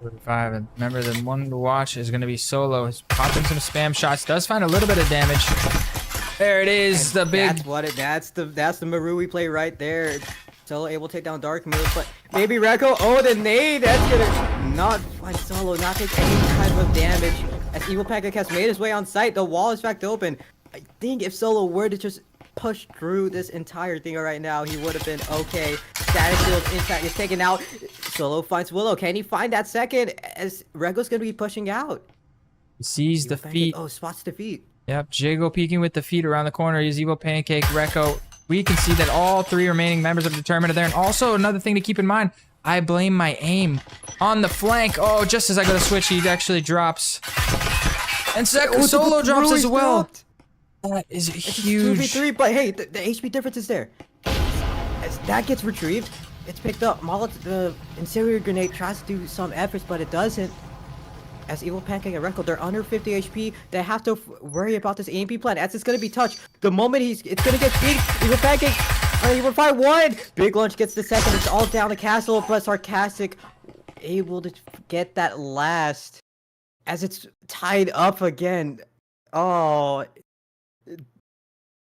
45, and remember the one to watch is going to be Solo. He's popping some spam shots. Does find a little bit of damage. There it is. And the big. That's the Marui play right there. Solo able to take down Dark Moon, but maybe Rekko. Oh, the nade. That's gonna not find Solo. Not take any type of damage. As Evil Pancake has made his way on site, the wall is back open. I think if Solo were to just push through this entire thing right now, he would have been okay. Status shield impact is taken out. Solo finds Willow. Can he find that second? As Rekko's gonna be pushing out. He sees the feet. Oh, spots the feet. Yep, Jago peeking with the feet around the corner. He's Evil Pancake, Rekko. We can see that all three remaining members of Determined are there. And also another thing to keep in mind, I blame my aim on the flank. Oh, just as I go to switch, he actually drops. And Solo drops as well. That is huge. 2v3, but hey, the HP difference is there. As that gets retrieved, it's picked up. The incendiary grenade tries to do some efforts, but it doesn't. As Evil Pancake and Rekko, they're under 50 HP. They have to worry about this AMP plan as it's going to be touched. The moment it's going to get beat, Evil Pancake, he will find one. Big Lunch gets the second. It's all down to Castle, but Sarcastic able to get that last as it's tied up again. Oh,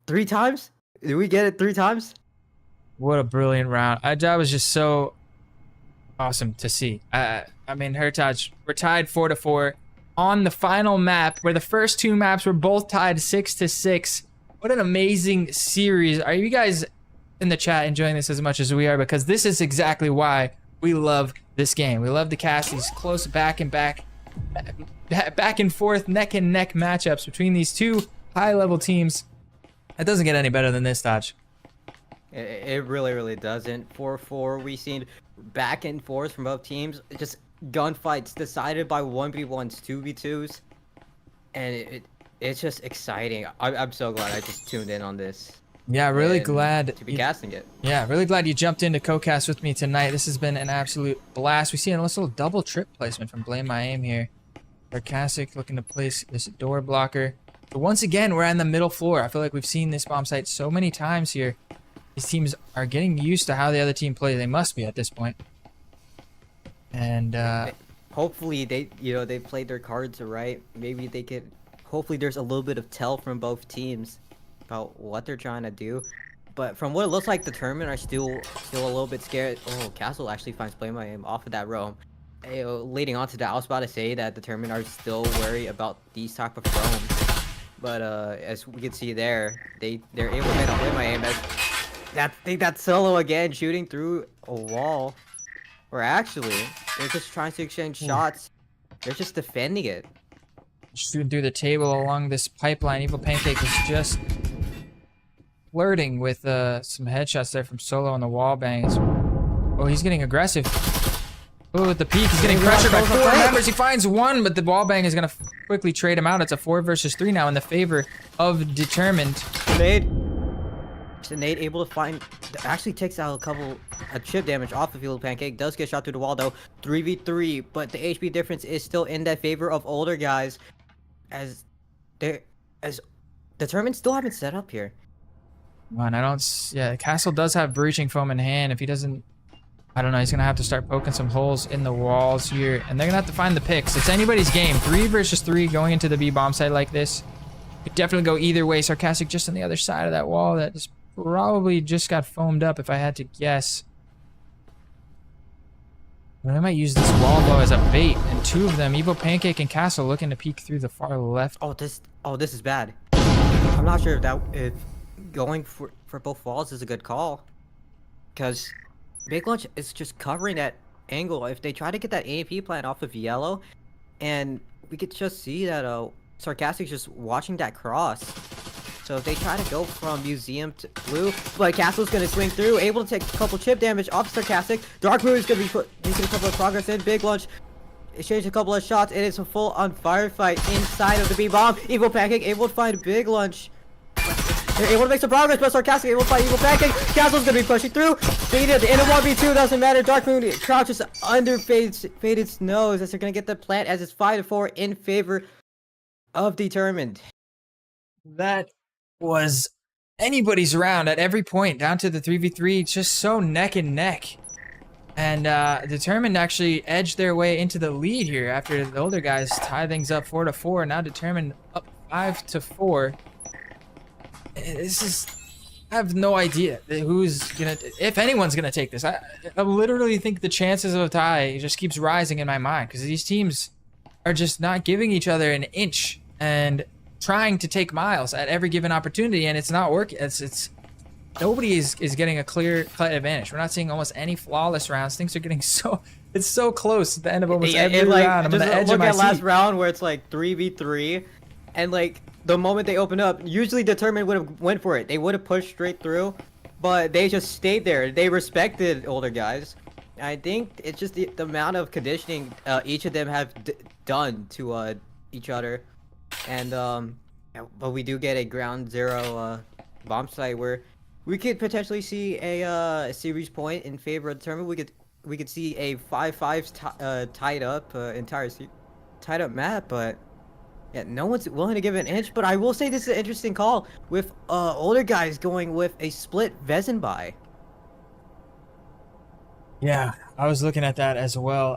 3 times? Did we get it 3 times? What a brilliant round. That was just so awesome to see. I mean, Hertage, we're tied 4-4 on the final map, where the first 2 maps were both tied 6-6. What an amazing series. Are you guys in the chat enjoying this as much as we are? Because this is exactly why we love this game. We love to cast these close back and forth, neck and neck matchups between these 2 high-level teams. It doesn't get any better than this, Dodge. It really, really doesn't. 4-4, we've seen back and forth from both teams. Just gunfights decided by 1v1s, 2v2s. And it's just exciting. I'm so glad I just tuned in on this. Yeah, really glad to be casting it. Yeah, really glad you jumped in to co-cast with me tonight. This has been an absolute blast. We see a nice little double trip placement from Blame My Aim here. Sarcastic looking to place this door blocker. But once again, we're on the middle floor. I feel like we've seen this bomb site so many times here. These teams are getting used to how the other team plays. They must be at this point. And hopefully they played their cards right. Maybe they could. Hopefully there's a little bit of tell from both teams about what they're trying to do. But from what it looks like, the Determined are still a little bit scared. Oh, Castle actually finds Blame My Aim off of that roam. Leading on to that, I was about to say that the Determined are still wary about these type of roams. But as we can see there, they're able to hit on Blame My Aim. I think that's Solo again shooting through a wall. Or actually, they're just trying to exchange shots. They're just defending it. Shooting through the table along this pipeline. Evil Pancake is just flirting with some headshots there from Solo on the wall bangs. Oh, he's getting aggressive. Oh, with the peak, he's getting pressured by 4 members. He finds 1, but the wall bang is going to quickly trade him out. It's a 4 versus 3 now in the favor of Determined. Nade able to find, actually takes out a chip damage off of Evil Pancake. Does get shot through the wall though. 3v3, but the HP difference is still in that favor of older guys, as Determined still haven't set up here. Man, yeah, Castle does have breaching foam in hand. If he doesn't, I don't know, he's gonna have to start poking some holes in the walls here, and they're gonna have to find the picks. It's anybody's game. 3 versus 3 going into the B bomb site like this. Could definitely go either way. Sarcastic just on the other side of that wall that is probably just got foamed up if I had to guess. But I might use this wall blow as a bait, and 2 of them, Evil Pancake and Castle, looking to peek through the far left. Oh, this is bad. I'm not sure if going for both falls is a good call, because Big Lunch is just covering that angle. If they try to get that AMP plant off of yellow, and we could just see that Sarcastic's just watching that cross. So if they try to go from museum to blue, but Castle's gonna swing through, able to take a couple chip damage off Sarcastic. Dark Moon is gonna be making a couple of progress in. Big Lunch exchanged a couple of shots, and it's a full on firefight inside of the B-bomb. Evil Pancake able to find Big Lunch. They're able to make some progress, but Sarcastic able to fight Evil Pancake. Castle's gonna be pushing through. Faded in a 1v2, doesn't matter. Dark Moon crouches under Faded's nose as they're gonna get the plant as it's 5-4 in favor of Determined. That was anybody's round at every point, down to the 3v3, just so neck and neck. And Determined actually edged their way into the lead here after the older guys tie things up 4-4. Now Determined up 5-4. This is, I have no idea who's gonna, if anyone's gonna take this. I literally think the chances of a tie just keeps rising in my mind, because these teams are just not giving each other an inch and trying to take miles at every given opportunity, and it's not working. It's nobody is getting a clear-cut advantage. We're not seeing almost any flawless rounds. Things are getting it's so close at the end of almost every round. I'm on the edge of my seat. Look at last round where it's like 3v3, and like the moment they open up, usually Determined would have went for it. They would have pushed straight through, but they just stayed there. They respected older guys. I think it's just the amount of conditioning each of them have done to each other, and but we do get a ground zero bomb site where we could potentially see a series point in favor of Determined. We could see a 5-5 tied up tied up map, but yeah, no one's willing to give it an inch. But I will say this is an interesting call with older guys going with a split Vezin buy. Yeah, I was looking at that as well.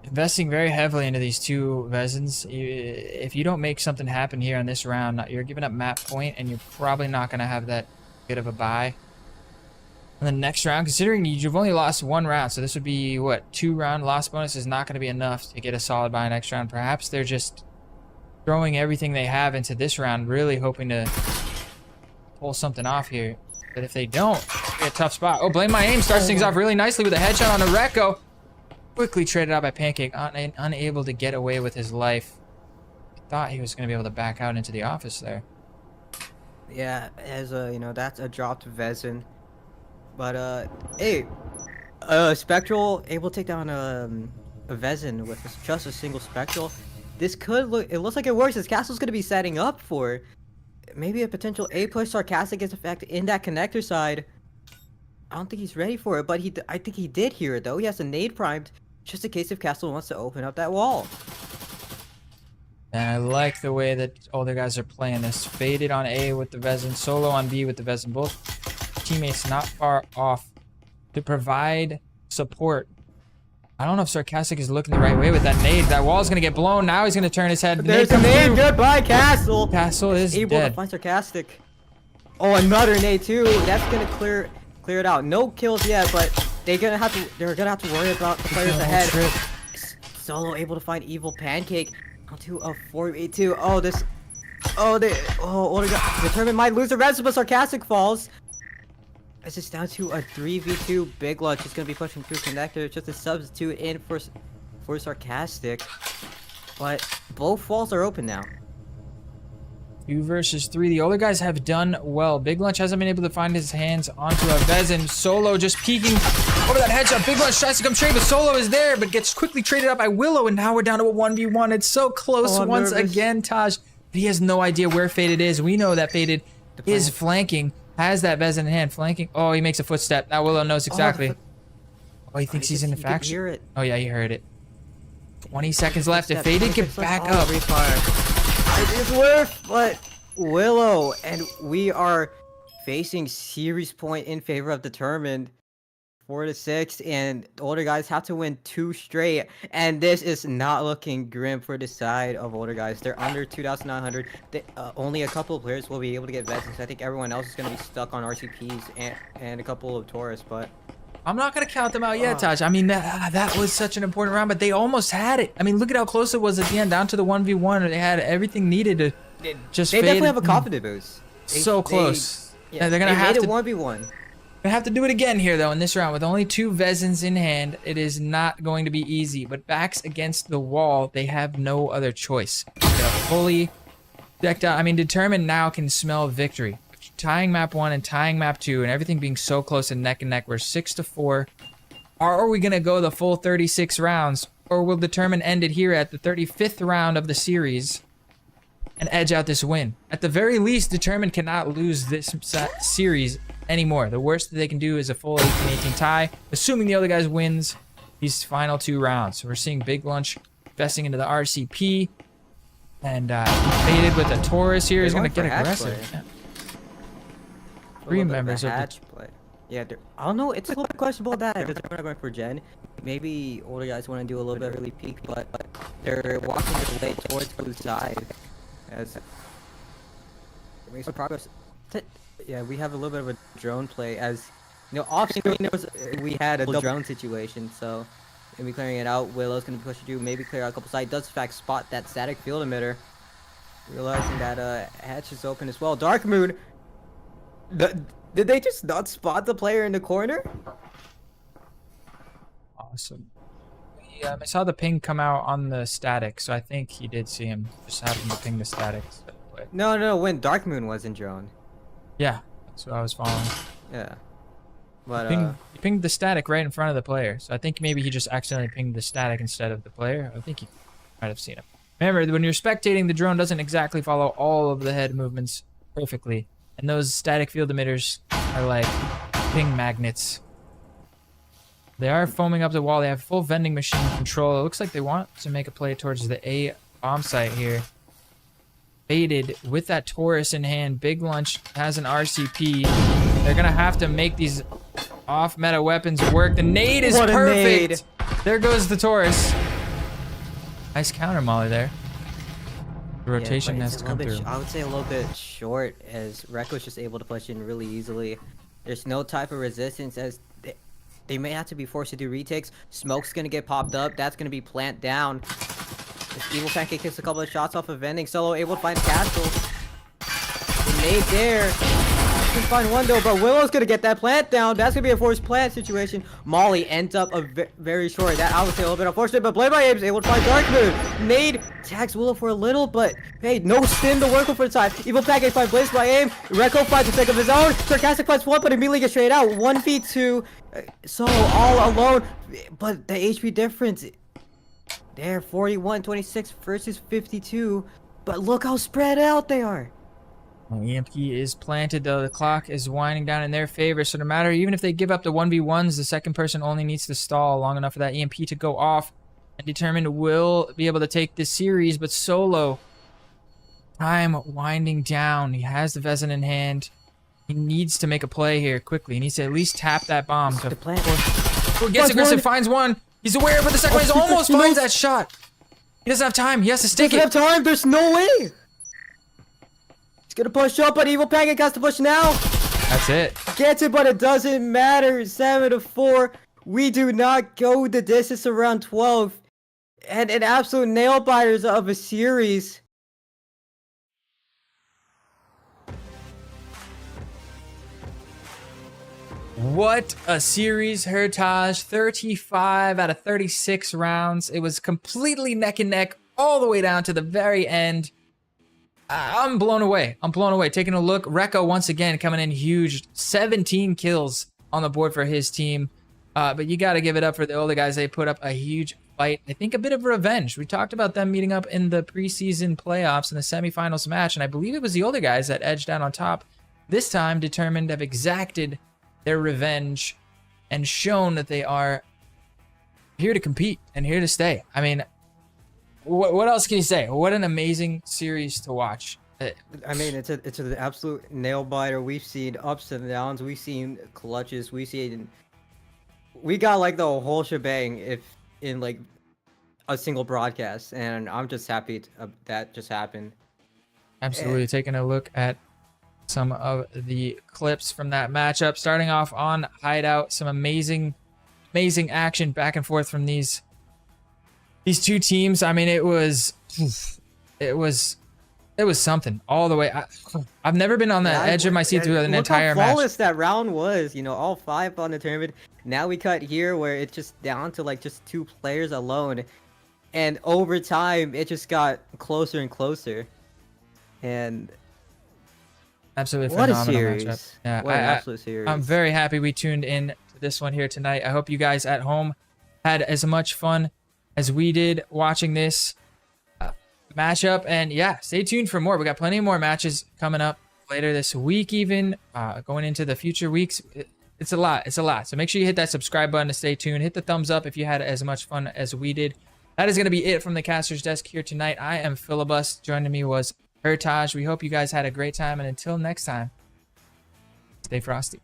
Investing very heavily into these two Vezins. If you don't make something happen here on this round, you're giving up map point, and you're probably not going to have that good of a buy. And the next round, considering you've only lost one round, so this would be, what, 2-round loss bonus is not going to be enough to get a solid buy next round. Perhaps they're just throwing everything they have into this round, really hoping to pull something off here. But if they don't, it's be a tough spot. Oh, Blame My Aim starts things off really nicely with a headshot on a Recco. Quickly traded out by Pancake, unable to get away with his life. Thought he was going to be able to back out into the office there. Yeah, as you know, that's a dropped Vezin. But hey, Spectral able to take down a Vezin with just a single Spectral. This could look, it looks like it works. This Castle's going to be setting up for maybe a potential A push. Sarcastic gets effect in that connector side. I don't think he's ready for it, but I think he did hear it though. He has a nade primed, just in case if Castle wants to open up that wall. And I like the way that older guys are playing this. Faded on A with the Vezin, Solo on B with the Vezin. Both teammates not far off to provide support. I don't know if Sarcastic is looking the right way with that nade. That wall's gonna get blown. Now he's gonna turn his head. There's a nade. Goodbye, Castle. Castle is able dead. to find Sarcastic. Oh, another nade too. That's gonna clear it out. No kills yet, but they're gonna have to worry about the players ahead. Solo able to find Evil Pancake onto a 4v2. Older guy Determined might lose the rest, but Sarcastic falls. It's just down to a 3v2. Big Lunch is gonna be pushing through connector, just a substitute in for Sarcastic. But both falls are open now. 2 versus 3. The older guys have done well. Big Lunch hasn't been able to find his hands onto a Vezin. Solo just peeking over that headshot. Big Lunch tries to come trade, but Solo is there, but gets quickly traded out by Willow, and now we're down to a 1v1. It's so close once again, Taj. But he has no idea where Faded is. We know that Faded is flanking, has that Vezin in hand, flanking. Oh, he makes a footstep. Now Willow knows exactly. Oh, he thinks he's in the faction. Hear it. Oh, yeah, he heard it. 20 seconds left. If Faded can back up. It is worth, but Willow, and we are facing series point in favor of Determined. 4-6, and the older guys have to win 2 straight, and this is not looking grim for the side of older guys. They're under 2,900. Only a couple of players will be able to get Vezins. I think everyone else is going to be stuck on RCPs and a couple of Taurus, but I'm not going to count them out yet, Taj. I mean, that was such an important round, but they almost had it. I mean, look at how close it was at the end, down to the 1v1. They had everything needed to just They fade. definitely have a confidence boost. So close. Yeah, They're gonna have to 1v1. They have to do it again here, though, in this round. With only 2 Vezins in hand, it is not going to be easy. But backs against the wall, they have no other choice. They're fully decked out. I mean, Determined now can smell victory. Tying map 1 and tying map 2 and everything being so close and neck. We're 6-4. Are we going to go the full 36 rounds? Or will Determined end it here at the 35th round of the series and edge out this win? At the very least, Determined cannot lose this series anymore. The worst that they can do is a full 18-18 tie, assuming the other guys wins these final 2 rounds. So we're seeing Big Lunch investing into the RCP, and baited with a Taurus here. He's gonna get aggressive. Yeah. 3 members of the play. Yeah, I don't know. It's a little bit questionable that they're not going for Gen. Maybe older guys want to do a little bit of early peek, but they're walking their way towards blue side as make some progress. Yeah, we have a little bit of a drone play as, you know, off screen we had a double drone situation, so gonna be clearing it out. Willow's gonna be pushing through, maybe clear out a couple sides. Does in fact spot that static field emitter, realizing that hatch is open as well. Dark Moon, did they just not spot the player in the corner? Awesome. I saw the ping come out on the static, so I think he did see him. Just happened to ping the static. No, when Dark Moon was in drone. Yeah, that's what I was following. Yeah. But he pinged the static right in front of the player, so I think maybe he just accidentally pinged the static instead of the player. I think he might have seen him. Remember, when you're spectating, the drone doesn't exactly follow all of the head movements perfectly, and those static field emitters are like ping magnets. They are foaming up the wall. They have full vending machine control. It looks like they want to make a play towards the A bomb site here. Baited with that Taurus in hand. Big Lunch has an RCP. They're gonna have to make these off-meta weapons work. The nade is perfect. There goes the Taurus. Nice counter molly there. The rotation has to come through. I would say a little bit short, as Rekko's just able to push in really easily. There's no type of resistance, as they may have to be forced to do retakes. Smoke's gonna get popped up. That's gonna be plant down. This Evil Pancake takes a couple of shots off of vending. Solo able to find Castle. The nade there. Can find one though, but Willow's gonna get that plant down. That's gonna be a forced plant situation. Molly ends up very short. That I would say a little bit unfortunate, but Blade by Abe's able to find Dark Moon. Nade tags Willow for a little, but hey, no spin to work with for the time. Evil Pancake finds Blaze by Aim. Rekko finds a pick of his own. Sarcastic finds 1, but immediately gets traded out. 1v2. So all alone, but the HP difference. There, 41-26 versus 52. But look how spread out they are. Well, EMP is planted, though. The clock is winding down in their favor. So no matter, even if they give up the 1v1s, the second person only needs to stall long enough for that EMP to go off. And Determined will be able to take this series. But Solo, time winding down. He has the Vezin in hand. He needs to make a play here quickly. He needs to at least tap that bomb. The plant. Oh, gets aggressive, finds one. He's aware, but the second one almost finds that shot. He doesn't have time. He has to stick it. Doesn't have time. There's no way. He's gonna push up, but Evil Pancake has to push now. That's it. Gets it, but it doesn't matter. 7-4. We do not go the distance around 12. And an absolute nail biters of a series. What a series, Hertage. 35 out of 36 rounds. It was completely neck and neck all the way down to the very end. I'm blown away. I'm blown away. Taking a look, Rekko once again coming in huge. 17 kills on the board for his team. But you got to give it up for the older guys. They put up a huge fight. I think a bit of revenge. We talked about them meeting up in the preseason playoffs in the semifinals match, and I believe it was the older guys that edged out on top. This time, Determined have exacted their revenge and shown that they are here to compete and here to stay. I mean, what else can you say? What an amazing series to watch. I mean, it's an absolute nail biter. We've seen ups and downs. We've seen clutches. We got like the whole shebang if in like a single broadcast, and I'm just happy that just happened. Absolutely. Taking a look at some of the clips from that matchup, starting off on Hideout. Some amazing action back and forth from these two teams. I mean, it was It was something all the way. I've never been on the edge of my seat through an entire Look how match. flawless that round was. You know, all 5 on the tournament. Now we cut here where it's just down to like just 2 players alone, and over time it just got closer and closer. And Absolutely what a phenomenal series! matchup. Yeah, What an absolute series! I'm very happy we tuned in to this one here tonight. I hope you guys at home had as much fun as we did watching this matchup. And yeah, stay tuned for more. We got plenty more matches coming up later this week, even going into the future weeks. It's a lot. It's a lot. So make sure you hit that subscribe button to stay tuned. Hit the thumbs up if you had as much fun as we did. That is going to be it from the caster's desk here tonight. I am Philibus. Joining me was Heritage. We hope you guys had a great time. And until next time, stay frosty.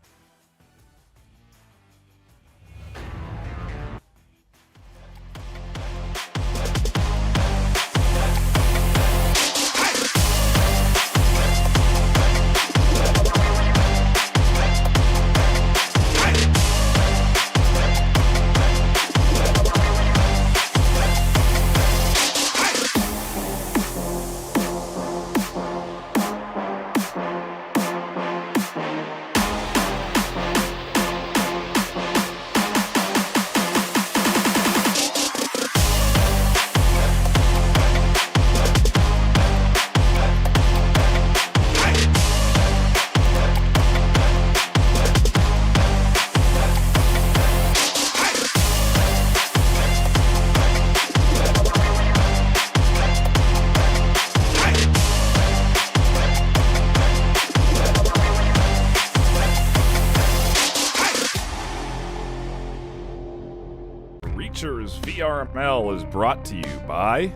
Reacher's VRML is brought to you by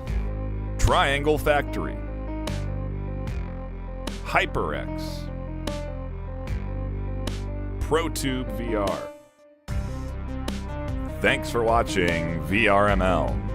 Triangle Factory, HyperX, ProTube VR. Thanks for watching VRML.